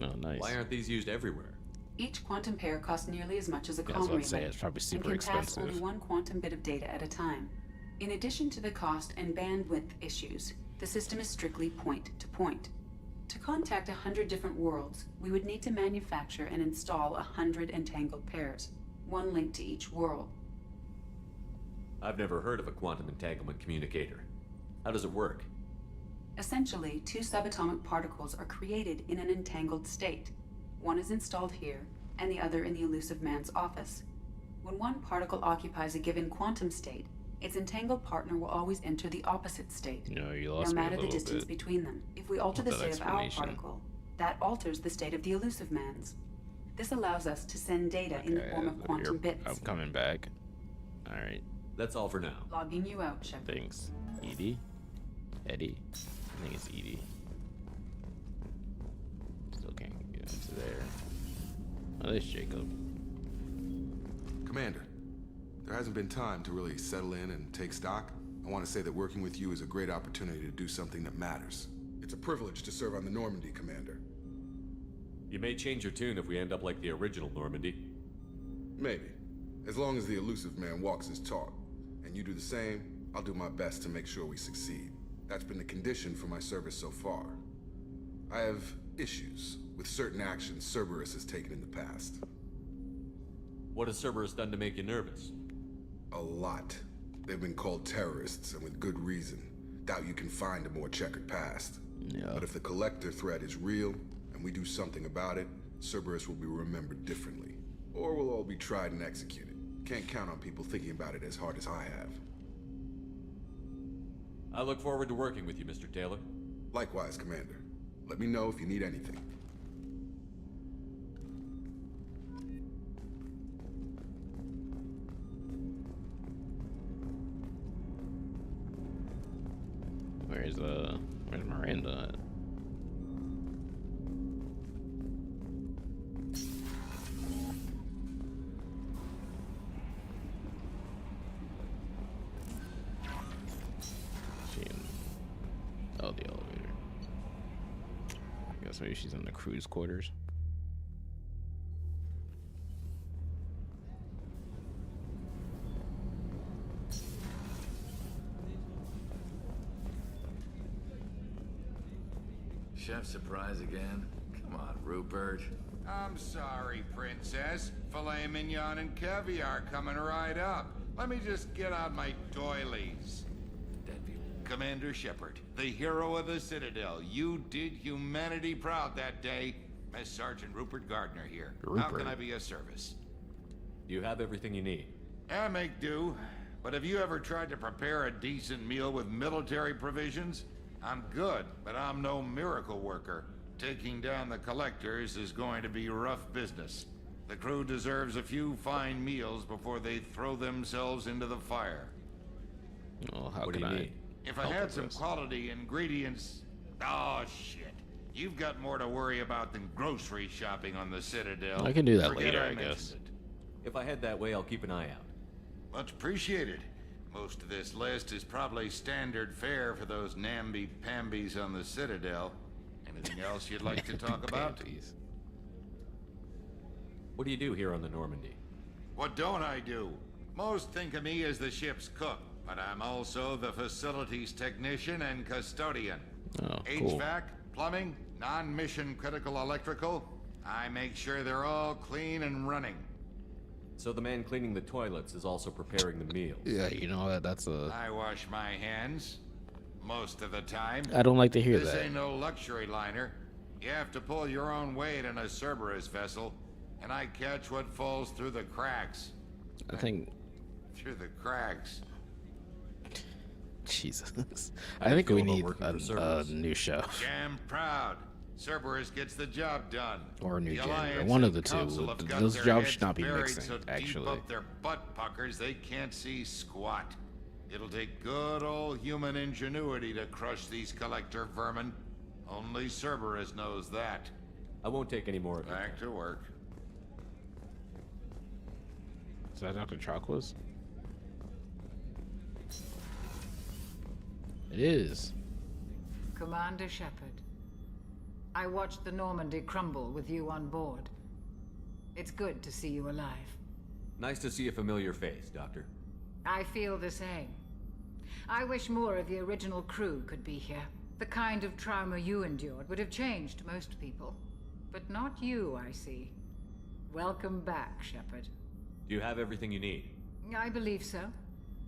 Speaker 1: Oh, nice.
Speaker 10: Why aren't these used everywhere?
Speaker 16: Each quantum pair costs nearly as much as a
Speaker 1: Yeah, I was
Speaker 16: comm
Speaker 1: about to say,
Speaker 16: relay,
Speaker 1: it's probably
Speaker 16: and
Speaker 1: super
Speaker 16: can pass
Speaker 1: expensive.
Speaker 16: only one quantum bit of data at a time. In addition to the cost and bandwidth issues, the system is strictly point-to-point. To contact 100 different worlds, we would need to manufacture and install 100 entangled pairs, one link to each world.
Speaker 10: I've never heard of a quantum entanglement communicator. How does it work?
Speaker 16: Essentially, two subatomic particles are created in an entangled state. One is installed here, and the other in the Elusive Man's office. When one particle occupies a given quantum state, its entangled partner will always enter the opposite state,
Speaker 1: No, you
Speaker 16: no
Speaker 1: lost me a
Speaker 16: matter the
Speaker 1: little
Speaker 16: distance
Speaker 1: bit.
Speaker 16: between them. If we alter the
Speaker 1: That
Speaker 16: state of our
Speaker 1: explanation.
Speaker 16: particle, that alters the state of the Elusive Man's. This allows us to send data in the form of quantum bits.
Speaker 1: I'm coming back. All right.
Speaker 10: That's all for now.
Speaker 16: Logging you out, Shepard.
Speaker 1: Thanks. Edie? Eddie? I think it's Edie. Still can't get into there. Oh, there's Jacob.
Speaker 9: Commander, there hasn't been time to really settle in and take stock. I want to say that working with you is a great opportunity to do something that matters. It's a privilege to serve on the Normandy, Commander.
Speaker 10: You may change your tune if we end up like the original Normandy.
Speaker 9: Maybe. As long as the Elusive Man walks his talk, and you do the same, I'll do my best to make sure we succeed. That's been the condition for my service so far. I have issues with certain actions Cerberus has taken in the past.
Speaker 10: What has Cerberus done to make you nervous?
Speaker 9: A lot. They've been called terrorists, and with good reason. Doubt you can find a more checkered past.
Speaker 1: Yeah.
Speaker 9: But if the Collector threat is real, and we do something about it, Cerberus will be remembered differently. Or we'll all be tried and executed. Can't count on people thinking about it as hard as I have.
Speaker 10: I look forward to working with you, Mr. Taylor.
Speaker 9: Likewise, Commander. Let me know if you need anything.
Speaker 1: Where's Miranda at? She in... Oh, the elevator. I guess maybe she's in the crew's quarters.
Speaker 18: Chef surprise again? Come on, Rupert.
Speaker 19: I'm sorry, Princess. Filet mignon and caviar coming right up. Let me just get out my doilies. Commander Shepard, the hero of the Citadel. You did humanity proud that day. Master Sergeant Rupert Gardner here. How can I be of service?
Speaker 10: You have everything you need.
Speaker 19: I make do. But have you ever tried to prepare a decent meal with military provisions? I'm good, but I'm no miracle worker. Taking down the Collectors is going to be rough business. The crew deserves a few fine meals before they throw themselves into the fire.
Speaker 1: Oh, how
Speaker 10: What do
Speaker 1: can
Speaker 10: you
Speaker 1: I?
Speaker 10: need?
Speaker 19: If I
Speaker 1: help
Speaker 19: had
Speaker 1: with
Speaker 19: some
Speaker 1: this?
Speaker 19: quality ingredients... Oh, shit. You've got more to worry about than grocery shopping on the Citadel.
Speaker 1: I can do that
Speaker 19: Forget
Speaker 1: later, I
Speaker 19: mentioned
Speaker 1: guess.
Speaker 19: it.
Speaker 10: If I head that way, I'll keep an eye out.
Speaker 19: Much appreciated. Most of this list is probably standard fare for those namby-pambies on the Citadel. Anything else you'd like to talk about?
Speaker 10: What do you do here on the Normandy?
Speaker 19: What don't I do? Most think of me as the ship's cook, but I'm also the facilities technician and custodian.
Speaker 1: Oh, cool.
Speaker 19: HVAC, plumbing, non-mission critical electrical. I make sure they're all clean and running.
Speaker 10: So the man cleaning the toilets is also preparing the meals.
Speaker 1: Yeah, you know that's a.
Speaker 19: I wash my hands. Most of the time.
Speaker 1: I don't like to hear
Speaker 19: This
Speaker 1: that.
Speaker 19: ain't no luxury liner. You have to pull your own weight in a Cerberus vessel, and I catch what falls through the cracks.
Speaker 1: I think.
Speaker 19: Through the cracks.
Speaker 1: Jesus.
Speaker 10: How
Speaker 1: I
Speaker 10: do you
Speaker 1: think we
Speaker 10: feel about
Speaker 1: need
Speaker 10: working for
Speaker 1: a
Speaker 10: Cerberus?
Speaker 1: new show.
Speaker 19: Damn proud. Cerberus gets the job done.
Speaker 1: Or a new
Speaker 19: The
Speaker 1: janitor.
Speaker 19: Alliance
Speaker 1: One of
Speaker 19: and
Speaker 1: the two.
Speaker 19: Council have got
Speaker 1: Those
Speaker 19: their
Speaker 1: jobs
Speaker 19: heads
Speaker 1: should not be
Speaker 19: buried
Speaker 1: mixing,
Speaker 19: so deep
Speaker 1: actually.
Speaker 19: up their butt puckers they can't see squat. It'll take good old human ingenuity to crush these collector vermin. Only Cerberus knows that.
Speaker 10: I won't take any more of it.
Speaker 19: Back to work.
Speaker 1: Is that Dr. Chakwas? It is.
Speaker 20: Commander Shepard, I watched the Normandy crumble with you on board. It's good to see you alive.
Speaker 10: Nice to see a familiar face, Doctor.
Speaker 20: I feel the same. I wish more of the original crew could be here. The kind of trauma you endured would have changed most people. But not you, I see. Welcome back, Shepard.
Speaker 10: Do you have everything you need?
Speaker 20: I believe so.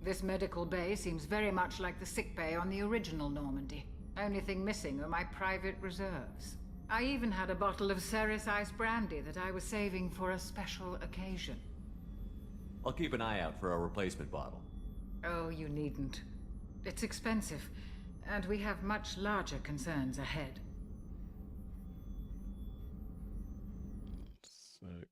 Speaker 20: This medical bay seems very much like the sick bay on the original Normandy. Only thing missing are my private reserves. I even had a bottle of Ceres Ice brandy that I was saving for a special occasion.
Speaker 10: I'll keep an eye out for a replacement bottle.
Speaker 20: Oh, you needn't. It's expensive, and we have much larger concerns ahead.
Speaker 1: Sick.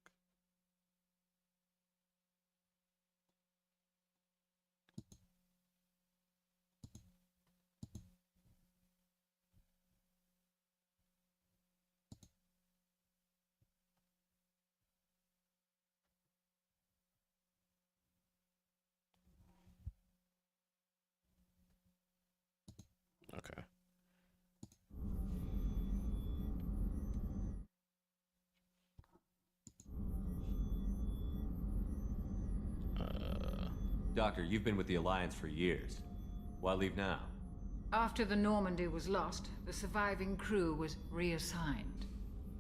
Speaker 1: Okay.
Speaker 10: Doctor, you've been with the Alliance for years. Why leave now?
Speaker 20: After the Normandy was lost, the surviving crew was reassigned.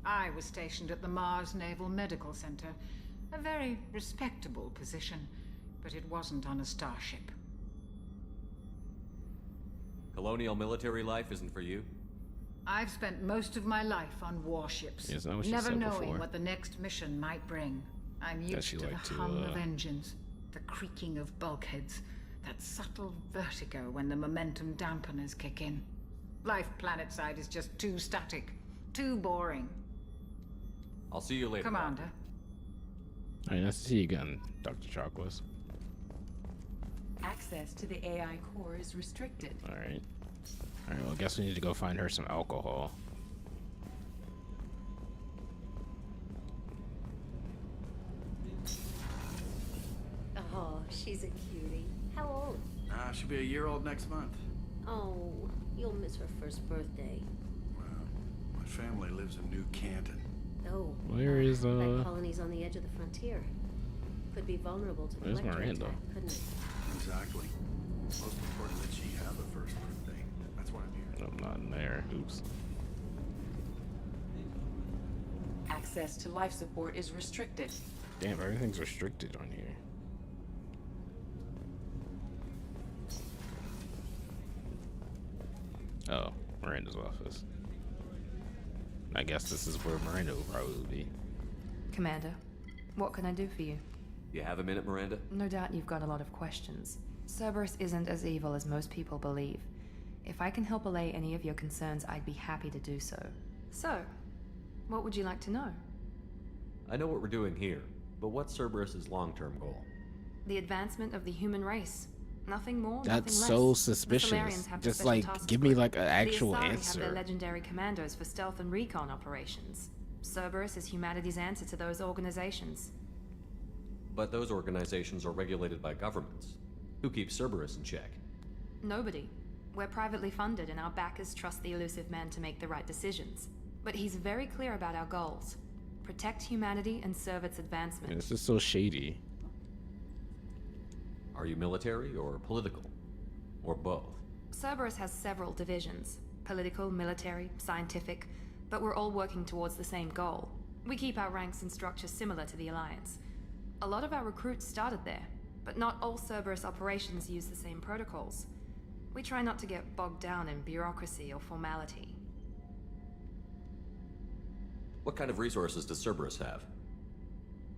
Speaker 20: I was stationed at the Mars Naval Medical Center, a very respectable position, but it wasn't on a starship.
Speaker 10: Colonial military life isn't for you?
Speaker 20: I've spent most of my life on warships,
Speaker 1: Yes, I know what she
Speaker 20: never
Speaker 1: said
Speaker 20: knowing
Speaker 1: before.
Speaker 20: what the next mission might bring. I'm
Speaker 1: That
Speaker 20: used
Speaker 1: she
Speaker 20: to the
Speaker 1: liked to,
Speaker 20: hum of engines, the creaking of bulkheads, that subtle vertigo when the momentum dampeners kick in. Life planetside is just too static, too boring.
Speaker 10: I'll see you later.
Speaker 20: Commander.
Speaker 1: Alright, nice to see you again, Dr. Chakwas.
Speaker 16: Access to the AI core is restricted.
Speaker 1: Alright. Alright, well, I guess we need to go find her some alcohol.
Speaker 21: Oh, she's a cutie. How old?
Speaker 22: She'll be a year old next month.
Speaker 21: Oh, you'll miss her first birthday.
Speaker 22: My family lives in New Canton.
Speaker 21: Oh.
Speaker 1: Where is,
Speaker 21: That colony's on the edge of the frontier. Could be vulnerable to the
Speaker 1: Where's
Speaker 21: electro
Speaker 1: Miranda?
Speaker 21: attack, couldn't it?
Speaker 22: Exactly. Most important that she have a first birthday. That's why I'm here.
Speaker 1: I'm not in there. Oops.
Speaker 16: Access to life support is restricted.
Speaker 1: Damn, everything's restricted on here. Oh, Miranda's office. I guess this is where Miranda will probably be.
Speaker 2: Commander, what can I do for you?
Speaker 10: You have a minute, Miranda?
Speaker 2: No doubt you've got a lot of questions. Cerberus isn't as evil as most people believe. If I can help allay any of your concerns, I'd be happy to do so. So, what would you like to know?
Speaker 10: I know what we're doing here, but what's Cerberus's long-term goal?
Speaker 2: The advancement of the human race. Nothing more,
Speaker 1: That's
Speaker 2: nothing less.
Speaker 1: so
Speaker 2: The
Speaker 1: suspicious.
Speaker 2: Solarians have the
Speaker 1: Just
Speaker 2: special
Speaker 1: like,
Speaker 2: task
Speaker 1: give me
Speaker 2: group.
Speaker 1: like an actual
Speaker 2: the Asari have
Speaker 1: answer.
Speaker 2: their legendary commandos for stealth and recon operations. Cerberus is humanity's answer to those organizations.
Speaker 10: But those organizations are regulated by governments. Who keeps Cerberus in check?
Speaker 2: Nobody. We're privately funded and our backers trust the elusive man to make the right decisions. But he's very clear about our goals. Protect humanity and serve its advancement.
Speaker 1: Yeah, this is so shady.
Speaker 10: Are you military or political? Or both?
Speaker 2: Cerberus has several divisions. Political, military, scientific. But we're all working towards the same goal. We keep our ranks and structure similar to the Alliance. A lot of our recruits started there, but not all Cerberus operations use the same protocols. We try not to get bogged down in bureaucracy or formality.
Speaker 10: What kind of resources does Cerberus have?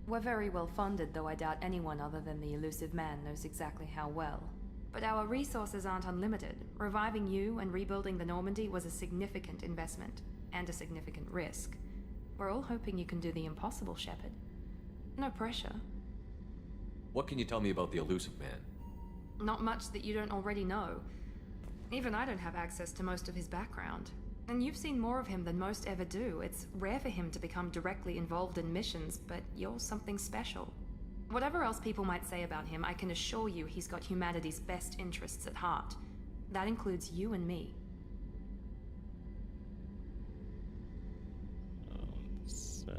Speaker 2: We're very well funded, though I doubt anyone other than the elusive man knows exactly how well. But our resources aren't unlimited. Reviving you and rebuilding the Normandy was a significant investment, and a significant risk. We're all hoping you can do the impossible, Shepard. No pressure.
Speaker 10: What can you tell me about the elusive man?
Speaker 2: Not much that you don't already know. Even I don't have access to most of his background. And you've seen more of him than most ever do. It's rare for him to become directly involved in missions, but you're something special. Whatever else people might say about him, I can assure you he's got humanity's best interests at heart. That includes you and me.
Speaker 1: Sec.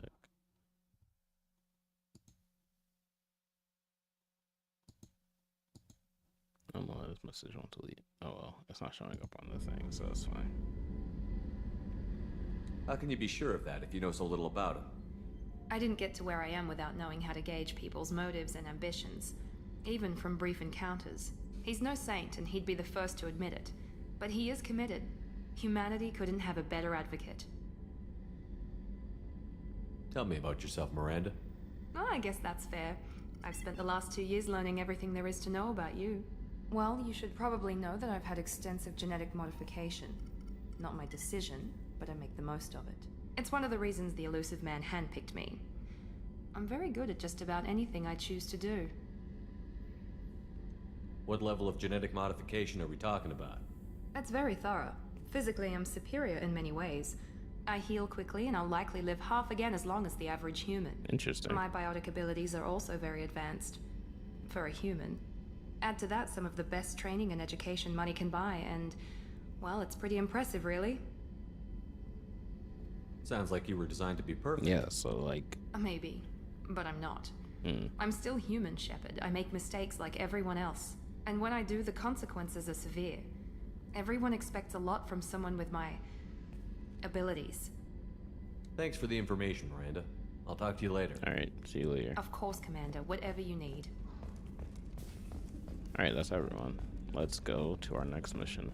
Speaker 1: I'm on this message won't delete. Oh well, it's not showing up on the thing, so that's fine.
Speaker 10: How can you be sure of that if you know so little about him?
Speaker 2: I didn't get to where I am without knowing how to gauge people's motives and ambitions, even from brief encounters. He's no saint, and he'd be the first to admit it. But he is committed. Humanity couldn't have a better advocate.
Speaker 10: Tell me about yourself, Miranda.
Speaker 2: Oh, I guess that's fair. I've spent the last 2 years learning everything there is to know about you. Well, you should probably know that I've had extensive genetic modification. Not my decision, but I make the most of it. It's one of the reasons the elusive man handpicked me. I'm very good at just about anything I choose to do.
Speaker 10: What level of genetic modification are we talking about?
Speaker 2: That's very thorough. Physically, I'm superior in many ways. I heal quickly, and I'll likely live half again as long as the average human.
Speaker 1: Interesting.
Speaker 2: My biotic abilities are also very advanced. For a human. Add to that some of the best training and education money can buy, and, well, it's pretty impressive, really.
Speaker 10: Sounds like you were designed to be perfect.
Speaker 1: Yeah, so like...
Speaker 2: Maybe, but I'm not. I'm still human, Shepard. I make mistakes like everyone else. And when I do, the consequences are severe. Everyone expects a lot from someone with my... abilities.
Speaker 10: Thanks for the information, Miranda. I'll talk to you later.
Speaker 1: Alright, see you later.
Speaker 2: Of course, Commander. Whatever you need.
Speaker 1: Alright, that's everyone. Let's go to our next mission.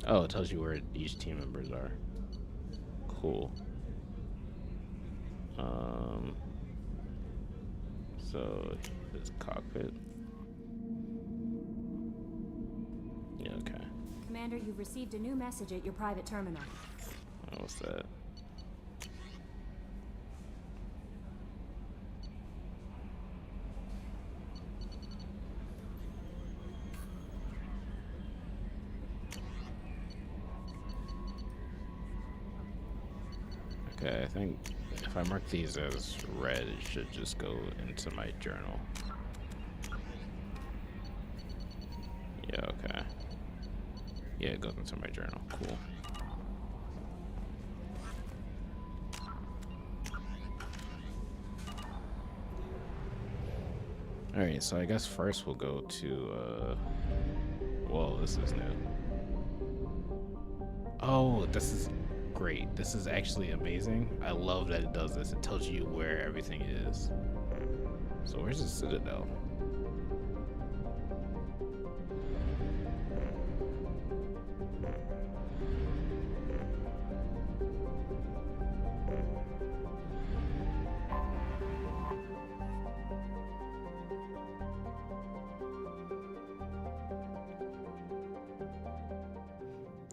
Speaker 1: Oh, it tells you where each team members are. Cool. So this cockpit. Yeah, okay.
Speaker 17: Commander, you've received a new message at your private terminal.
Speaker 1: Oh, what's that? Okay, I think if I mark these as red, it should just go into my journal. Yeah, okay. Yeah, it goes into my journal. Cool. Alright, so I guess first we'll go to, whoa, this is new. Oh, this is great. This is actually amazing. I love that it does this. It tells you where everything is. So where's the Citadel?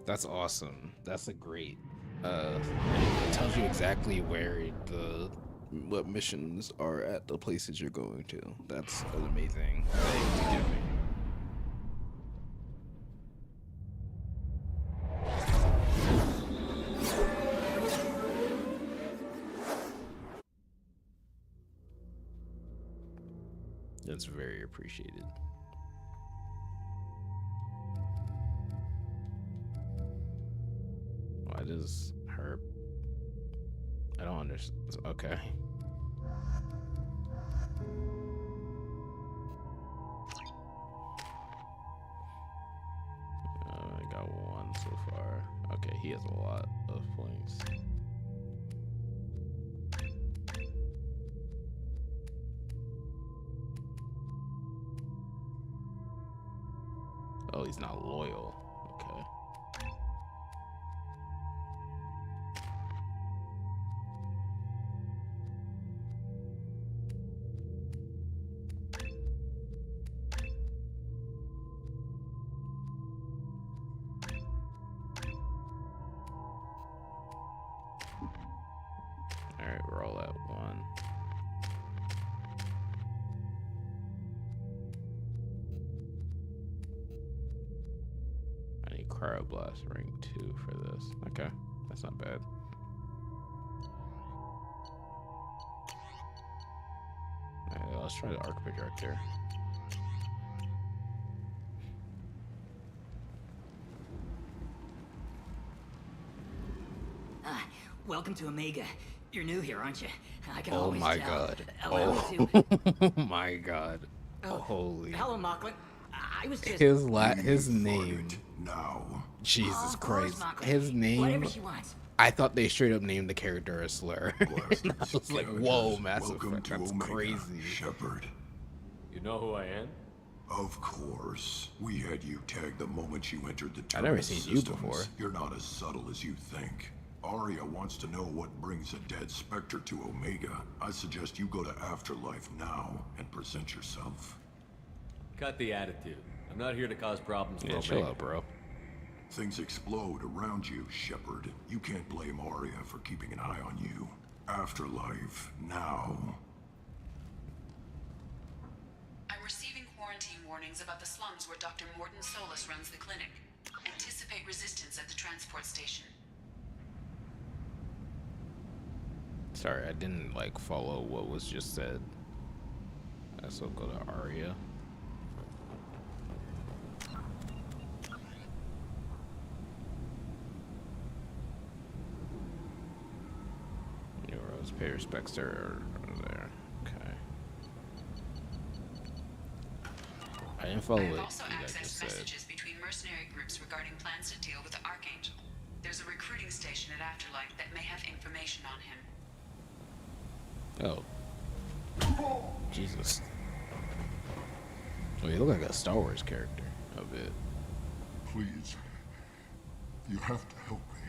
Speaker 1: That's awesome. That's a great it tells you exactly where what missions are at the places you're going to. That's an amazing thing to give me. That's very appreciated. Why does her... I don't understand. Okay. I got one so far. Okay, he has a lot of points. Oh, he's not loyal. Okay. Alright, we're all at one. I need Cryoblast rank 2 for this. Okay. That's not bad. Alright, let's try the arc projector.
Speaker 5: Welcome to Omega. You're new here, aren't you? I can
Speaker 1: Oh
Speaker 5: always
Speaker 1: my
Speaker 5: tell.
Speaker 1: god.
Speaker 5: Allow me
Speaker 1: Oh
Speaker 5: to...
Speaker 1: my god. Holy.
Speaker 5: Hello, Mocklin. I was just...
Speaker 1: His name.
Speaker 9: Now.
Speaker 1: Jesus Christ.
Speaker 5: Mocklin.
Speaker 1: His name.
Speaker 5: Whatever she wants.
Speaker 1: I thought they straight up named the character a slur. And I was like, whoa, massive.
Speaker 9: Welcome to
Speaker 1: That's
Speaker 9: Omega,
Speaker 1: crazy.
Speaker 9: Shepard.
Speaker 10: You know who I am?
Speaker 9: Of course. We had you tagged the moment you entered the
Speaker 1: I've never
Speaker 9: terminal
Speaker 1: seen you
Speaker 9: systems.
Speaker 1: before.
Speaker 9: You're not as subtle as you think. Arya wants to know what brings a dead Spectre to Omega. I suggest you go to Afterlife now and present yourself.
Speaker 10: Cut the attitude. I'm not here to cause problems for
Speaker 1: Yeah,
Speaker 10: Omega.
Speaker 1: chill out, bro.
Speaker 9: Things explode around you, Shepard. You can't blame Arya for keeping an eye on you. Afterlife now.
Speaker 16: I'm receiving quarantine warnings about the slums where Dr. Morton Solus runs the clinic. Anticipate resistance at the transport station.
Speaker 1: Sorry, I didn't like follow what was just said. So go to Arya. Euros, pay respects there. Okay. I didn't follow
Speaker 16: I have
Speaker 1: what
Speaker 16: also
Speaker 1: you guys just
Speaker 16: accessed
Speaker 1: said.
Speaker 16: messages between mercenary groups regarding plans to deal with the Archangel. There's a recruiting station at Afterlife that may have information on him.
Speaker 1: Oh. Jesus. Well, you look like a Star Wars character a bit.
Speaker 9: Please. You have to help me.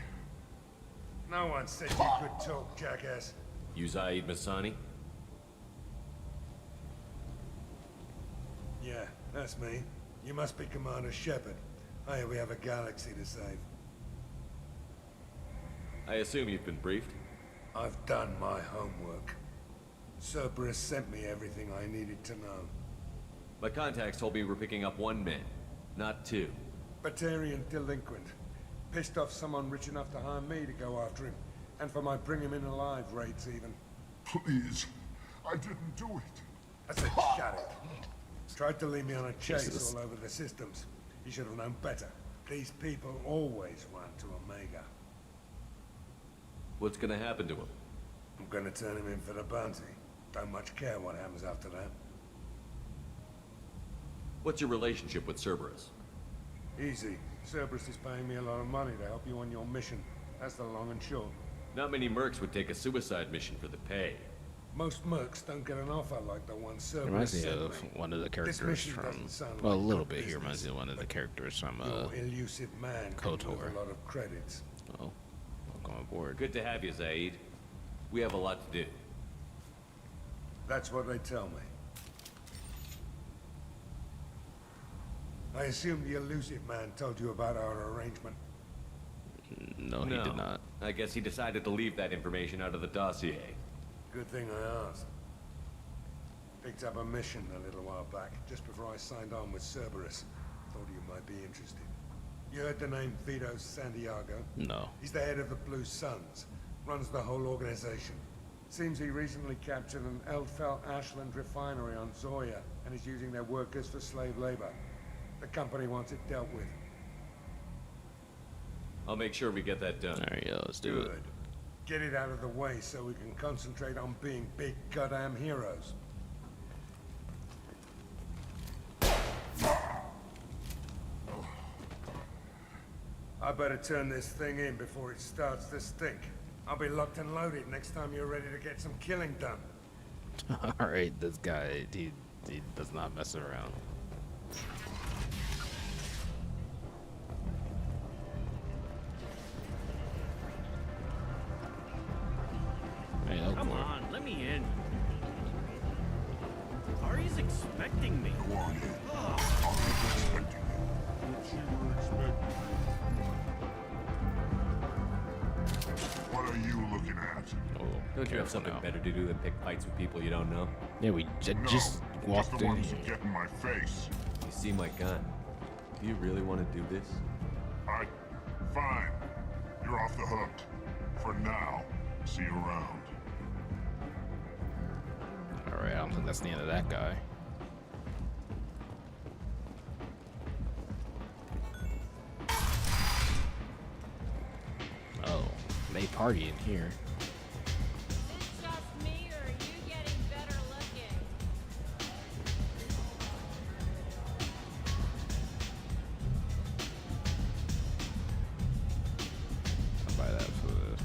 Speaker 11: No one said you could talk, jackass.
Speaker 10: You Zaid Masani?
Speaker 11: Yeah, that's me. You must be Commander Shepard. Hey, we have a galaxy to save.
Speaker 10: I assume you've been briefed?
Speaker 11: I've done my homework. Cerberus sent me everything I needed to know.
Speaker 10: My contacts told me we're picking up 1 man, not 2.
Speaker 11: Batarian delinquent. Pissed off someone rich enough to hire me to go after him. And for my bring him in alive rates even.
Speaker 9: Please. I didn't do it.
Speaker 11: I said shut it. Tried to lead me on a chase
Speaker 1: Jesus.
Speaker 11: all over the systems. You should have known better. These people always run to Omega.
Speaker 10: What's gonna happen to him?
Speaker 11: I'm gonna turn him in for the bounty. Don't much care what happens after that.
Speaker 10: What's your relationship with Cerberus?
Speaker 11: Easy. Cerberus is paying me a lot of money to help you on your mission. That's the long and short.
Speaker 10: Not many mercs would take a suicide mission for the pay.
Speaker 11: Most mercs don't get an offer like the one Cerberus
Speaker 1: Reminds me
Speaker 11: sent
Speaker 1: of
Speaker 11: me.
Speaker 1: one of the
Speaker 11: This
Speaker 1: characters
Speaker 11: mission
Speaker 1: from.
Speaker 11: doesn't sound
Speaker 1: Well, a
Speaker 11: like
Speaker 1: little
Speaker 11: good
Speaker 1: bit here reminds
Speaker 11: business,
Speaker 1: me of one of the characters from
Speaker 11: Your elusive man comes with
Speaker 1: KOTOR.
Speaker 11: a lot of credits.
Speaker 1: Oh, welcome aboard.
Speaker 10: Good to have you, Zaid. We have a lot to do.
Speaker 11: That's what they tell me. I assume the elusive man told you about our arrangement.
Speaker 1: No, he did not.
Speaker 10: I guess he decided to leave that information out of the dossier.
Speaker 11: Good thing I asked. Picked up a mission a little while back, just before I signed on with Cerberus. Thought you might be interested. You heard the name Vito Santiago?
Speaker 1: No.
Speaker 11: He's the head of the Blue Suns. Runs the whole organization. Seems he recently captured an Eldfell Ashland refinery on Zoya and is using their workers for slave labor. The company wants it dealt with.
Speaker 10: I'll make sure we get that done.
Speaker 1: Alright, yeah, let's do it.
Speaker 11: Good. Get it out of the way so we can concentrate on being big goddamn heroes. I better turn this thing in before it starts to stink. I'll be locked and loaded next time you're ready to get some killing done.
Speaker 1: Alright, this guy, he does not mess around. Hey,
Speaker 23: Come on, let me in. Ari's expecting me.
Speaker 9: Go on in. What are you looking at?
Speaker 1: Oh,
Speaker 10: Don't you have something better to do than pick fights with people you don't know?
Speaker 1: Yeah, we just walked
Speaker 9: the
Speaker 1: in
Speaker 9: ones
Speaker 1: here.
Speaker 9: that get in my face.
Speaker 10: You see my gun. Do you really want to do this?
Speaker 9: Fine.
Speaker 7: You're off the hook. For now. See you around.
Speaker 1: Alright, I don't think that's the end of that guy. Oh, they party in here. I'll buy that for the...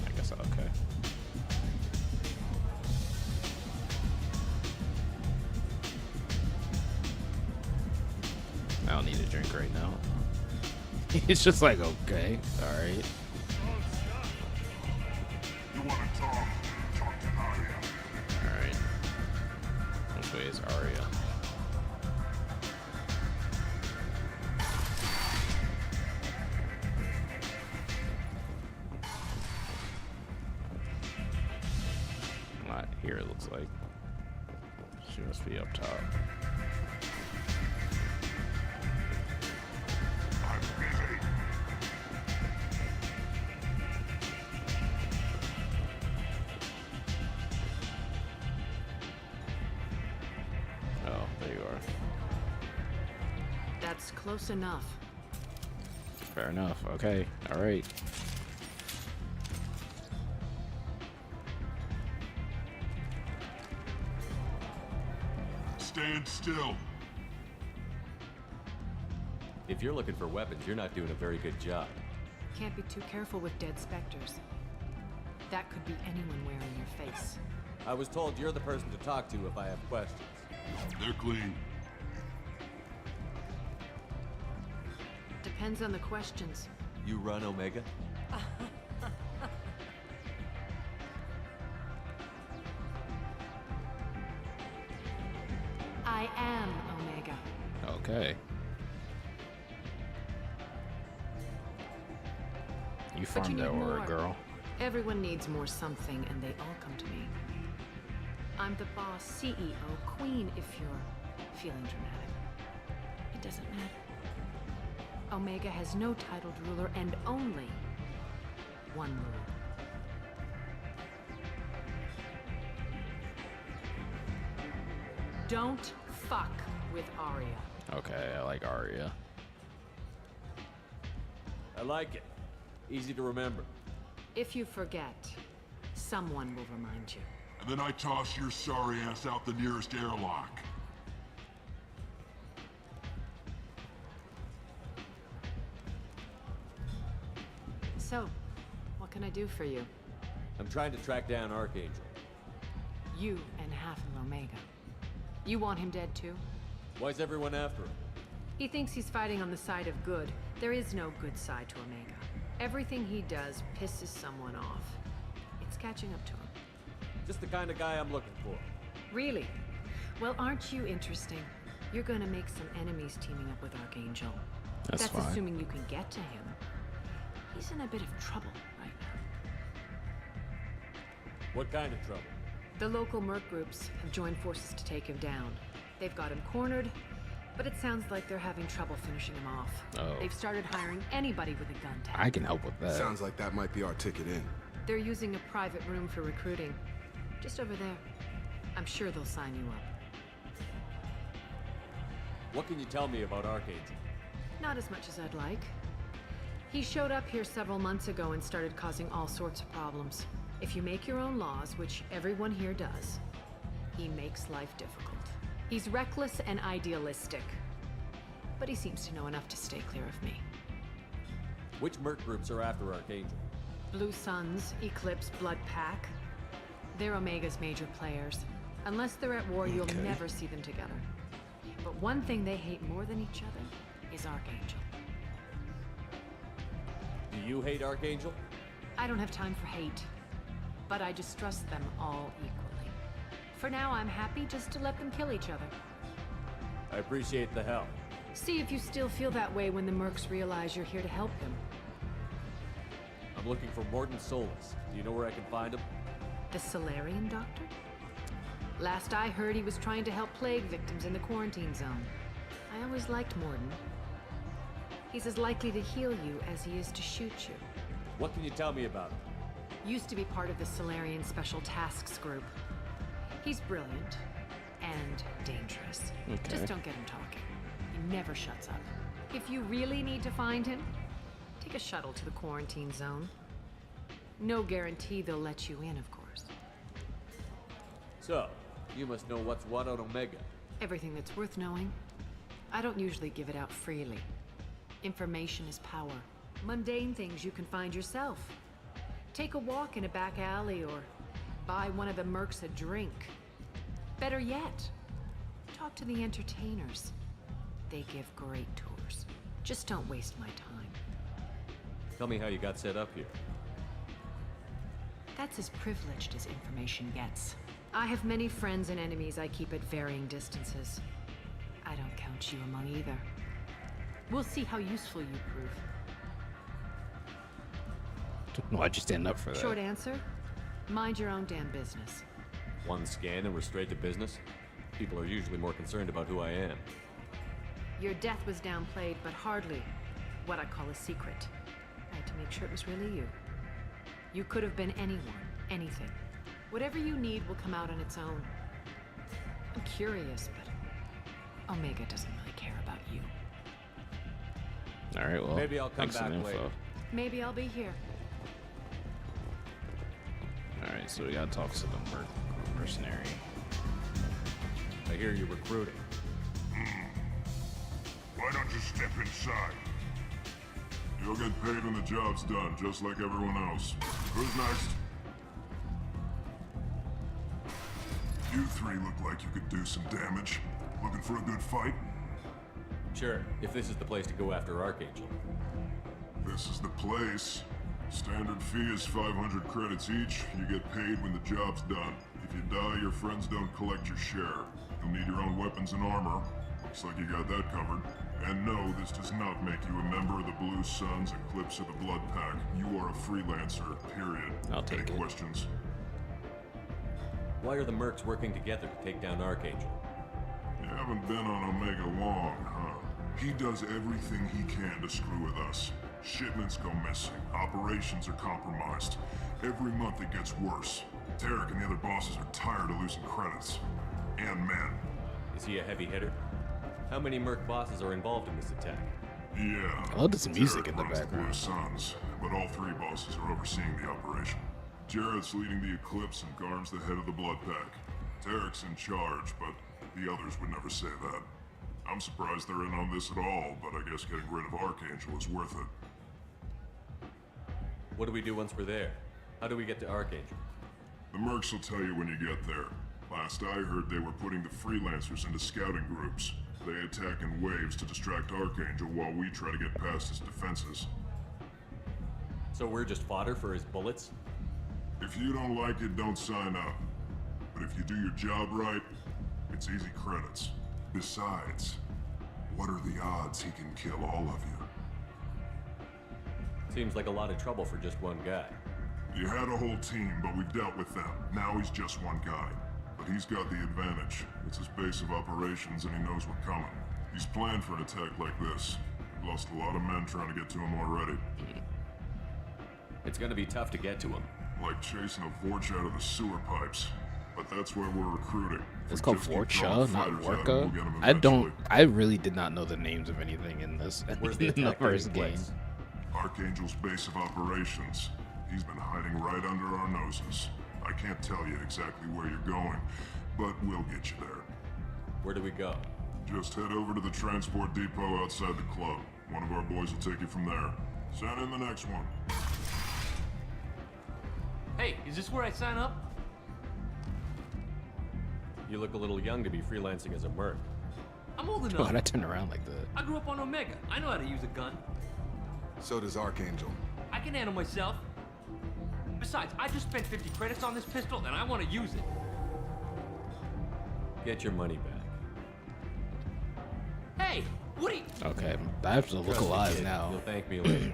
Speaker 1: I guess okay. I don't need a drink right now. It's just like, okay, alright.
Speaker 7: You want to talk? Talk to Arya.
Speaker 1: Alright. Which way is Arya? Not here, it looks like. She must be up top. Oh, there you are.
Speaker 12: That's close enough.
Speaker 1: Fair enough. Okay. All right.
Speaker 7: Stand still.
Speaker 10: If you're looking for weapons, you're not doing a very good job.
Speaker 12: Can't be too careful with dead specters. That could be anyone wearing your face.
Speaker 10: I was told you're the person to talk to if I have questions.
Speaker 7: They're clean.
Speaker 12: Depends on the questions.
Speaker 10: You run Omega?
Speaker 12: I am Omega.
Speaker 1: Okay. You
Speaker 12: But
Speaker 1: farmed
Speaker 12: you
Speaker 1: that
Speaker 12: need
Speaker 1: or a
Speaker 12: more.
Speaker 1: girl?
Speaker 12: Everyone needs more something, and they all come to me. I'm the boss, CEO, queen, if you're feeling dramatic. It doesn't matter. Omega has no titled ruler and only one rule. Don't fuck with Arya.
Speaker 1: Okay, I like Arya.
Speaker 10: I like it. Easy to remember.
Speaker 12: If you forget, someone will remind you.
Speaker 7: And then I toss your sorry ass out the nearest airlock.
Speaker 12: So, what can I do for you?
Speaker 10: I'm trying to track down Archangel.
Speaker 12: You and half of Omega. You want him dead too?
Speaker 10: Why's everyone after him?
Speaker 12: He thinks he's fighting on the side of good. There is no good side to Omega. Everything he does pisses someone off. It's catching up to him.
Speaker 10: Just the kind of guy I'm looking for.
Speaker 12: Really? Well, aren't you interesting? You're gonna make some enemies teaming up with Archangel.
Speaker 1: That's fine.
Speaker 12: assuming you can get to him. He's in a bit of trouble right now.
Speaker 10: What kind of trouble?
Speaker 12: The local merc groups have joined forces to take him down. They've got him cornered, but it sounds like they're having trouble finishing him off.
Speaker 1: Oh.
Speaker 12: They've started hiring anybody with a gun tag.
Speaker 1: I can help with that.
Speaker 9: Sounds like that might be our ticket in.
Speaker 12: They're using a private room for recruiting. Just over there. I'm sure they'll sign you up.
Speaker 10: What can you tell me about Archangel?
Speaker 12: Not as much as I'd like. He showed up here several months ago and started causing all sorts of problems. If you make your own laws, which everyone here does, he makes life difficult. He's reckless and idealistic. But he seems to know enough to stay clear of me.
Speaker 10: Which merc groups are after Archangel?
Speaker 12: Blue Suns, Eclipse, Blood Pack. They're Omega's major players. Unless they're at war, you'll never see them together. But one thing they hate more than each other is Archangel.
Speaker 10: Do you hate Archangel?
Speaker 12: I don't have time for hate, but I distrust them all equally. For now, I'm happy just to let them kill each other.
Speaker 10: I appreciate the help.
Speaker 12: See if you still feel that way when the mercs realize you're here to help them.
Speaker 10: I'm looking for Morton Solus. Do you know where I can find him?
Speaker 12: The Solarian doctor? Last I heard, he was trying to help plague victims in the quarantine zone. I always liked Morton. He's as likely to heal you as he is to shoot you.
Speaker 10: What can you tell me about him?
Speaker 12: Used to be part of the Solarian Special Tasks Group. He's brilliant and dangerous.
Speaker 1: Okay.
Speaker 12: Just don't get him talking. He never shuts up. If you really need to find him, take a shuttle to the quarantine zone. No guarantee they'll let you in, of course.
Speaker 10: So, you must know what's what on Omega.
Speaker 12: Everything that's worth knowing. I don't usually give it out freely. Information is power. Mundane things you can find yourself. Take a walk in a back alley or buy one of the mercs a drink. Better yet, talk to the entertainers. They give great tours. Just don't waste my time.
Speaker 10: Tell me how you got set up here.
Speaker 12: That's as privileged as information gets. I have many friends and enemies I keep at varying distances. I don't count you among either. We'll see how useful you prove.
Speaker 1: Why'd you stand up for that?
Speaker 12: Short answer, mind your own damn business.
Speaker 10: One scan and we're straight to business? People are usually more concerned about who I am.
Speaker 12: Your death was downplayed, but hardly what I call a secret. I had to make sure it was really you. You could have been anyone, anything. Whatever you need will come out on its own. I'm curious, but Omega doesn't really care about you.
Speaker 1: Alright, well,
Speaker 10: maybe I'll come back later.
Speaker 12: Maybe I'll be here.
Speaker 1: Alright, so we gotta talk to the mercenary.
Speaker 10: I hear you're recruiting.
Speaker 7: Why don't you step inside? You'll get paid when the job's done, just like everyone else. Who's next? You three look like you could do some damage. Looking for a good fight?
Speaker 10: Sure, if this is the place to go after Archangel.
Speaker 7: This is the place. Standard fee is 500 credits each. You get paid when the job's done. If you die, your friends don't collect your share. You'll need your own weapons and armor. Looks like you got that covered. And no, this does not make you a member of the Blue Suns, Eclipse, or the Blood Pack. You are a freelancer, period.
Speaker 1: I'll take
Speaker 7: Any
Speaker 1: it.
Speaker 7: questions?
Speaker 10: Why are the mercs working together to take down Archangel?
Speaker 7: You haven't been on Omega long, huh? He does everything he can to screw with us. Shipments go missing. Operations are compromised. Every month it gets worse. Tarek and the other bosses are tired of losing credits. And men.
Speaker 10: Is he a heavy hitter? How many merc bosses are involved in this attack?
Speaker 7: Yeah.
Speaker 1: I love this music
Speaker 7: Tarek
Speaker 1: in the
Speaker 7: runs
Speaker 1: background.
Speaker 7: Blue Suns, but all three bosses are overseeing the operation. Jarrett's leading the Eclipse and Garm's the head of the Blood Pack. Tarek's in charge, but the others would never say that. I'm surprised they're in on this at all, but I guess getting rid of Archangel is worth it.
Speaker 10: What do we do once we're there? How do we get to Archangel?
Speaker 7: The mercs will tell you when you get there. Last I heard, they were putting the freelancers into scouting groups. They attack in waves to distract Archangel while we try to get past his defenses.
Speaker 10: So we're just fodder for his bullets?
Speaker 7: If you don't like it, don't sign up. But if you do your job right, it's easy credits. Besides, what are the odds he can kill all of you?
Speaker 10: Seems like a lot of trouble for just one guy.
Speaker 7: You had a whole team, but we've dealt with them. Now he's just one guy. But he's got the advantage. It's his base of operations and he knows we're coming. He's planned for an attack like this. We've lost a lot of men trying to get to him already.
Speaker 10: It's gonna be tough to get to him.
Speaker 7: Like chasing a Vorch out of the sewer pipes. But that's why we're recruiting.
Speaker 1: It's
Speaker 7: We
Speaker 1: called
Speaker 7: just keep
Speaker 1: Vorcha,
Speaker 7: throwing
Speaker 1: not
Speaker 7: fighters at 'em,
Speaker 1: Vorka.
Speaker 7: we'll get 'em
Speaker 1: I really did not know the names of anything in this.
Speaker 10: Where's the
Speaker 1: in the
Speaker 10: attack
Speaker 1: first
Speaker 10: taking
Speaker 1: game.
Speaker 10: place?
Speaker 7: Archangel's base of operations. He's been hiding right under our noses. I can't tell you exactly where you're going, but we'll get you there.
Speaker 10: Where do we go?
Speaker 7: Just head over to the transport depot outside the club. One of our boys will take you from there. Send in the next one.
Speaker 23: Hey, is this where I sign up?
Speaker 10: You look a little young to be freelancing as a merc.
Speaker 23: I'm old enough.
Speaker 1: Why'd I turn around like that?
Speaker 23: I grew up on Omega. I know how to use a gun.
Speaker 9: So does Archangel.
Speaker 23: I can handle myself. Besides, I just spent 50 credits on this pistol and I want to use it.
Speaker 10: Get your money back.
Speaker 23: Hey, what are you...
Speaker 1: Okay, I have to look
Speaker 10: Trust me,
Speaker 1: alive
Speaker 10: kid.
Speaker 1: now.
Speaker 10: You'll thank me later.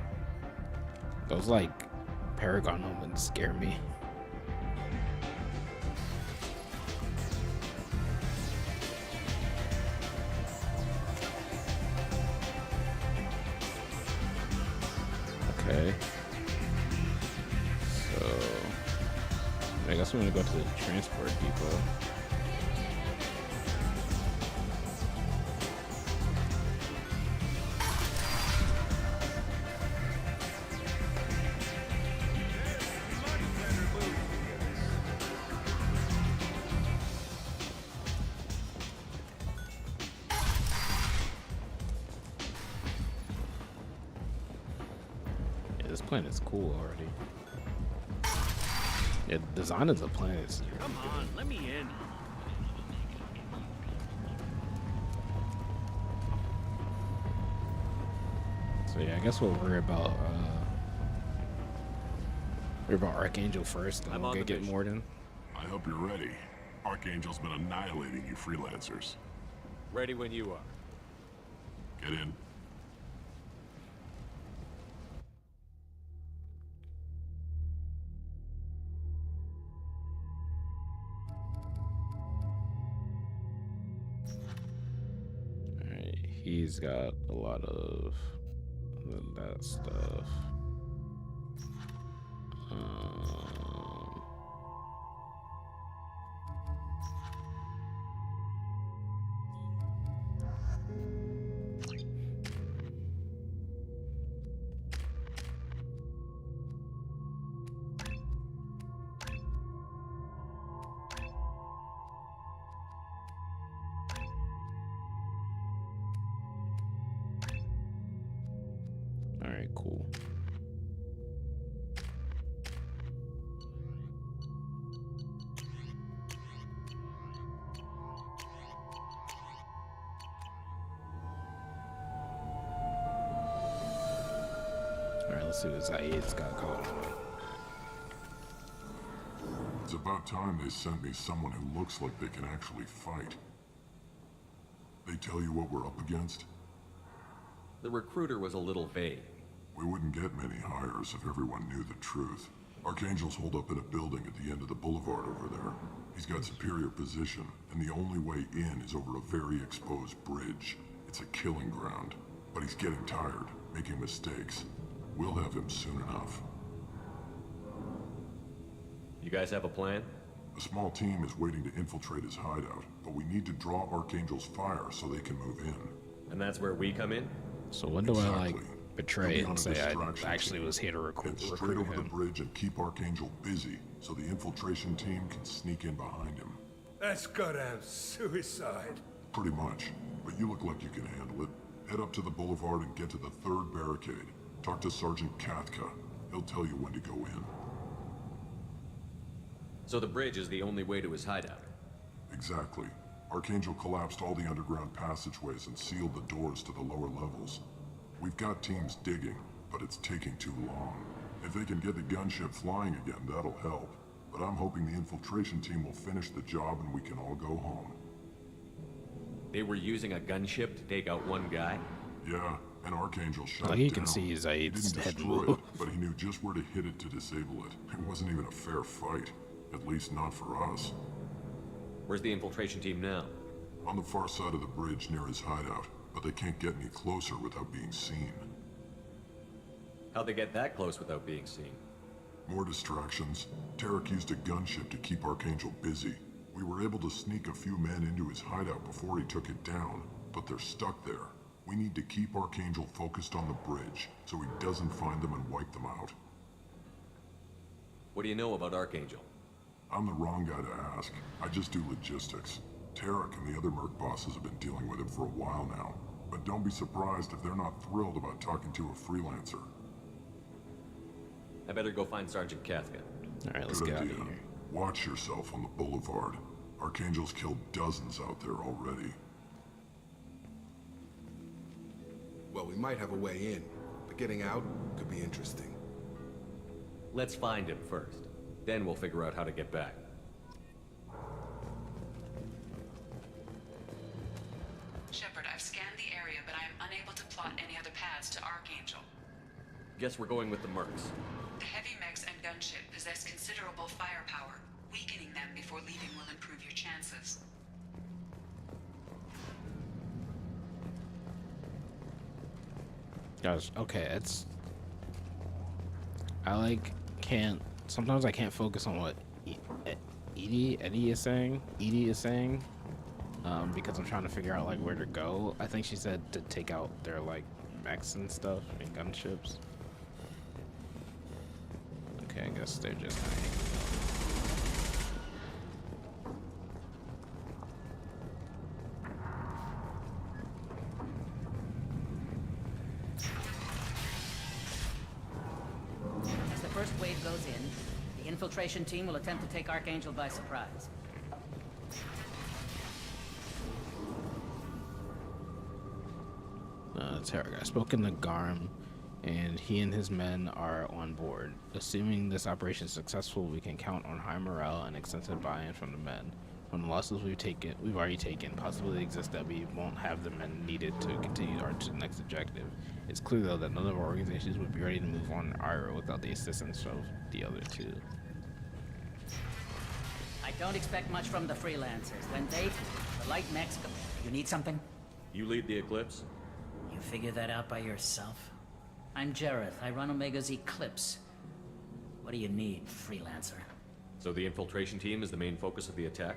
Speaker 1: Those like Paragon moments scare me. So I guess I'm gonna go to the transport depot. Yeah, this planet's cool already. Yeah, the design of the planet is really
Speaker 23: Come on, let me in.
Speaker 1: So yeah, I guess we'll worry about Archangel first, and
Speaker 7: I'm
Speaker 1: we'll
Speaker 7: on the
Speaker 1: get
Speaker 7: mission.
Speaker 1: Morden.
Speaker 7: I hope you're ready. Archangel's been annihilating you freelancers.
Speaker 10: Ready when you are.
Speaker 7: Get in.
Speaker 1: Alright, he's got a lot of that stuff. Alright, cool. Alright, let's see what Zaid's got going on.
Speaker 7: It's about time they sent me someone who looks like they can actually fight. They tell you what we're up against?
Speaker 10: The recruiter was a little vague.
Speaker 7: We wouldn't get many hires if everyone knew the truth. Archangel's holed up in a building at the end of the boulevard over there. He's got superior position, and the only way in is over a very exposed bridge. It's a killing ground. But he's getting tired, making mistakes. We'll have him soon enough.
Speaker 10: You guys have a plan?
Speaker 7: A small team is waiting to infiltrate his hideout, but we need to draw Archangel's fire so they can move in.
Speaker 10: And that's where we come in?
Speaker 1: So when do I like betray
Speaker 7: He'll be on
Speaker 1: and
Speaker 7: a
Speaker 1: say I
Speaker 7: distraction
Speaker 1: actually
Speaker 7: team.
Speaker 1: was here to
Speaker 7: Head
Speaker 1: recruit
Speaker 7: straight over the
Speaker 1: him?
Speaker 7: bridge and keep Archangel busy so the infiltration team can sneak in behind him.
Speaker 11: That's goddamn suicide.
Speaker 7: Pretty much, but you look like you can handle it. Head up to the boulevard and get to the third barricade. Talk to Sergeant Katka. He'll tell you when to go in.
Speaker 10: So the bridge is the only way to his hideout?
Speaker 7: Exactly. Archangel collapsed all the underground passageways and sealed the doors to the lower levels. We've got teams digging, but it's taking too long. If they can get the gunship flying again, that'll help. But I'm hoping the infiltration team will finish the job and we can all go home.
Speaker 10: They were using a gunship to take out one guy?
Speaker 7: Yeah, and Archangel shot
Speaker 1: Like
Speaker 7: it
Speaker 1: you can
Speaker 7: down.
Speaker 1: see Zaid's
Speaker 7: He didn't
Speaker 1: head
Speaker 7: destroy
Speaker 1: move.
Speaker 7: it, but he knew just where to hit it to disable it. It wasn't even a fair fight. At least not for us.
Speaker 10: Where's the infiltration team now?
Speaker 7: On the far side of the bridge near his hideout, but they can't get any closer without being seen.
Speaker 10: How'd they get that close without being seen?
Speaker 7: More distractions. Tarek used a gunship to keep Archangel busy. We were able to sneak a few men into his hideout before he took it down, but they're stuck there. We need to keep Archangel focused on the bridge, so he doesn't find them and wipe them out.
Speaker 10: What do you know about Archangel?
Speaker 7: I'm the wrong guy to ask. I just do logistics. Tarek and the other merc bosses have been dealing with him for a while now. But don't be surprised if they're not thrilled about talking to a freelancer.
Speaker 10: I better go find Sergeant Katka.
Speaker 1: Alright, let's
Speaker 7: Good
Speaker 1: get out of
Speaker 7: idea.
Speaker 1: here.
Speaker 7: Watch yourself on the boulevard. Archangel's killed dozens out there already.
Speaker 9: Well, we might have a way in, but getting out could be interesting.
Speaker 10: Let's find him first. Then we'll figure out how to get back.
Speaker 16: Shepard, I've scanned the area, but I am unable to plot any other paths to Archangel.
Speaker 10: Guess we're going with the mercs.
Speaker 16: The heavy mechs and gunship possess considerable firepower. Weakening them before leaving will improve your chances.
Speaker 1: Gosh, okay, it's... I like can't sometimes I can't focus on what Edie is saying. Because I'm trying to figure out like where to go. I think she said to take out their like mechs and stuff and gunships. Okay, I guess they're just hanging.
Speaker 6: As the first wave goes in, the infiltration team will attempt to take Archangel by surprise.
Speaker 1: Tarek, I've spoken to Garm, and he and his men are on board. Assuming this operation is successful, we can count on high morale and extensive buy-in from the men. From the losses we've already taken, possibility exists that we won't have the men needed to continue our next objective. It's clear, though, that none of our organizations would be ready to move on Ira without the assistance of the other two.
Speaker 6: I don't expect much from the freelancers. When they the light mechs come. You need something?
Speaker 10: You lead the Eclipse?
Speaker 6: You figure that out by yourself? I'm Jareth. I run Omega's Eclipse. What do you need, freelancer?
Speaker 10: So the infiltration team is the main focus of the attack?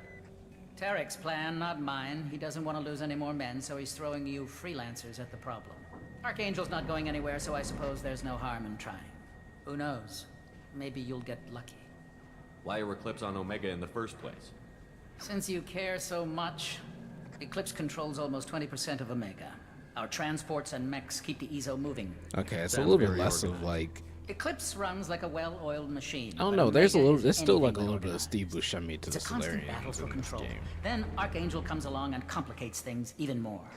Speaker 6: Tarek's plan, not mine. He doesn't want to lose any more men, so he's throwing you freelancers at the problem. Archangel's not going anywhere, so I suppose there's no harm in trying. Who knows? Maybe you'll get lucky.
Speaker 10: Why are Eclipse on Omega in the first place?
Speaker 6: Since you care so much, Eclipse controls almost 20% of Omega. Our transports and mechs keep the EZO moving.
Speaker 1: Okay, it's a little bit less of like.
Speaker 6: Eclipse runs like a well-oiled machine.
Speaker 1: I don't know. There's still like a little bit of Steve Buscemi to the Solarians in this game.
Speaker 6: Then Archangel comes along and complicates things even more.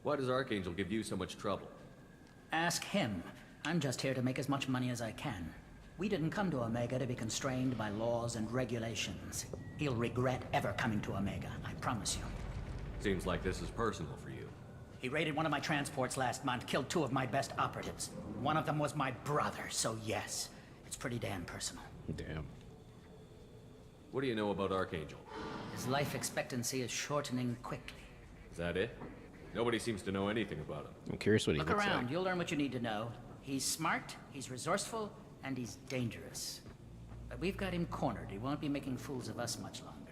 Speaker 10: Why does Archangel give you so much trouble?
Speaker 6: Ask him. I'm just here to make as much money as I can. We didn't come to Omega to be constrained by laws and regulations. He'll regret ever coming to Omega, I promise you.
Speaker 10: Seems like this is personal for you.
Speaker 6: He raided one of my transports last month, killed 2 of my best operatives. One of them was my brother, so yes, it's pretty damn personal.
Speaker 1: Damn.
Speaker 10: What do you know about Archangel?
Speaker 6: His life expectancy is shortening quickly.
Speaker 10: Is that it? Nobody seems to know anything about him.
Speaker 1: I'm curious what he looks like.
Speaker 6: Look around, you'll learn what you need to know. He's smart, he's resourceful, and he's dangerous. But we've got him cornered. He won't be making fools of us much longer.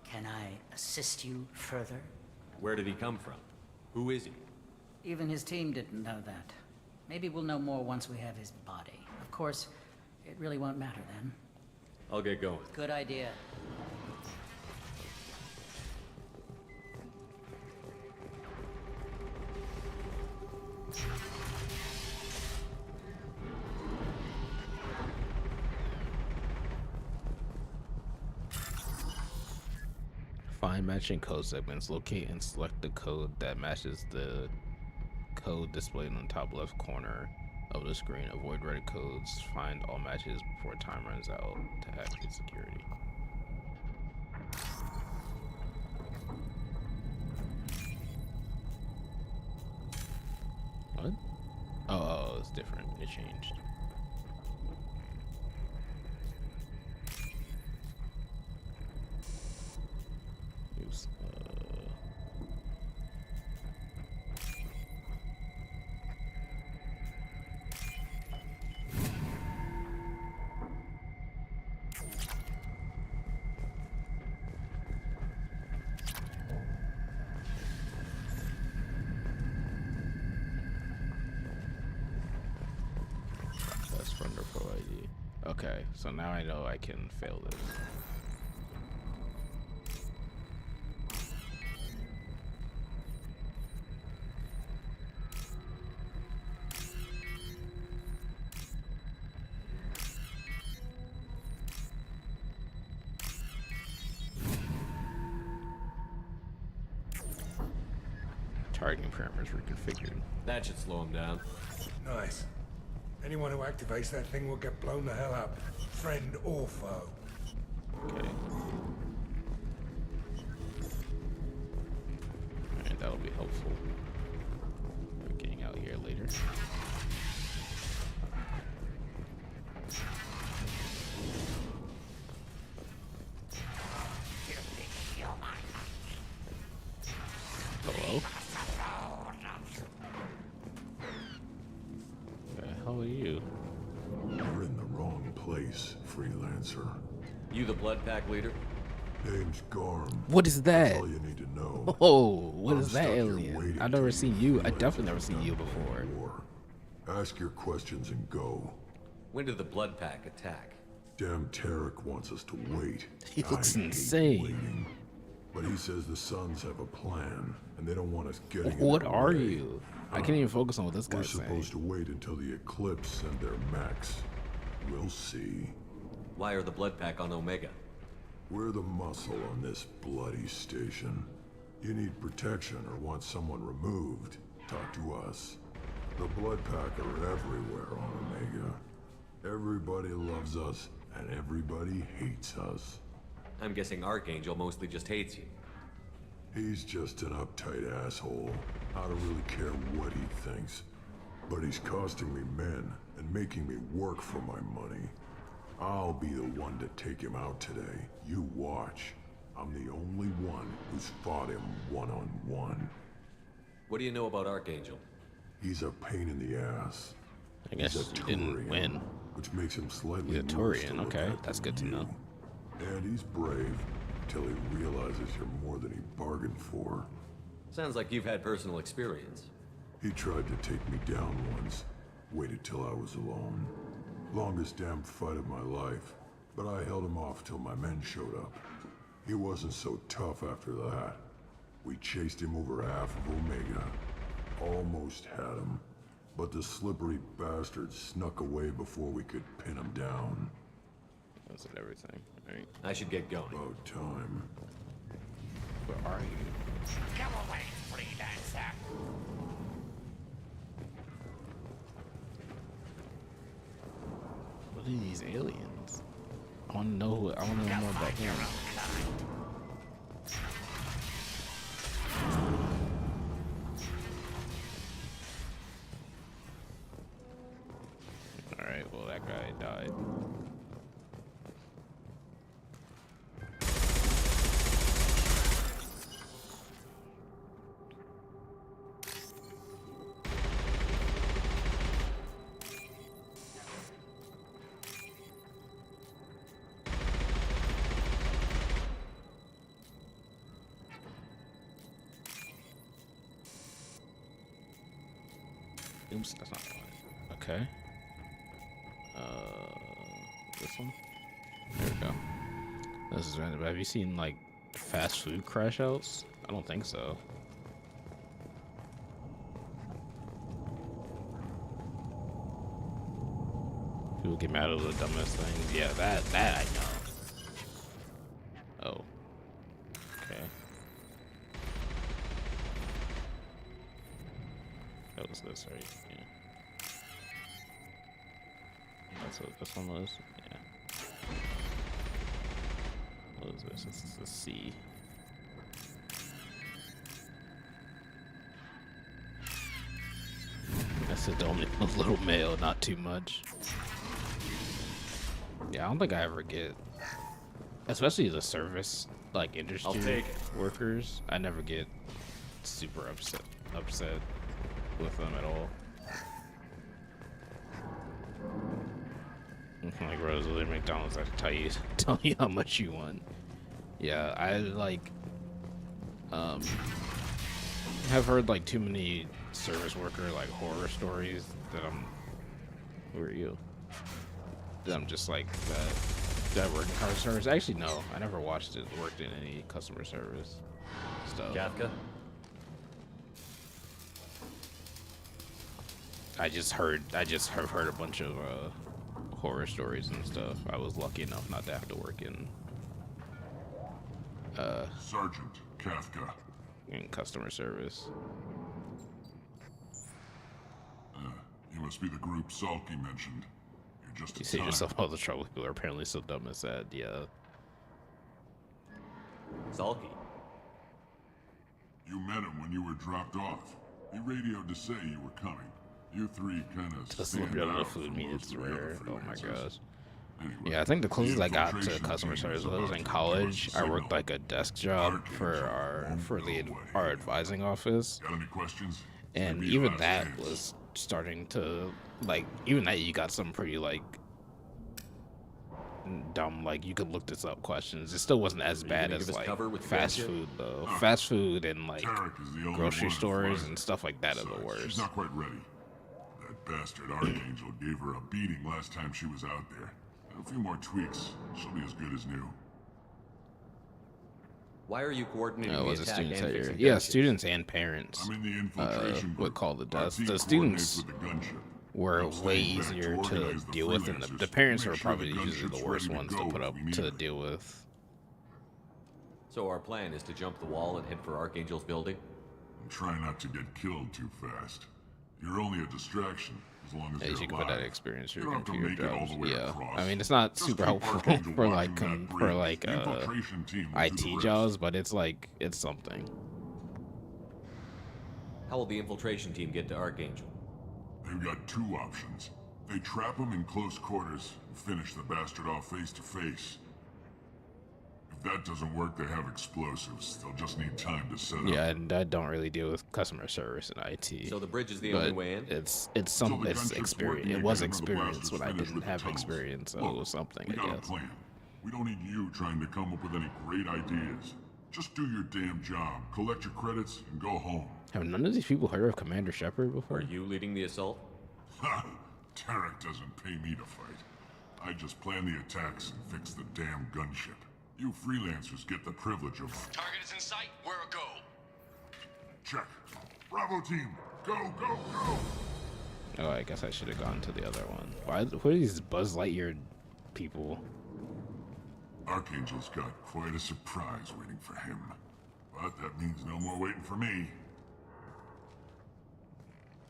Speaker 6: Can I assist you further?
Speaker 10: Where did he come from? Who is he?
Speaker 6: Even his team didn't know that. Maybe we'll know more once we have his body. Of course, it really won't matter then.
Speaker 10: I'll get going.
Speaker 6: Good idea.
Speaker 1: Find matching code segments. Locate and select the code that matches the code displayed on the top left corner of the screen. Avoid red codes. Find all matches before time runs out to activate security. What? Oh, it's different. It changed. Okay, so now I know I can fail this. Targeting parameters reconfigured.
Speaker 10: That should slow him down.
Speaker 11: Nice. Anyone who activates that thing will get blown the hell up, friend or foe.
Speaker 1: Okay. Alright, that'll be helpful. We're getting out here later. Hello? How are you?
Speaker 7: You're in the wrong place, freelancer. answer.
Speaker 10: You the Blood Pack leader?
Speaker 7: Name's Garm.
Speaker 1: What is that?
Speaker 7: That's all you need to know.
Speaker 1: Oh, what
Speaker 7: I'm
Speaker 1: is that
Speaker 7: stuck here
Speaker 1: alien?
Speaker 7: waiting
Speaker 1: I've
Speaker 7: till
Speaker 1: never
Speaker 7: you
Speaker 1: seen you.
Speaker 7: feel
Speaker 1: I
Speaker 7: like
Speaker 1: definitely
Speaker 7: you've
Speaker 1: never seen
Speaker 7: done
Speaker 1: you
Speaker 7: the
Speaker 1: before.
Speaker 7: war. Ask your questions and go.
Speaker 10: When did the Blood Pack attack?
Speaker 7: Damn Tarek wants us to wait.
Speaker 1: He looks
Speaker 7: I hate
Speaker 1: insane.
Speaker 7: waiting. But he says the Sons have a plan, and they don't want us getting in
Speaker 1: What
Speaker 7: their
Speaker 1: are
Speaker 7: way.
Speaker 1: you? I can't even focus on what this
Speaker 7: We're
Speaker 1: guy's saying.
Speaker 7: supposed to wait until the Eclipse and their mechs. We'll see.
Speaker 10: Why are the Blood Pack on Omega?
Speaker 7: We're the muscle on this bloody station. You need protection or want someone removed, talk to us. The Blood Pack are everywhere on Omega. Everybody loves us, and everybody hates us.
Speaker 10: I'm guessing Archangel mostly just hates you.
Speaker 7: He's just an uptight asshole. I don't really care what he thinks. But he's costing me men and making me work for my money. I'll be the one to take him out today. You watch. I'm the only one who's fought him one-on-one.
Speaker 10: What do you know about Archangel?
Speaker 7: He's a pain in the ass.
Speaker 1: I guess
Speaker 7: He's a
Speaker 1: you didn't
Speaker 7: Turian,
Speaker 1: win.
Speaker 7: which makes him slightly
Speaker 1: He's a
Speaker 7: worse to
Speaker 1: Turian,
Speaker 7: look
Speaker 1: okay.
Speaker 7: at
Speaker 1: That's
Speaker 7: than
Speaker 1: good to
Speaker 7: you.
Speaker 1: know.
Speaker 7: And he's brave till he realizes you're more than he bargained for.
Speaker 10: Sounds like you've had personal experience.
Speaker 7: He tried to take me down once. Waited till I was alone. Longest damn fight of my life. But I held him off till my men showed up. He wasn't so tough after that. We chased him over half of Omega. Almost had him. But the slippery bastard snuck away before we could pin him down.
Speaker 1: That's everything. All right.
Speaker 10: I should get going.
Speaker 7: About time.
Speaker 1: Where are you?
Speaker 13: Come away, freelancer.
Speaker 1: What are these aliens? I want to know. I want to know more about them. All right. Well, that guy died. Oops, that's not fine. Okay. This one. There we go. This is random. Have you seen like fast food crash outs? I don't think so. People get mad over the dumbest things. Yeah, that I know. Oh. Okay. That was this, right? Yeah. That's what this one was? Yeah. What is this? This is the C. That's it, only a little male, not too much. Yeah, I don't think I ever get, especially the service, like industry workers, I never get super upset with them at all. Like Rosalie McDonald's, I have to tell you how much you want. Yeah, I like have heard like too many service worker like horror stories that who are you? That I'm just like that I work in customer service. Actually no, I never worked in any customer service stuff.
Speaker 10: Kafka?
Speaker 1: I just have heard a bunch of horror stories and stuff. I was lucky enough not to have to work in
Speaker 7: Sergeant Kafka.
Speaker 1: In customer service.
Speaker 7: You must be the group Salky mentioned. You're just
Speaker 1: You save yourself all the trouble. People are apparently so dumb as that. Yeah.
Speaker 10: Salky?
Speaker 7: You met him when you were dropped off. He radioed to say you were coming. You three kind of
Speaker 1: Just a little bit of the food meat. It's rare. Oh my gosh.
Speaker 7: Anyway,
Speaker 1: Yeah, I think the closest I got to customer service was I was in college. I worked like a desk job for our advising office.
Speaker 7: Got any questions?
Speaker 1: And even that was starting to, like, even that you got some pretty, like, dumb like you could look this up questions. It still wasn't as bad as like fast
Speaker 7: gunship?
Speaker 1: food though. Fast food and like
Speaker 7: Tarek is the only
Speaker 1: grocery
Speaker 7: one that
Speaker 1: stores
Speaker 7: flies
Speaker 1: and stuff like that are the
Speaker 7: She's
Speaker 1: worst.
Speaker 7: not quite ready. That bastard Archangel gave her a beating last time she was out there. A few more tweaks, she'll be as good as new.
Speaker 10: Why are you coordinating
Speaker 1: No, it
Speaker 10: the
Speaker 1: was
Speaker 10: attack
Speaker 1: students
Speaker 10: and
Speaker 1: that
Speaker 10: fixing
Speaker 1: yeah,
Speaker 10: gunships?
Speaker 1: students and parents.
Speaker 7: I'm in the infiltration
Speaker 1: would call the
Speaker 7: Our
Speaker 1: deaths.
Speaker 7: team
Speaker 1: The
Speaker 7: coordinates
Speaker 1: students
Speaker 7: with the gunship.
Speaker 1: were
Speaker 7: I'm
Speaker 1: way
Speaker 7: staying back to
Speaker 1: easier to
Speaker 7: organize the
Speaker 1: deal with, and the
Speaker 7: freelancers.
Speaker 1: parents
Speaker 7: Make
Speaker 1: were
Speaker 7: sure
Speaker 1: probably
Speaker 7: the
Speaker 1: usually the
Speaker 7: gunship's
Speaker 1: worst
Speaker 7: ready to
Speaker 1: ones to
Speaker 7: go
Speaker 1: put
Speaker 7: if
Speaker 1: up
Speaker 7: we need
Speaker 1: to
Speaker 7: it.
Speaker 1: deal with.
Speaker 10: So our plan is to jump the wall and head for Archangel's building?
Speaker 7: And try not to get killed too fast. You're only a distraction as long as
Speaker 1: Yeah,
Speaker 7: you're
Speaker 1: you can
Speaker 7: alive.
Speaker 1: put that experience
Speaker 7: You
Speaker 1: through
Speaker 7: don't have to
Speaker 1: computer
Speaker 7: make it all
Speaker 1: jobs.
Speaker 7: the way
Speaker 1: Yeah,
Speaker 7: across.
Speaker 1: I mean it's not
Speaker 7: Just
Speaker 1: super
Speaker 7: keep
Speaker 1: helpful
Speaker 7: Archangel
Speaker 1: for
Speaker 7: watching
Speaker 1: like
Speaker 7: that
Speaker 1: for
Speaker 7: bridge.
Speaker 1: like
Speaker 7: The infiltration team will do the
Speaker 1: IT
Speaker 7: rest.
Speaker 1: jobs, but it's like it's something.
Speaker 10: How will the infiltration team get to Archangel?
Speaker 7: They've got two options. They trap him in close quarters and finish the bastard off face to face. If that doesn't work, they have explosives. They'll just need time to set up.
Speaker 1: Yeah, and I don't really deal with customer service and IT.
Speaker 10: So the bridge is the
Speaker 1: but
Speaker 10: only way in?
Speaker 1: It's
Speaker 7: So
Speaker 1: some
Speaker 7: the
Speaker 1: it's
Speaker 7: gunship's
Speaker 1: experience.
Speaker 7: working
Speaker 1: It was
Speaker 7: again, and the
Speaker 1: experience
Speaker 7: blasters
Speaker 1: when I
Speaker 7: finished
Speaker 1: didn't
Speaker 7: with the
Speaker 1: have
Speaker 7: tunnels.
Speaker 1: experience, so
Speaker 7: Look,
Speaker 1: it was something.
Speaker 7: we
Speaker 1: I
Speaker 7: got a
Speaker 1: guess.
Speaker 7: plan. We don't need you trying to come up with any great ideas. Just do your damn job, collect your credits, and go home.
Speaker 1: Have none of these people heard of Commander Shepard before?
Speaker 10: Are you leading the assault?
Speaker 7: Ha! Tarek doesn't pay me to fight. I just plan the attacks and fix the damn gunship. You freelancers get the privilege of...
Speaker 13: Target is in sight. Where a go?
Speaker 7: Check. Bravo team, go, go, go!
Speaker 1: Oh, I guess I should have gone to the other one. Why? What are these Buzz Lightyear people?
Speaker 7: Archangel's got quite a surprise waiting for him. But that means no more waiting for me.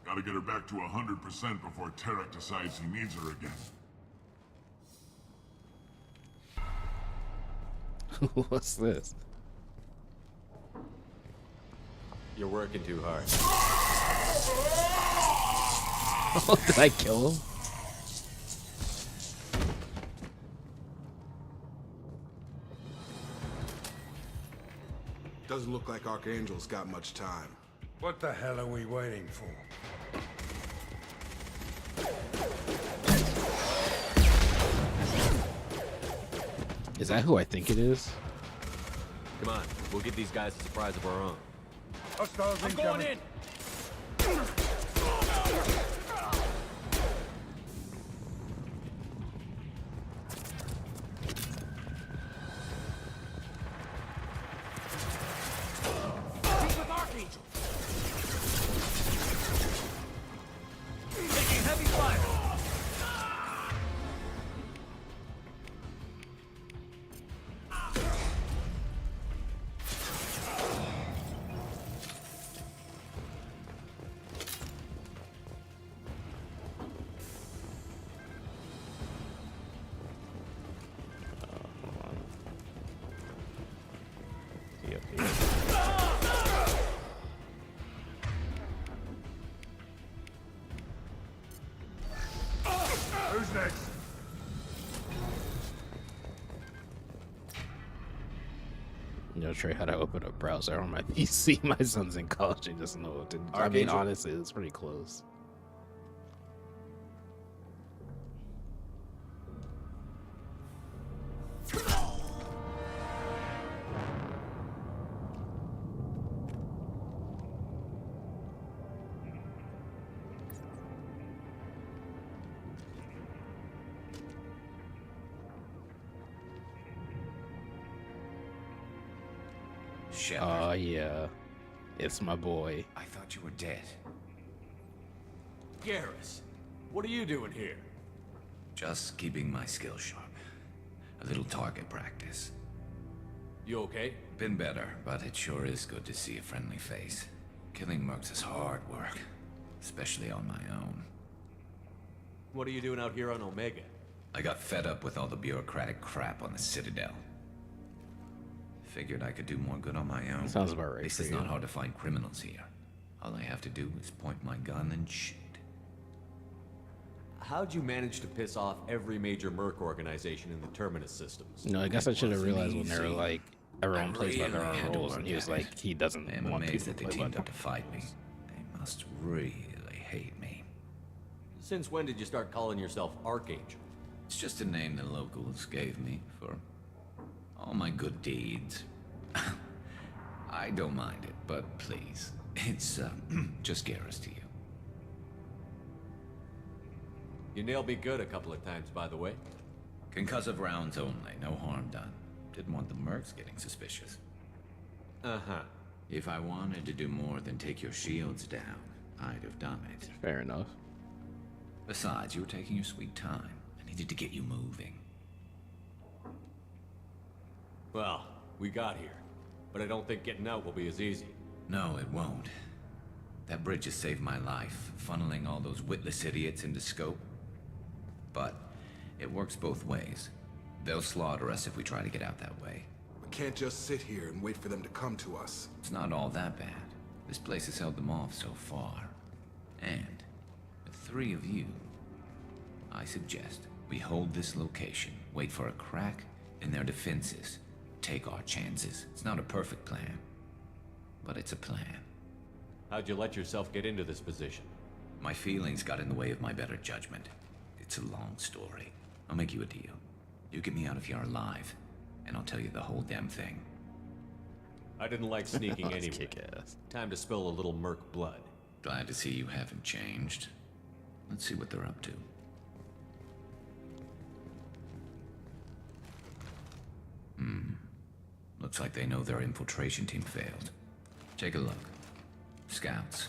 Speaker 7: Gotta get her back to 100% before Tarek decides he needs her again.
Speaker 1: What's this?
Speaker 10: You're working too hard.
Speaker 1: Oh, did I kill him?
Speaker 9: Doesn't look like Archangel's got much time.
Speaker 11: What the hell are we waiting for?
Speaker 1: Is that who I think it is?
Speaker 10: Come on, we'll give these guys a surprise of our own.
Speaker 11: Hostiles
Speaker 23: I'm going
Speaker 11: incoming.
Speaker 23: in. Meet with Archangel. Taking heavy fire.
Speaker 1: Yep, here.
Speaker 11: Who's next?
Speaker 1: You know, Trey, how to open a browser on my PC. My son's in college. I just know what to do. I mean,
Speaker 10: Archangel?
Speaker 1: honestly, it's pretty close.
Speaker 3: Shepard.
Speaker 1: Oh, yeah. It's my boy.
Speaker 3: I thought you were dead.
Speaker 23: Garrus, what are you doing here?
Speaker 3: Just keeping my skills sharp. A little target practice.
Speaker 23: You okay?
Speaker 3: Been better, but it sure is good to see a friendly face. Killing mercs is hard work, especially on my own.
Speaker 10: What are you doing out here on Omega?
Speaker 3: I got fed up with all the bureaucratic crap on the Citadel. Figured I could do more good on my own.
Speaker 1: Sounds about right
Speaker 3: This
Speaker 1: for
Speaker 3: is
Speaker 1: you.
Speaker 3: not hard to find criminals here. All I have to do is point my gun and shoot.
Speaker 10: How'd you manage to piss off every major merc organization in the Terminus systems?
Speaker 1: No, I guess I should have
Speaker 3: wasn't
Speaker 1: realized when they were
Speaker 3: easy.
Speaker 1: like, everyone
Speaker 3: I
Speaker 1: plays by their
Speaker 3: really
Speaker 1: own
Speaker 3: had to
Speaker 1: rules, and
Speaker 3: work
Speaker 1: he was
Speaker 3: at
Speaker 1: like,
Speaker 3: it.
Speaker 1: he doesn't
Speaker 3: I am
Speaker 1: want
Speaker 3: amazed
Speaker 1: people
Speaker 3: that
Speaker 1: to
Speaker 3: they
Speaker 1: play by
Speaker 3: teamed
Speaker 1: their
Speaker 3: up to fight me. They must really hate me.
Speaker 10: Since when did you start calling yourself Archangel?
Speaker 3: It's just a name the locals gave me for all my good deeds. I don't mind it, but please, it's just Garrus to you.
Speaker 10: You nailed me good a couple of times, by the way.
Speaker 3: Concussive rounds only, no harm done. Didn't want the mercs getting suspicious.
Speaker 10: Uh-huh.
Speaker 3: If I wanted to do more than take your shields down, I'd have done it.
Speaker 1: Fair enough.
Speaker 3: Besides, you were taking your sweet time. I needed to get you moving.
Speaker 10: Well, we got here. But I don't think getting out will be as easy.
Speaker 3: No, it won't. That bridge has saved my life, funneling all those witless idiots into scope. But it works both ways. They'll slaughter us if we try to get out that way.
Speaker 9: We can't just sit here and wait for them to come to us.
Speaker 3: It's not all that bad. This place has held them off so far. And with 3 of you, I suggest we hold this location, wait for a crack in their defenses, take our chances. It's not a perfect plan, but it's a plan.
Speaker 10: How'd you let yourself get into this position?
Speaker 3: My feelings got in the way of my better judgment. It's a long story. I'll make you a deal. You get me out of here alive, and I'll tell you the whole damn thing.
Speaker 10: I didn't like sneaking
Speaker 1: That's
Speaker 10: anyway.
Speaker 1: kick-ass.
Speaker 10: Time to spill a little merc blood.
Speaker 3: Glad to see you haven't changed. Let's see what they're up to. Looks like they know their infiltration team failed. Take a look. Scouts.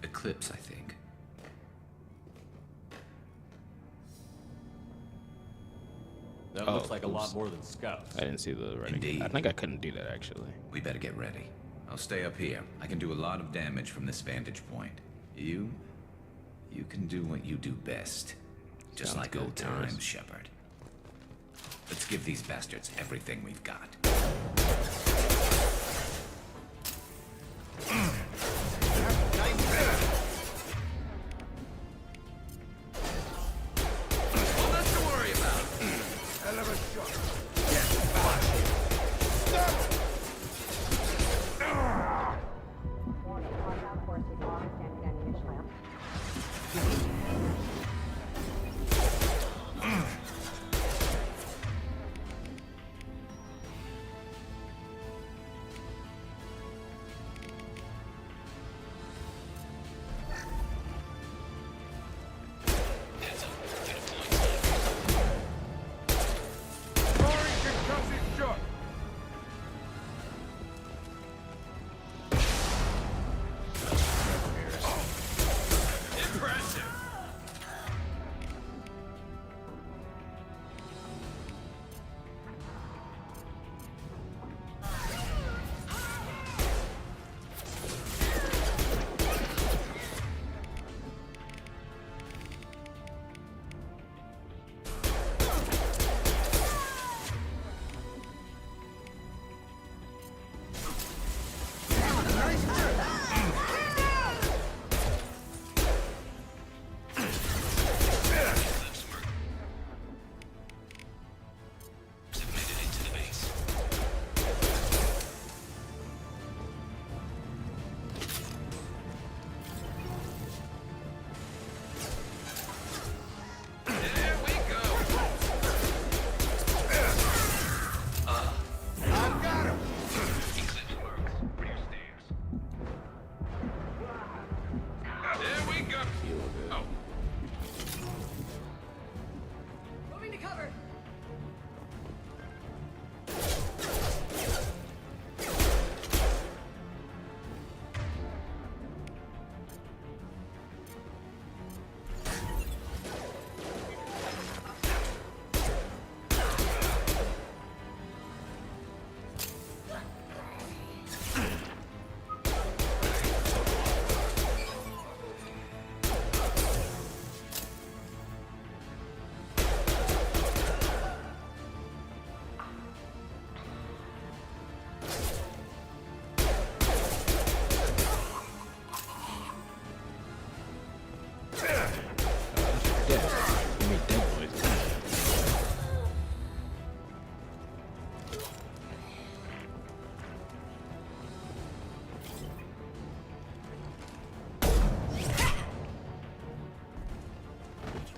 Speaker 3: Eclipse, I think.
Speaker 10: That looks like a lot more than scouts.
Speaker 1: I didn't see the writing.
Speaker 3: Indeed.
Speaker 1: I think I couldn't do that, actually.
Speaker 3: We better get ready. I'll stay up here. I can do a lot of damage from this vantage point. You can do what you do best. Just
Speaker 1: Sounds
Speaker 3: like
Speaker 1: good,
Speaker 3: old
Speaker 1: Garrus.
Speaker 3: times, Shepard. Let's give these bastards everything we've got.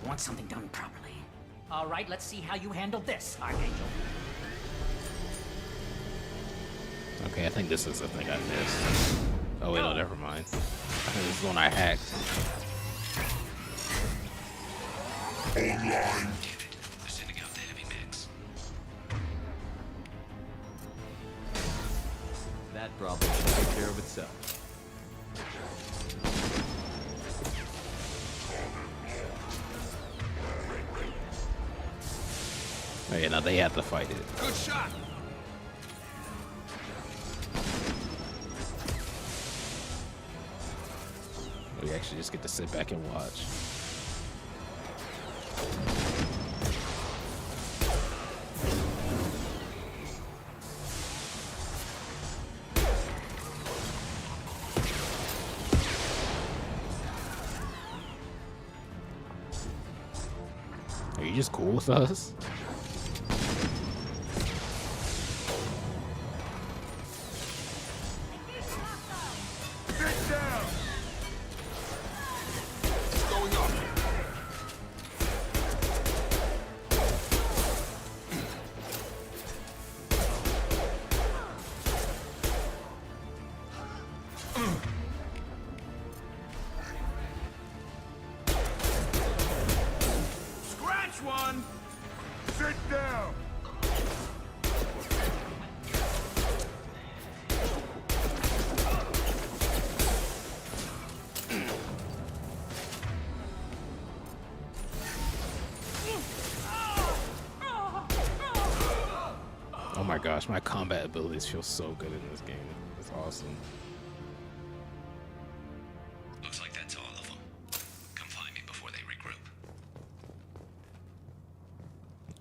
Speaker 5: Want something done properly.
Speaker 6: All right, let's see how you handle this, Archangel.
Speaker 1: Okay, I think this is the thing I missed. Oh wait, no, never mind. I think this is one I hacked.
Speaker 3: Online. They're sending out the heavy mix.
Speaker 10: That problem should take care of itself.
Speaker 1: Oh yeah, now they have to fight it.
Speaker 9: Good shot.
Speaker 1: We actually just get to sit back and watch. Are you just cool with us?
Speaker 11: One! Sit down!
Speaker 1: Oh my gosh, my combat abilities feel so good in this game. It's awesome.
Speaker 3: Looks like that's all of them. Come find me before they regroup.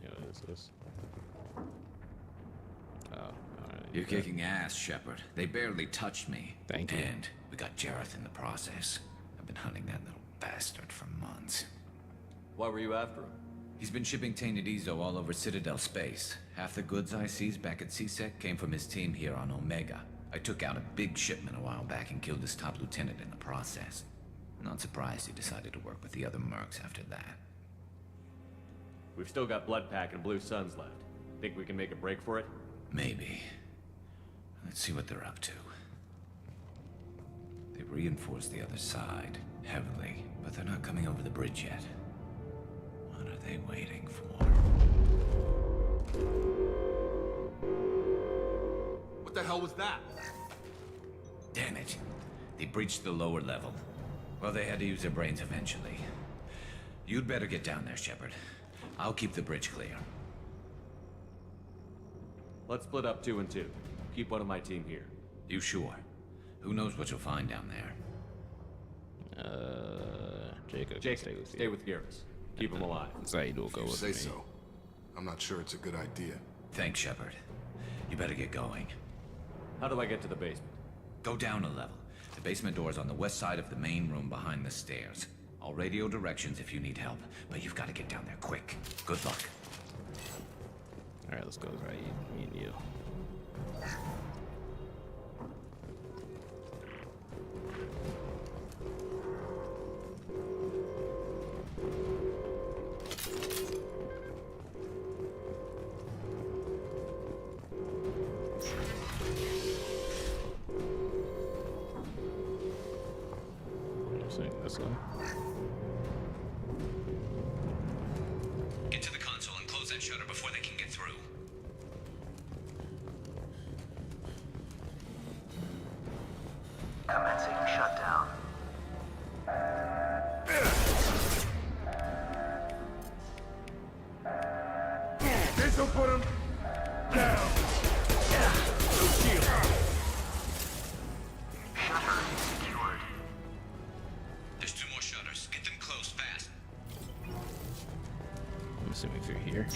Speaker 1: Yeah, what is this? Oh, alright.
Speaker 3: You're kicking ass, Shepard. They barely touched me.
Speaker 1: Thank you.
Speaker 3: And we got Jareth in the process. I've been hunting that little bastard for months.
Speaker 10: Why were you after him?
Speaker 3: He's been shipping tainted Ezo all over Citadel space. Half the goods I seized back at CSEC came from his team here on Omega. I took out a big shipment a while back and killed his top lieutenant in the process. Not surprised he decided to work with the other mercs after that.
Speaker 10: We've still got Bloodpack and Blue Suns left. Think we can make a break for it?
Speaker 3: Maybe. Let's see what they're up to. They reinforced the other side, heavily, but they're not coming over the bridge yet. What are they waiting for?
Speaker 9: What the hell was that?
Speaker 3: Damn it. They breached the lower level. Well, they had to use their brains eventually. You'd better get down there, Shepard. I'll keep the bridge clear.
Speaker 10: Let's split up 2 and 2. Keep one of my team here.
Speaker 3: You sure? Who knows what you'll find down there?
Speaker 1: Jacob,
Speaker 10: stay with Garrus. Keep him alive.
Speaker 1: Said will go with
Speaker 9: Say
Speaker 1: me.
Speaker 9: so. I'm not sure it's a good idea.
Speaker 3: Thanks, Shepard. You better get going.
Speaker 10: How do I get to the basement?
Speaker 3: Go down a level. The basement door's on the west side of the main room behind the stairs. I'll radio directions if you need help, but you've got to get down there quick. Good luck.
Speaker 1: Alright, let's go. Right, me and you. This way.
Speaker 3: Get to the console and close that shutter before they can get through.
Speaker 8: Commencing shutdown.
Speaker 11: This'll put him down. No shield.
Speaker 8: Shutter secured.
Speaker 3: There's 2 more shutters. Get them closed fast.
Speaker 1: I'm assuming through here.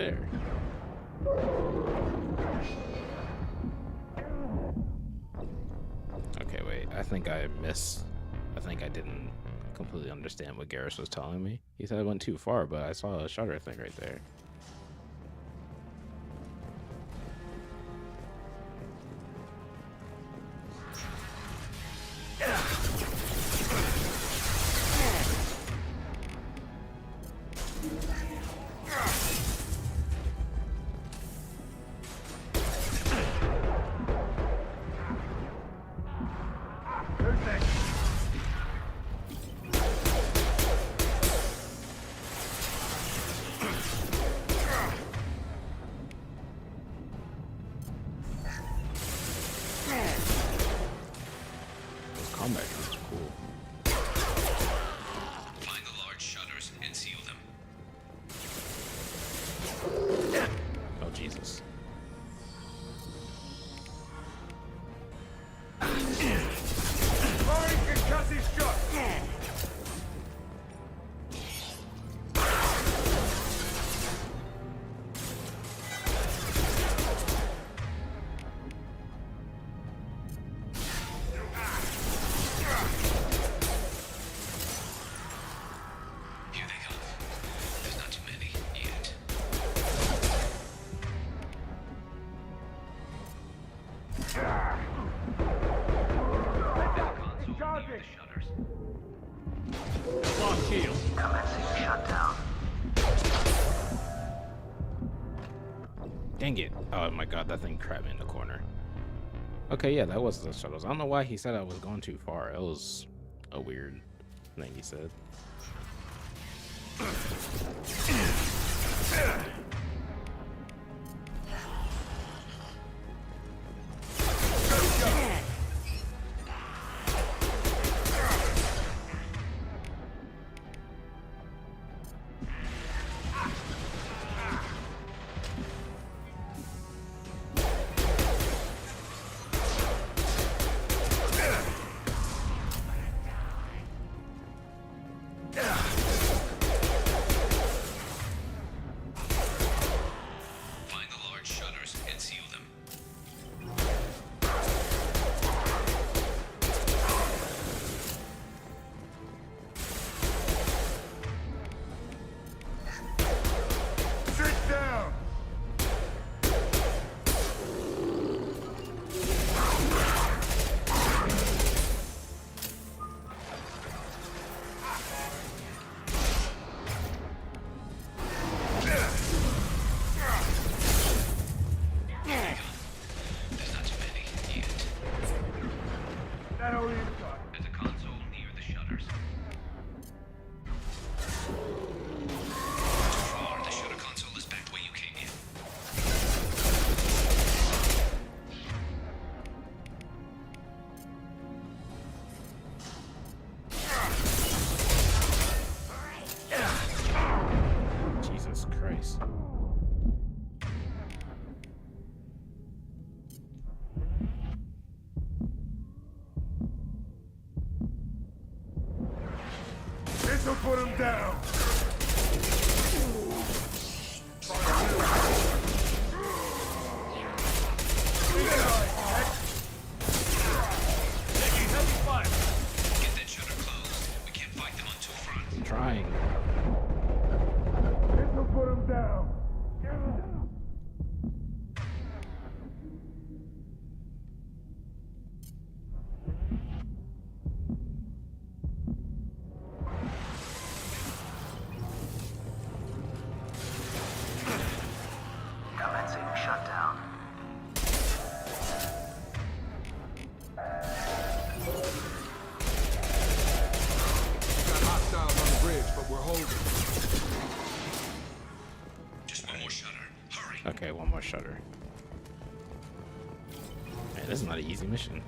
Speaker 1: there. Okay, wait. I think I didn't completely understand what Garrus was telling me. He said I went too far, but I saw a shutter thing right there. Combat is cool.
Speaker 3: Find the large shutters and seal them.
Speaker 1: Oh, Jesus.
Speaker 11: Firing concussive shot!
Speaker 3: Here they come. There's not too many yet.
Speaker 23: Lock shield.
Speaker 8: Commencing shutdown.
Speaker 1: Dang it. Oh my god, that thing crabbed me in the corner. Okay, yeah, that was the shuttles. I don't know why he said I was going too far. It was a weird thing he said.
Speaker 3: Find the large shutters and seal them.
Speaker 11: Sit down!
Speaker 3: There's not too many yet.
Speaker 11: That only inside.
Speaker 3: There's a console near the shutters. Too far. The shutter console is back where you came in.
Speaker 1: Jesus Christ.
Speaker 11: This'll put him down!
Speaker 23: Taking heavy fire.
Speaker 3: Get that shutter closed. We can't fight them on two fronts.
Speaker 1: I'm trying.
Speaker 11: This'll put him down!
Speaker 8: Commencing shutdown.
Speaker 9: Got hostiles on the bridge, but we're holding.
Speaker 3: Just one more shutter. Hurry.
Speaker 1: Okay, one more shutter. Man, this is not an easy mission.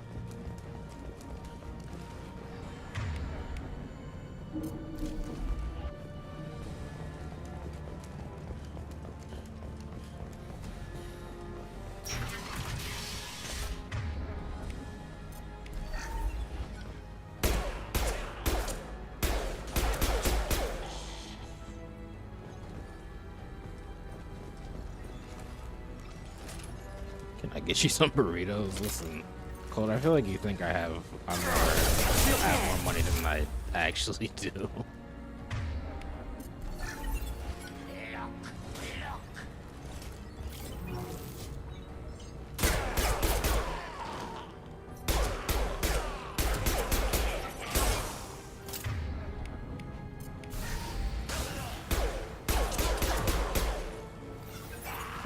Speaker 1: Can I get you some burritos? Listen, Colt, I feel like you think I have more money than I actually do.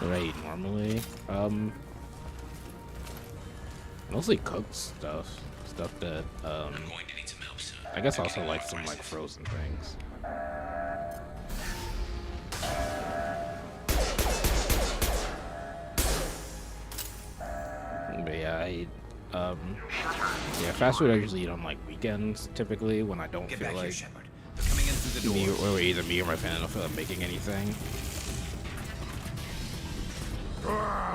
Speaker 1: What I eat normally? Mostly cooked stuff. Stuff that, I guess also like some like frozen things. But yeah, I eat, yeah, fast food I usually eat on like weekends, typically, when I don't feel like
Speaker 3: Shepard. They're coming in through the door.
Speaker 1: or either me or my family don't feel like making anything.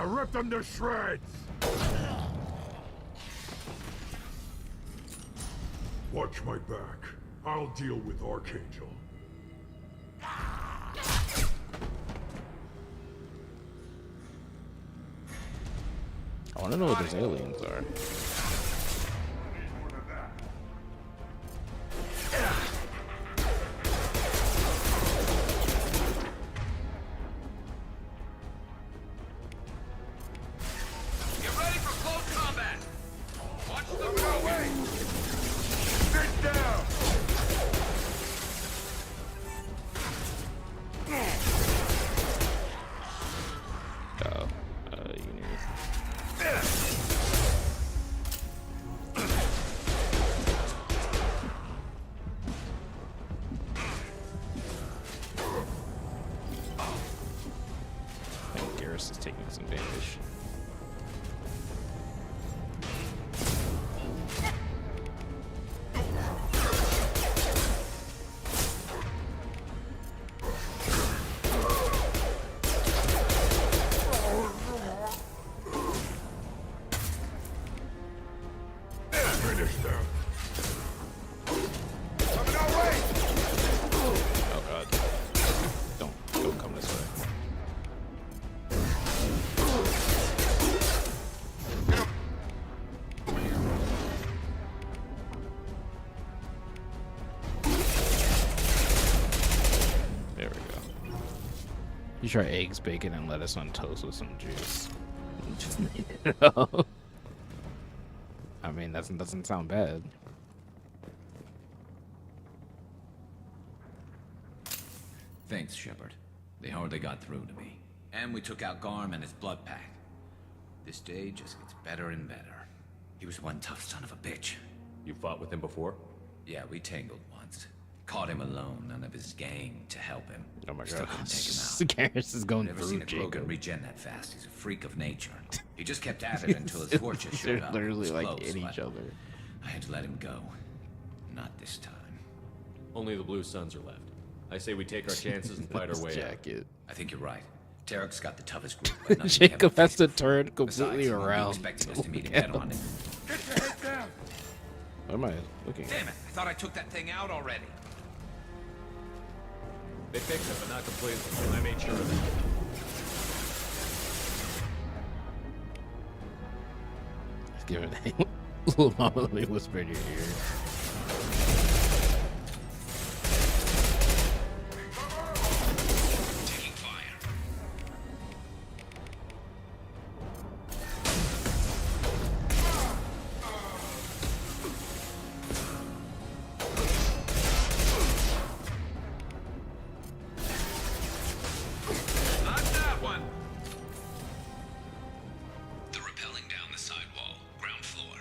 Speaker 7: Rip them to shreds! Watch my back. I'll deal with Archangel.
Speaker 1: I want to know what those aliens are.
Speaker 13: Get ready for close combat. Watch the go.
Speaker 7: Sit down!
Speaker 1: You need... I think Garrus is taking some damage.
Speaker 7: Finish them.
Speaker 1: Oh god. Don't come this way. There we go. You try eggs, bacon, and lettuce on toast with some juice. Just made it up. I mean, that doesn't sound bad.
Speaker 3: Thanks, Shepard. They hardly got through to me. And we took out Garm and his blood pack. This day just gets better and better. He was one tough son of a bitch.
Speaker 10: You fought with him before?
Speaker 3: Yeah, we tangled once. Caught him alone, none of his gang to help him.
Speaker 1: Oh my
Speaker 3: Still
Speaker 1: god.
Speaker 3: couldn't take him out.
Speaker 1: Garrus is going
Speaker 3: Never
Speaker 1: through
Speaker 3: seen a
Speaker 1: Jacob.
Speaker 3: Krogan regen that fast. He's a freak of nature. He just kept at it until his fortune showed
Speaker 1: They're
Speaker 3: up.
Speaker 1: literally
Speaker 3: It was
Speaker 1: like
Speaker 3: close,
Speaker 1: in
Speaker 3: but
Speaker 1: each other.
Speaker 3: I had to let him go. Not this time.
Speaker 10: Only the Blue Suns are left. I say we take our chances and fight our way
Speaker 1: jacket.
Speaker 10: out.
Speaker 3: I think you're right. Tarek's got the toughest group, but none of them
Speaker 1: Jacob
Speaker 3: have a
Speaker 1: has to
Speaker 3: fit.
Speaker 1: turn
Speaker 3: Besides,
Speaker 1: completely
Speaker 3: he won't be
Speaker 1: around.
Speaker 3: expecting us to meet him
Speaker 1: Look
Speaker 3: head
Speaker 1: at
Speaker 3: on.
Speaker 1: him.
Speaker 7: Get your head down!
Speaker 1: What am I looking
Speaker 3: Damn
Speaker 1: at?
Speaker 3: it! I thought I took that thing out already.
Speaker 10: They fixed it, but not completely. I made sure of it.
Speaker 1: Let's give it a little mama, let me whisper in your ear.
Speaker 3: Taking fire.
Speaker 13: Not that one.
Speaker 3: They're rappelling down the sidewall, ground floor.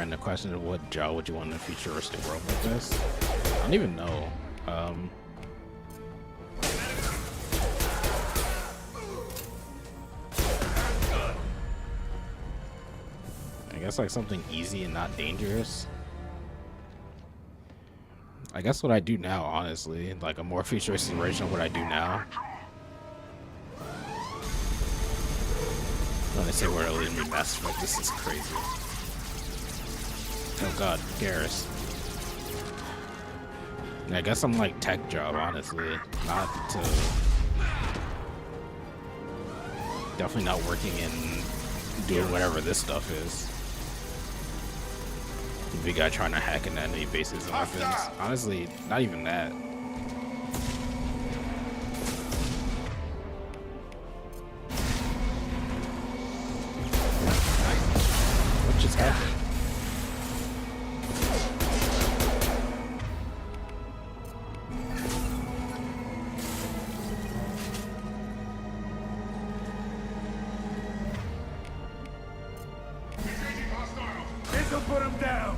Speaker 1: the question of what job would you want in a futuristic world like this? I don't even know. I guess like something easy and not dangerous. I guess what I do now, honestly, like a more futuristic version of what I do now. When I say where to lead me, Mass Effect, this is crazy. Oh god, Garrus. And I guess I'm like tech job, honestly. Not to... Definitely not working in doing whatever this stuff is. The big guy trying to hack into enemy bases and weapons. Honestly, not even that. What just happened?
Speaker 11: This'll put him down.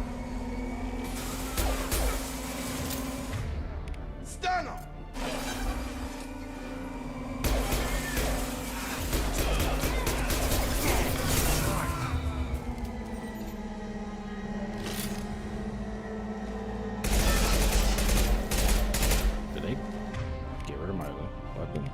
Speaker 11: Stun him.
Speaker 1: Did they get rid of my weapon?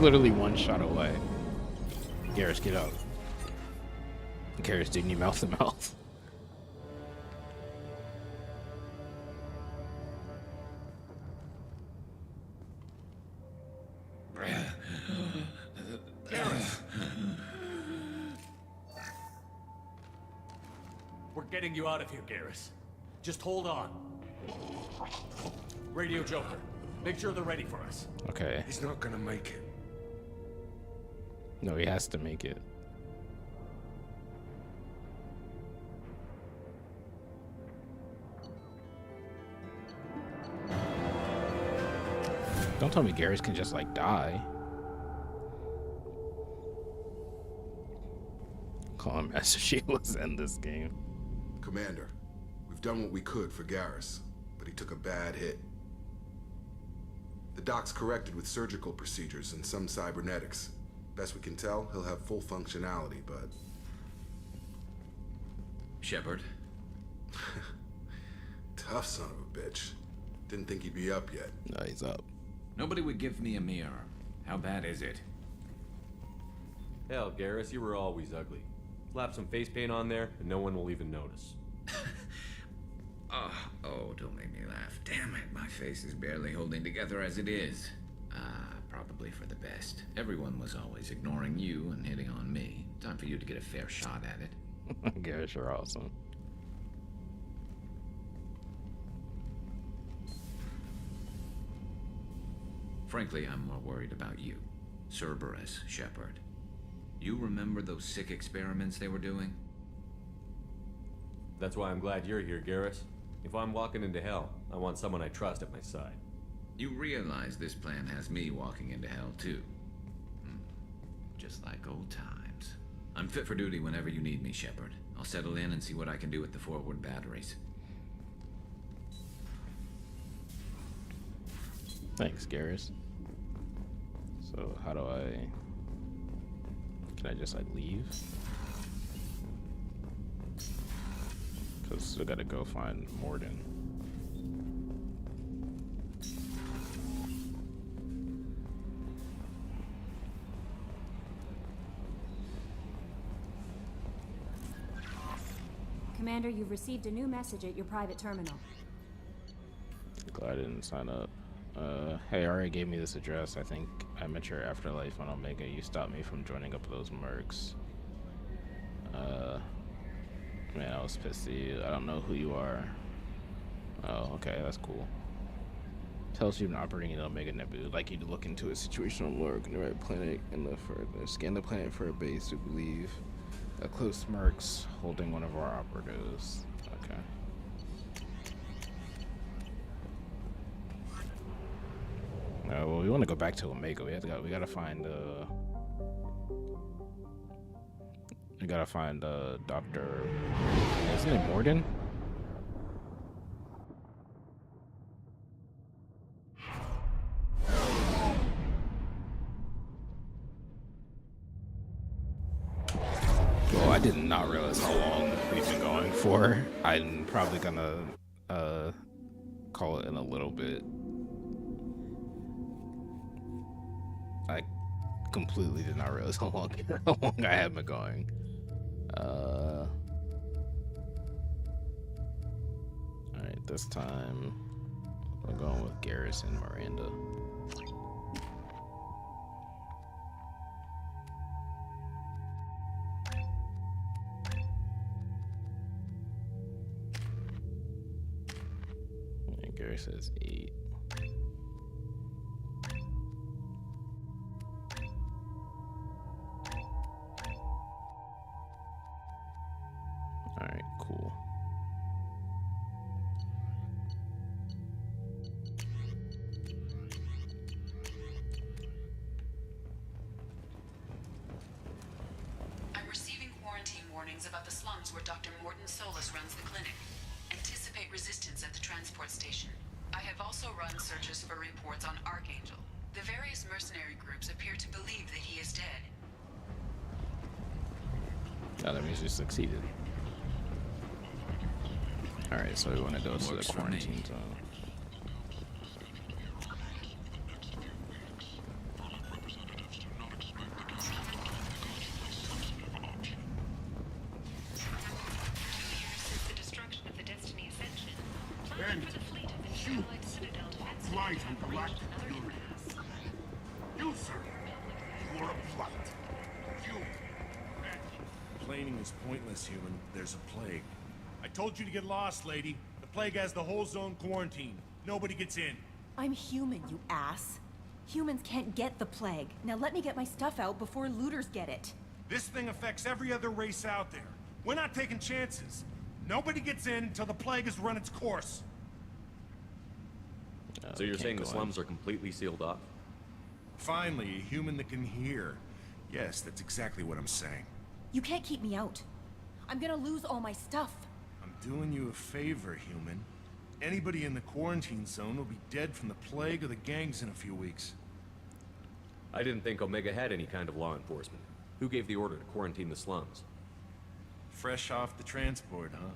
Speaker 1: Literally one shot away. Garrus, get up. Garrus, didn't you mouth to mouth?
Speaker 10: We're getting you out of here, Garrus. Just hold on. Radio Joker, make sure they're ready for us.
Speaker 1: Okay.
Speaker 11: He's not gonna make it.
Speaker 1: No, he has to make it. Don't tell me Garrus can just like die. Call him Master Chief was in this game.
Speaker 9: Commander, we've done what we could for Garrus, but he took a bad hit. The doc's corrected with surgical procedures and some cybernetics. Best we can tell, he'll have full functionality, but...
Speaker 3: Shepard?
Speaker 9: Tough son of a bitch. Didn't think he'd be up yet.
Speaker 1: No, he's up.
Speaker 3: Nobody would give me a mirror. How bad is it?
Speaker 10: Hell, Garrus, you were always ugly. Slap some face paint on there, and no one will even notice.
Speaker 3: Oh, don't make me laugh. Damn it, my face is barely holding together as it is. Probably for the best. Everyone was always ignoring you and hitting on me. Time for you to get a fair shot at it.
Speaker 1: Garrus, you're awesome.
Speaker 3: Frankly, I'm more worried about you. Cerberus, Shepard. You remember those sick experiments they were doing?
Speaker 10: That's why I'm glad you're here, Garrus. If I'm walking into hell, I want someone I trust at my side.
Speaker 3: You realize this plan has me walking into hell, too. Just like old times. I'm fit for duty whenever you need me, Shepard. I'll settle in and see what I can do with the forward batteries.
Speaker 1: Thanks, Garrus. So, how do I... Can I just, like, leave? Because still gotta go find Morden.
Speaker 17: Commander, you've received a new message at your private terminal.
Speaker 1: Glad I didn't sign up. Hey, already gave me this address. I think I met your afterlife on Omega. You stopped me from joining up with those mercs. Man, I was pissed at you. I don't know who you are. Oh, okay, that's cool. Tells you you've been operating in Omega Nebula. Like you to look into a situational lurk on the right planet and look further. Scan the planet for a base to believe a close mercs holding one of our operatives. Okay. Well, we want to go back to Omega. We gotta find Dr. Isn't it Morden? Well, I did not realize how long we've been going for. I'm probably gonna call it in a little bit. I completely did not realize how long I had been going. Alright, this time we're going with Garrison Miranda. And Gary says 8. Alright, cool.
Speaker 16: I'm receiving quarantine warnings about the slums where Dr. Morton Solus runs the clinic. Anticipate resistance at the transport station. I have also run searches for reports on Archangel. The various mercenary groups appear to believe that he is dead.
Speaker 1: Oh, that means you succeeded. Alright, so we want to go to the quarantine zone.
Speaker 4: You, sir, you are a plight. You.
Speaker 14: Complaining is pointless, human. There's a plague. I told you to get lost, lady. The plague has the whole zone quarantined. Nobody gets in.
Speaker 15: I'm human, you ass. Humans can't get the plague. Now let me get my stuff out before looters get it.
Speaker 14: This thing affects every other race out there. We're not taking chances. Nobody gets in until the plague has run its course.
Speaker 10: So you're saying the slums are completely sealed off?
Speaker 14: Finally, a human that can hear. Yes, that's exactly what I'm saying.
Speaker 15: You can't keep me out. I'm gonna lose all my stuff.
Speaker 14: I'm doing you a favor, human. Anybody in the quarantine zone will be dead from the plague or the gangs in a few weeks.
Speaker 10: I didn't think Omega had any kind of law enforcement. Who gave the order to quarantine the slums?
Speaker 14: Fresh off the transport, huh?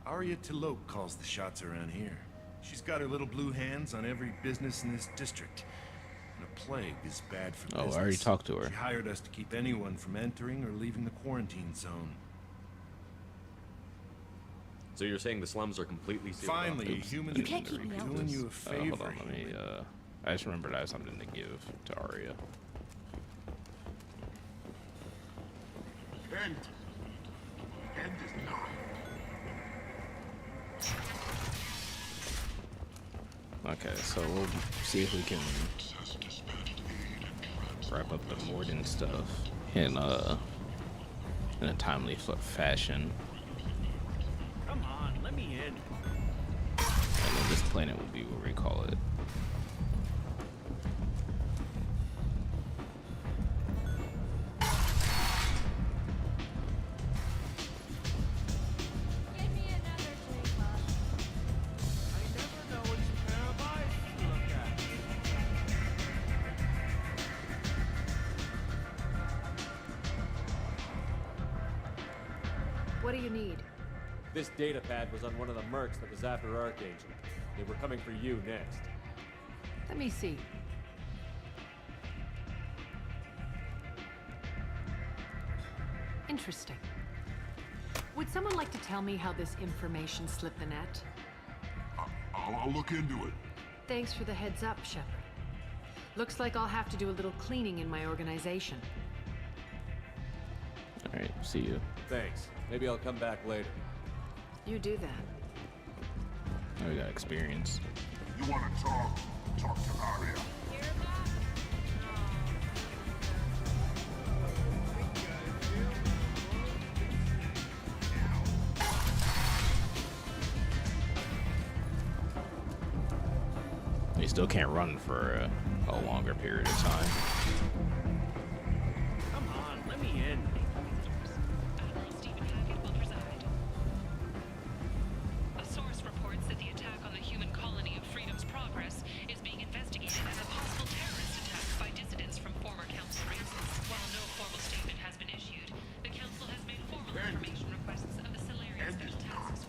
Speaker 14: Arya Tilok calls the shots around here. She's got her little blue hands on every business in this district. And a plague is bad for business.
Speaker 1: I already talked to her.
Speaker 14: She hired us to keep anyone from entering or leaving the quarantine zone.
Speaker 10: So you're saying the slums are completely sealed off?
Speaker 14: Finally, a human.
Speaker 15: You can't keep me out.
Speaker 14: Doing you a favor.
Speaker 1: Hold on, let me, I just remembered I have something to give to Arya.
Speaker 4: End. End is nigh.
Speaker 1: Okay, so we'll see if we can wrap up the Morden stuff in a timely fashion.
Speaker 23: Come on, let me in.
Speaker 1: And then this planet will be what we call it.
Speaker 12: What do you need?
Speaker 10: This data pad was on one of the mercs that was after Archangel. They were coming for you next.
Speaker 12: Let me see. Interesting. Would someone like to tell me how this information slipped the net?
Speaker 7: I'll look into it.
Speaker 12: Thanks for the heads up, Shepard. Looks like I'll have to do a little cleaning in my organization.
Speaker 1: Alright, see you.
Speaker 10: Thanks. Maybe I'll come back later.
Speaker 12: You do that.
Speaker 1: Oh, we got experience.
Speaker 4: You want to talk? Talk to Arya.
Speaker 1: You still can't run for a longer period of time.
Speaker 23: Come on, let me in.
Speaker 18: A source reports that the attack on the human colony of Freedom's Progress is being investigated as a possible terrorist attack by dissidents from former council races. While no formal statement has been issued, the council has made formal information requests of the Solarian Special Task Force.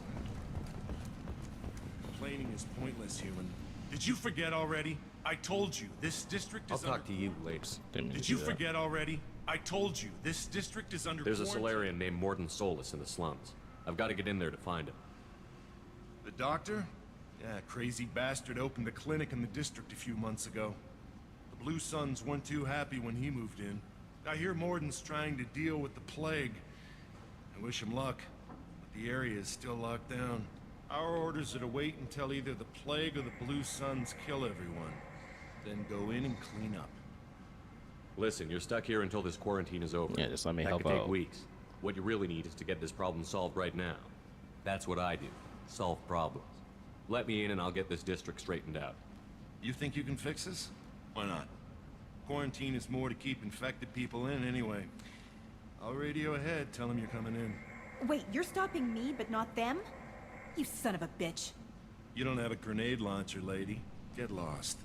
Speaker 14: Complaining is pointless, human. Did you forget already? I told you, this district is
Speaker 10: I'll talk to you later.
Speaker 14: Did you forget already? I told you, this district is under
Speaker 10: There's a
Speaker 14: quarantine.
Speaker 10: Solarian named Morden Solus in the slums. I've got to get in there to find him.
Speaker 14: The doctor? Yeah, crazy bastard opened a clinic in the district a few months ago. The Blue Suns weren't too happy when he moved in. I hear Morden's trying to deal with the plague. I wish him luck, but the area is still locked down. Our orders are to wait until either the plague or the Blue Suns kill everyone. Then go in and clean up.
Speaker 10: Listen, you're stuck here until this quarantine is over.
Speaker 1: Yeah, just let me
Speaker 10: that
Speaker 1: help
Speaker 10: could take
Speaker 1: out.
Speaker 10: weeks. What you really need is to get this problem solved right now. That's what I do. Solve problems. Let me in and I'll get this district straightened out.
Speaker 14: You think you can fix this? Why not? Quarantine is more to keep infected people in anyway. I'll radio ahead, tell them you're coming in.
Speaker 15: Wait, you're stopping me, but not them? You son of a bitch.
Speaker 14: You don't have a grenade launcher, lady. Get lost.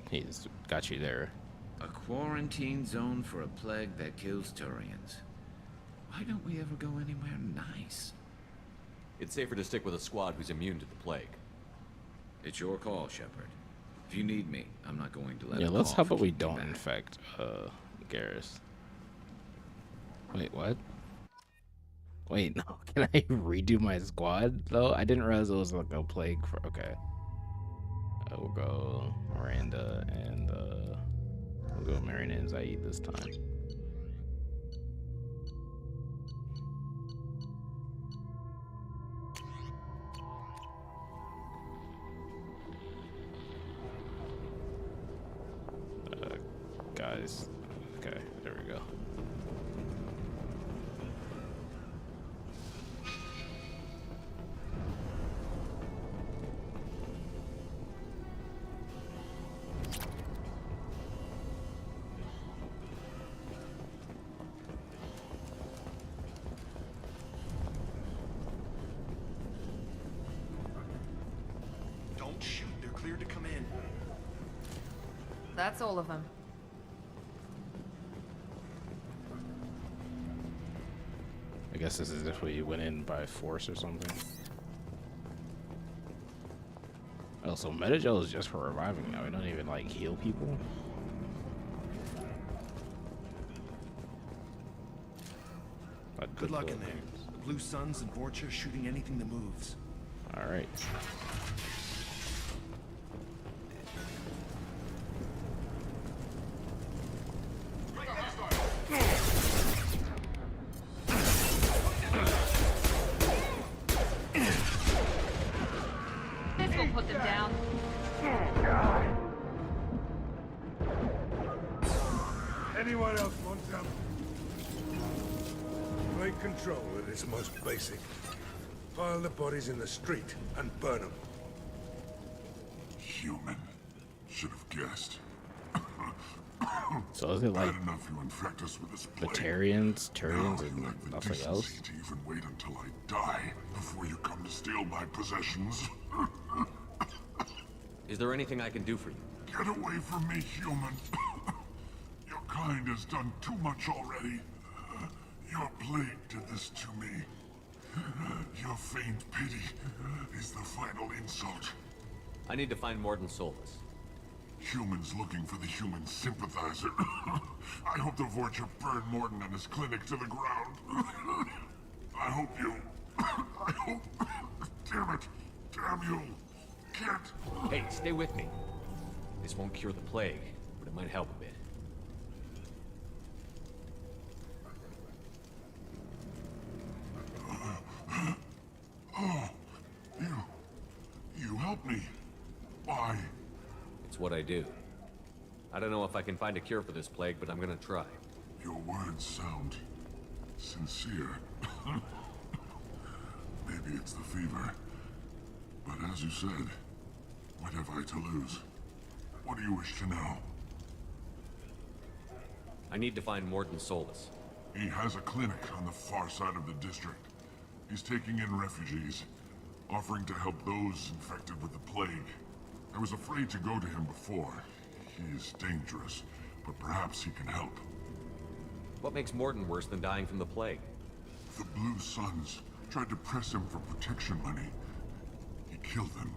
Speaker 1: He's got you there.
Speaker 3: A quarantine zone for a plague that kills Turians. Why don't we ever go anywhere nice?
Speaker 10: It's safer to stick with a squad who's immune to the plague.
Speaker 3: It's your call, Shepard. If you need me, I'm not going to let
Speaker 1: Yeah,
Speaker 3: it
Speaker 1: let's
Speaker 3: off
Speaker 1: how about
Speaker 3: and
Speaker 1: we
Speaker 3: keep you
Speaker 1: don't
Speaker 3: back.
Speaker 1: infect Garrus. Wait, what? Wait, no. Can I redo my squad though? I didn't realize it was like a plague for. Okay. We'll go Miranda and we'll go Marina and Zaid this time. Guys. Okay, there we go.
Speaker 14: Don't shoot, they're cleared to come in.
Speaker 2: That's all of them.
Speaker 1: I guess this is if we went in by force or something. Oh, so Metagel is just for reviving now. We don't even like heal people.
Speaker 14: Good luck in there. The Blue Suns and Vorcha are shooting anything that moves.
Speaker 1: All right.
Speaker 2: This will put them down.
Speaker 11: Anyone else want some? Take control at its most basic. Pile the bodies in the street and burn them.
Speaker 7: Human. Should have guessed.
Speaker 1: So is it like
Speaker 7: Bad enough you infect us with this plague.
Speaker 1: Batarians, Turians,
Speaker 7: Now
Speaker 1: and
Speaker 7: you lack the
Speaker 1: nothing
Speaker 7: decency
Speaker 1: else?
Speaker 7: to even wait until I die before you come to steal my possessions.
Speaker 10: Is there anything I can do for you?
Speaker 7: Get away from me, human. Your kind has done too much already. Your plague did this to me. Your feigned pity is the final insult.
Speaker 10: I need to find Morden Solus.
Speaker 7: Humans looking for the human sympathizer. I hope the Vorcha burn Morden and his clinic to the ground. I hope you... I hope... Damn it. Damn you. can't.
Speaker 10: Hey, stay with me. This won't cure the plague, but it might help a bit.
Speaker 7: Oh, you helped me. Why?
Speaker 10: It's what I do. I don't know if I can find a cure for this plague, but I'm gonna try.
Speaker 7: Your words sound sincere. Maybe it's the fever. But as you said, what have I to lose? What do you wish to know?
Speaker 10: I need to find Morton Solus.
Speaker 7: He has a clinic on the far side of the district. He's taking in refugees, offering to help those infected with the plague. I was afraid to go to him before. He is dangerous, but perhaps he can help.
Speaker 10: What makes Morton worse than dying from the plague?
Speaker 7: The Blue Suns tried to press him for protection money. He killed them,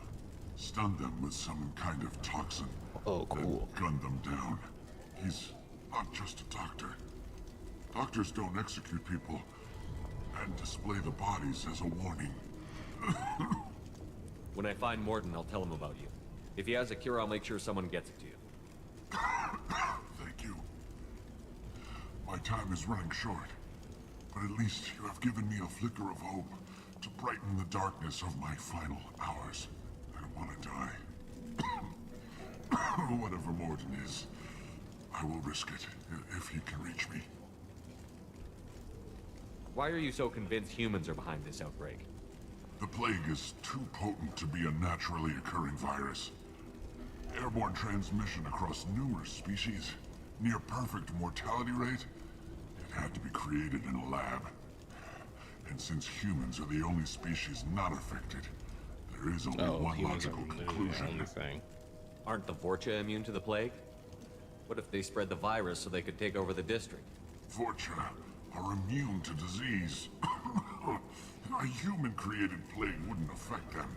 Speaker 7: stunned them with some kind of toxin.
Speaker 1: Oh, cool.
Speaker 7: Then gunned them down. He's not just a doctor. Doctors don't execute people and display the bodies as a warning.
Speaker 10: When I find Morton, I'll tell him about you. If he has a cure, I'll make sure someone gets it to you.
Speaker 7: Thank you. My time is running short, but at least you have given me a flicker of hope to brighten the darkness of my final hours. I don't want to die. Whatever Morton is, I will risk it if he can reach me.
Speaker 10: Why are you so convinced humans are behind this outbreak?
Speaker 7: The plague is too potent to be a naturally occurring virus. Airborne transmission across numerous species, near perfect mortality rate. It had to be created in a lab. And since humans are the only species not affected, there is only one logical conclusion.
Speaker 10: Aren't the Vorcha immune to the plague? What if they spread the virus so they could take over the district?
Speaker 7: Vorcha are immune to disease. A human-created plague wouldn't affect them.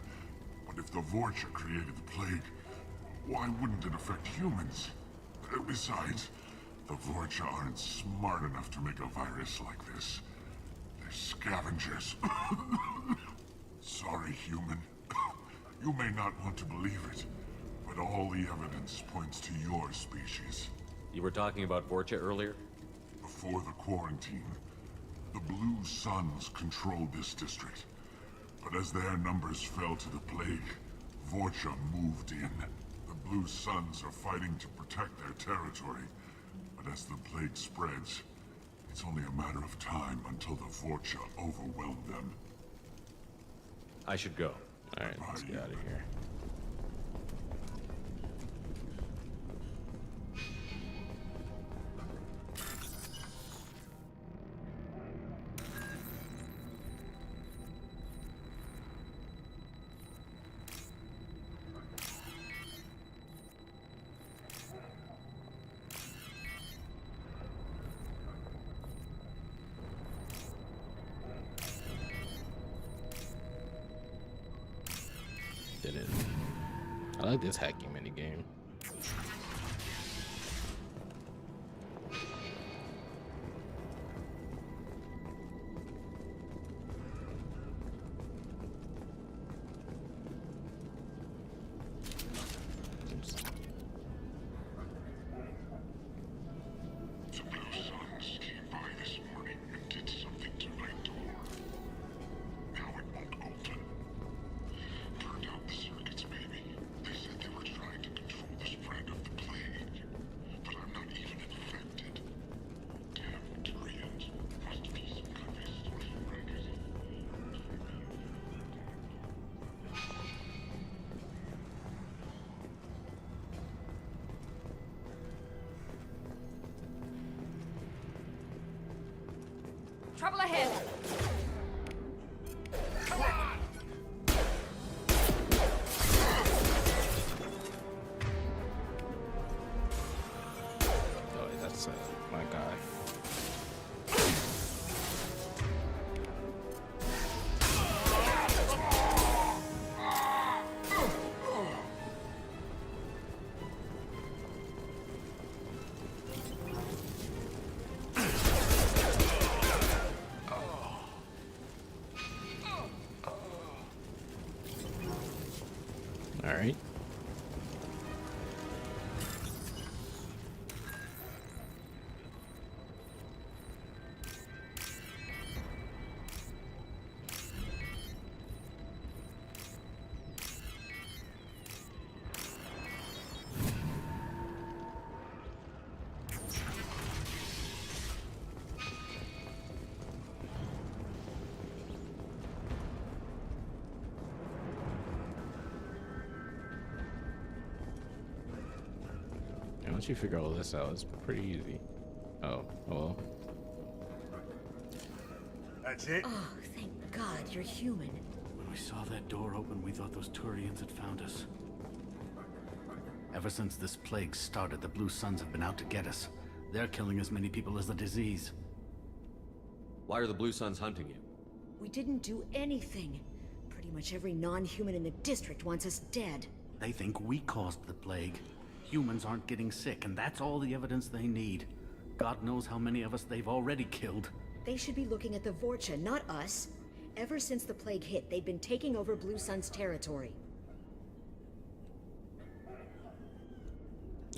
Speaker 7: But if the Vorcha created the plague, why wouldn't it affect humans? Besides, the Vorcha aren't smart enough to make a virus like this. They're scavengers. Sorry, human. You may not want to believe it, but all the evidence points to your species.
Speaker 10: You were talking about Vorcha earlier?
Speaker 7: Before the quarantine, the Blue Suns controlled this district. But as their numbers fell to the plague, Vorcha moved in. The Blue Suns are fighting to protect their territory. But as the plague spreads, it's only a matter of time until the Vorcha overwhelm them.
Speaker 10: I should go.
Speaker 1: Alright, let's get out of here. Did it. I like this hacking minigame.
Speaker 2: Trouble ahead!
Speaker 1: Oh, that's my guy. Once you figure all this out, it's pretty easy. Oh, well.
Speaker 11: That's it?
Speaker 19: Oh, thank God you're human.
Speaker 20: When we saw that door open, we thought those Turians had found us. Ever since this plague started, the Blue Suns have been out to get us. They're killing as many people as the disease.
Speaker 10: Why are the Blue Suns hunting you?
Speaker 19: We didn't do anything. Pretty much every non-human in the district wants us dead.
Speaker 20: They think we caused the plague. Humans aren't getting sick, and that's all the evidence they need. God knows how many of us they've already killed.
Speaker 19: They should be looking at the Vorcha, not us. Ever since the plague hit, they've been taking over Blue Sun's territory.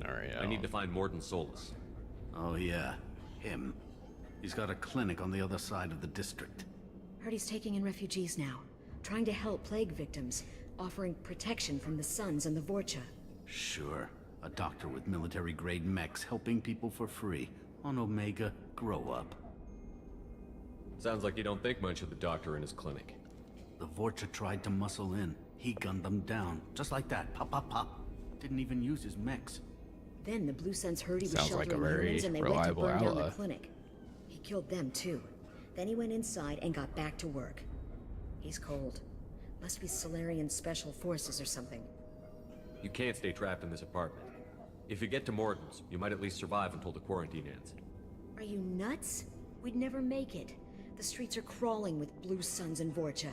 Speaker 1: Alright,
Speaker 10: I need to find Morden Solus.
Speaker 20: Oh yeah, him. He's got a clinic on the other side of the district.
Speaker 19: Heard he's taking in refugees now, trying to help plague victims, offering protection from the Suns and the Vorcha.
Speaker 20: Sure. A doctor with military-grade mechs helping people for free. On Omega, grow up.
Speaker 10: Sounds like you don't think much of the doctor in his clinic.
Speaker 20: The Vorcha tried to muscle in. He gunned them down. Just like that. Pop, pop, pop. Didn't even use his mechs.
Speaker 19: Then the Blue Suns heard he was
Speaker 1: Sounds like a
Speaker 19: sheltering
Speaker 1: very
Speaker 19: humans and they went to
Speaker 1: reliable
Speaker 19: burn down
Speaker 1: ally.
Speaker 19: the clinic. He killed them too. Then he went inside and got back to work. He's cold. Must be Solarian Special Forces or something.
Speaker 10: You can't stay trapped in this apartment. If you get to Morden's, you might at least survive until the quarantine ends.
Speaker 19: Are you nuts? We'd never make it. The streets are crawling with Blue Suns and Vorcha.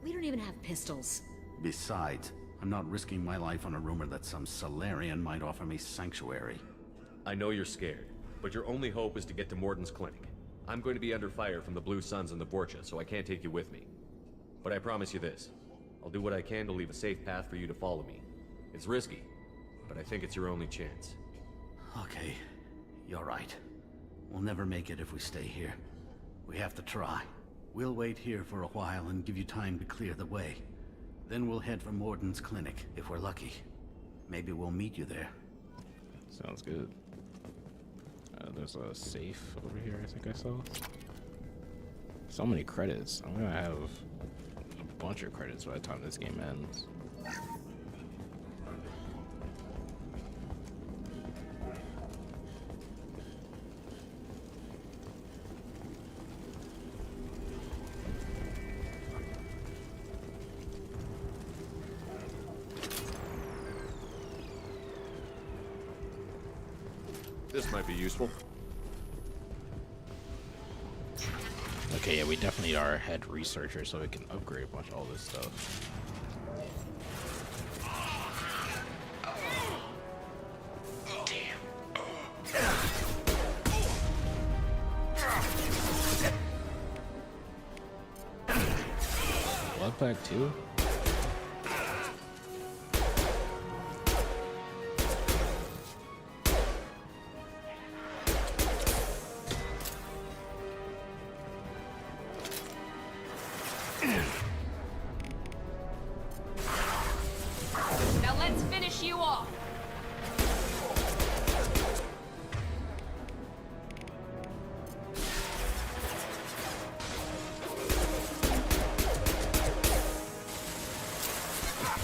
Speaker 19: We don't even have pistols.
Speaker 20: Besides, I'm not risking my life on a rumor that some Solarian might offer me sanctuary.
Speaker 10: I know you're scared, but your only hope is to get to Morden's clinic. I'm going to be under fire from the Blue Suns and the Vorcha, so I can't take you with me. But I promise you this. I'll do what I can to leave a safe path for you to follow me. It's risky, but I think it's your only chance.
Speaker 20: Okay, you're right. We'll never make it if we stay here. We have to try. We'll wait here for a while and give you time to clear the way. Then we'll head for Morden's clinic, if we're lucky. Maybe we'll meet you there.
Speaker 1: Sounds good. There's a safe over here, I think I saw. So many credits. I'm gonna have a bunch of credits by the time this game ends.
Speaker 10: This might be useful.
Speaker 1: Okay, yeah, we definitely need our head researcher so we can upgrade a bunch of all this stuff. Blood pack 2?
Speaker 2: Now let's finish you off.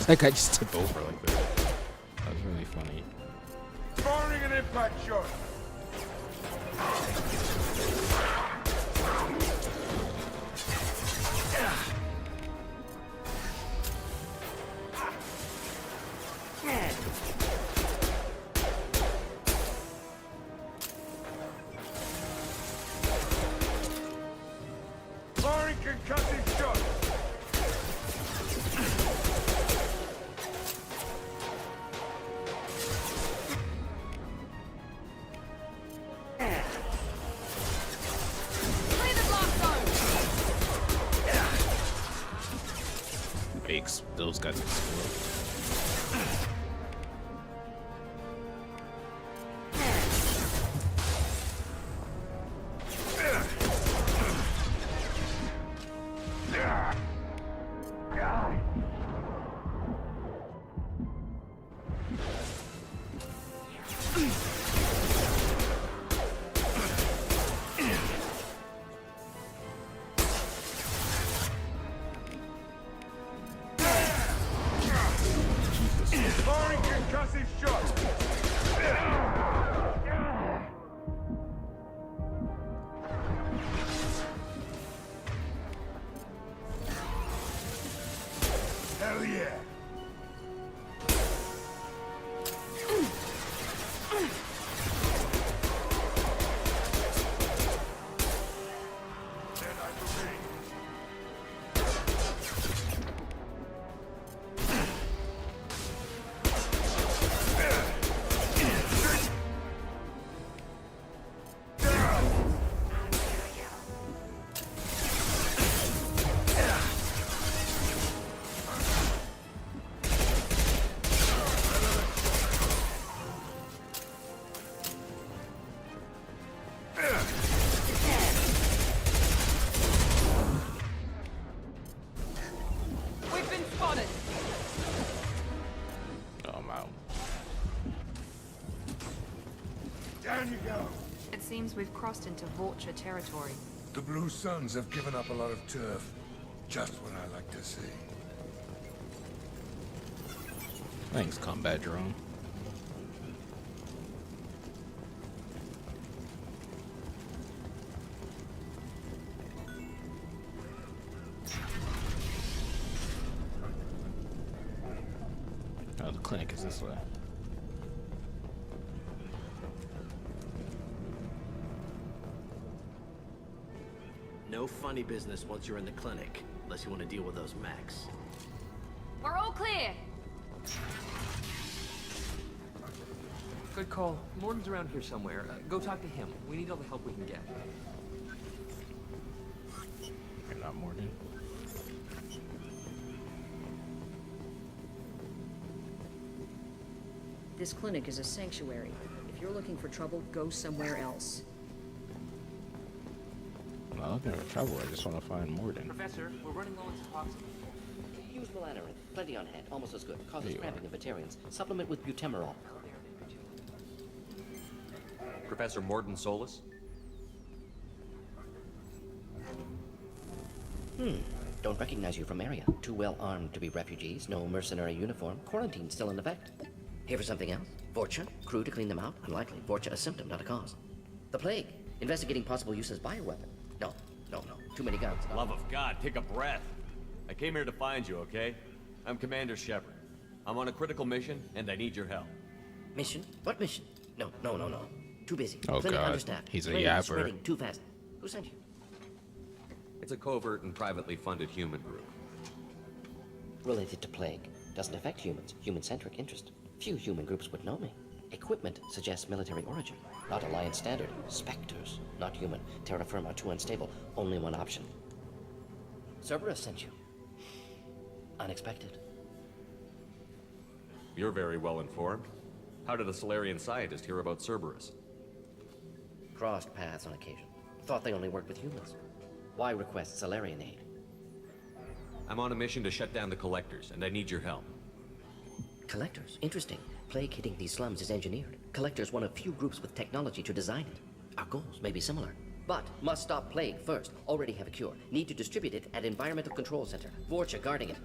Speaker 1: That guy just tipped over like that. That was really funny.
Speaker 11: Firing an impact shot. Firing concussive shot.
Speaker 2: Clear the block zone.
Speaker 1: Makes those guys explode.
Speaker 11: Hell yeah!
Speaker 6: We've been spotted!
Speaker 1: Oh, I'm out.
Speaker 11: Down you go!
Speaker 2: It seems we've crossed into Vulture territory.
Speaker 11: The Blue Suns have given up a lot of turf. Just what I like to see.
Speaker 1: Thanks, combat drone. Oh, the clinic is this way.
Speaker 20: No funny business once you're in the clinic, unless you want to deal with those mechs.
Speaker 2: We're all clear!
Speaker 23: Good call. Morton's around here somewhere. Go talk to him. We need all the help we can get.
Speaker 1: You're not Morgan.
Speaker 19: This clinic is a sanctuary. If you're looking for trouble, go somewhere else.
Speaker 1: I'm not looking for trouble, I just want to find Morden.
Speaker 23: Professor, we're running low on suppoxy.
Speaker 5: Use melanorin. Plenty on hand. Almost as good. Causes
Speaker 1: There you
Speaker 5: cramping in Batarians. Supplement with butemerol.
Speaker 10: Professor Morton Solus?
Speaker 5: Don't recognize you from area. Too well armed to be refugees. No mercenary uniform. Quarantine still in effect. Here for something else? Vorcha? Crew to clean them out? Unlikely. Vorcha a symptom, not a cause. The plague. Investigating possible use as bioweapon. No. Too many guns.
Speaker 10: Love of God, take a breath. I came here to find you, okay? I'm Commander Shepard. I'm on a critical mission, and I need your help.
Speaker 5: Mission? What mission? No. Too busy.
Speaker 1: Oh,
Speaker 5: Clinic
Speaker 1: God.
Speaker 5: understaffed.
Speaker 1: He's a
Speaker 5: Plague
Speaker 1: yapper.
Speaker 5: spreading too fast. Who sent you?
Speaker 10: It's a covert and privately funded human group.
Speaker 5: Related to plague. Doesn't affect humans. Human-centric interest. Few human groups would know me. Equipment suggests military origin. Not Alliance standard. Spectres. Not human. Terra firma too unstable. Only one option. Cerberus sent you. Unexpected.
Speaker 10: You're very well informed. How did a Solarian scientist hear about Cerberus?
Speaker 5: Crossed paths on occasion. Thought they only worked with humans. Why request Solarian aid?
Speaker 10: I'm on a mission to shut down the Collectors, and I need your help.
Speaker 5: Collectors? Interesting. Plague hitting these slums is engineered. Collectors one of few groups with technology to design it. Our goals may be similar. But must stop plague first. Already have a cure. Need to distribute it at Environmental Control Center. Vorcha guarding it.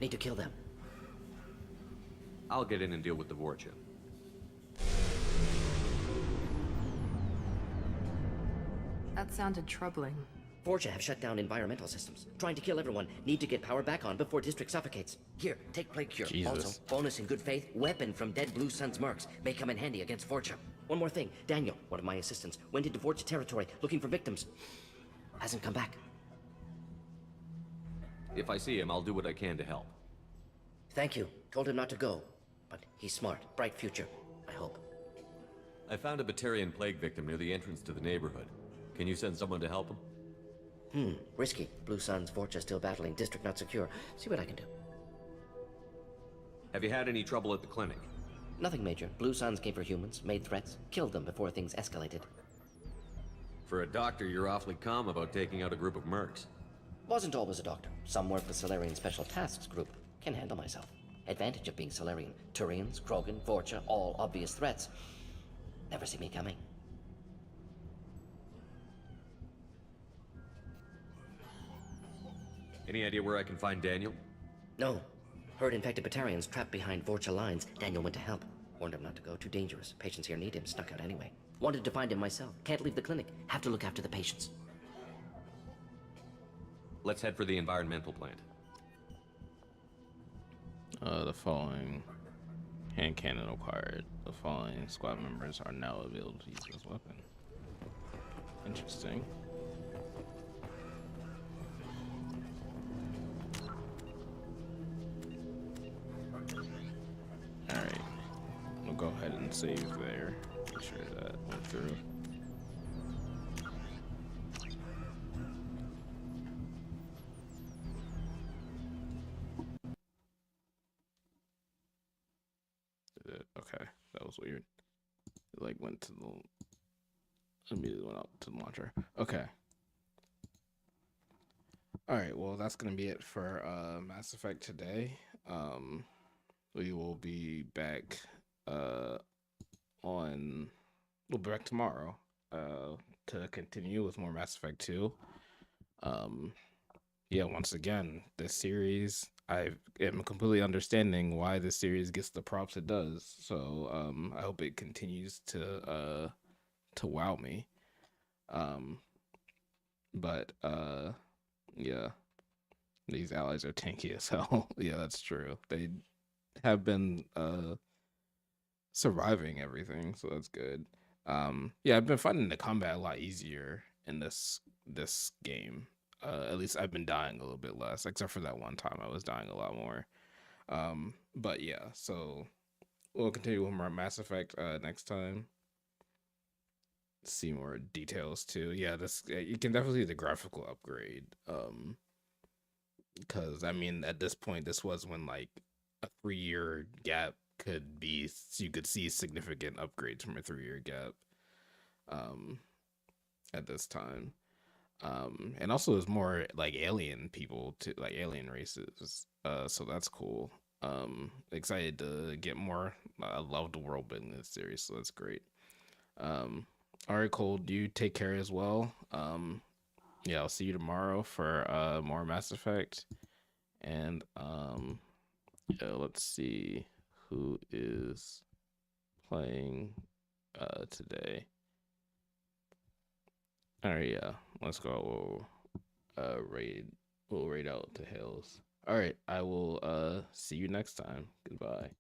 Speaker 5: Need to kill them.
Speaker 10: I'll get in and deal with the Vorcha.
Speaker 2: That sounded troubling.
Speaker 5: Vorcha have shut down environmental systems. Trying to kill everyone. Need to get power back on before district suffocates. Here, take plague cure.
Speaker 1: Jesus.
Speaker 5: Also, bonus in good faith, weapon from dead Blue Sun's mercs. May come in handy against Vorcha. One more thing. Daniel, one of my assistants, went into Vorcha territory looking for victims. Hasn't come back.
Speaker 10: If I see him, I'll do what I can to help.
Speaker 5: Thank you. Told him not to go. But he's smart. Bright future. I hope.
Speaker 10: I found a Batarian plague victim near the entrance to the neighborhood. Can you send someone to help him?
Speaker 5: Risky. Blue Sun's Vorcha still battling. District not secure. See what I can do.
Speaker 10: Have you had any trouble at the clinic?
Speaker 5: Nothing major. Blue Suns came for humans, made threats, killed them before things escalated.
Speaker 10: For a doctor, you're awfully calm about taking out a group of mercs.
Speaker 5: Wasn't always a doctor. Some work the Solarian Special Tasks Group. Can handle myself. Advantage of being Solarian. Turians, Krogan, Vorcha, all obvious threats. Never see me coming.
Speaker 10: Any idea where I can find Daniel?
Speaker 5: No. Heard infected Batarians trapped behind Vorcha lines. Daniel went to help. Warned him not to go. Too dangerous. Patients here need him. Snuck out anyway. Wanted to find him myself. Can't leave the clinic. Have to look after the patients.
Speaker 10: Let's head for the environmental plant.
Speaker 1: The following hand cannon acquired. The following squad members are now available to use this weapon. Interesting. Alright. We'll go ahead and save there. Make sure that went through. Okay, that was weird. It like went to the immediately went out to the launcher. Okay. All right, well that's gonna be it for Mass Effect today. We will be back we'll be back tomorrow to continue with more Mass Effect 2. Yeah, once again, this series, I am completely understanding why this series gets the props it does. So I hope it continues to wow me. But yeah, these allies are tanky as hell. Yeah, that's true. They have been surviving everything, so that's good. Yeah, I've been finding the combat a lot easier in this game. At least I've been dying a little bit less, except for that one time I was dying a lot more. But yeah, so we'll continue with more Mass Effect next time. See more details too. Yeah, this you can definitely see the graphical upgrade. Because I mean, at this point, this was when like a 3-year gap could be, you could see significant upgrades from a 3-year gap. At this time. And also there's more like alien people to like alien races. So that's cool. Excited to get more. I love the world building in this series, so that's great. All right, Cole, you take care as well. Yeah, I'll see you tomorrow for more Mass Effect. And yeah, let's see who is playing today. All right, yeah, let's go. We'll raid out to Hills. All right, I will see you next time. Goodbye.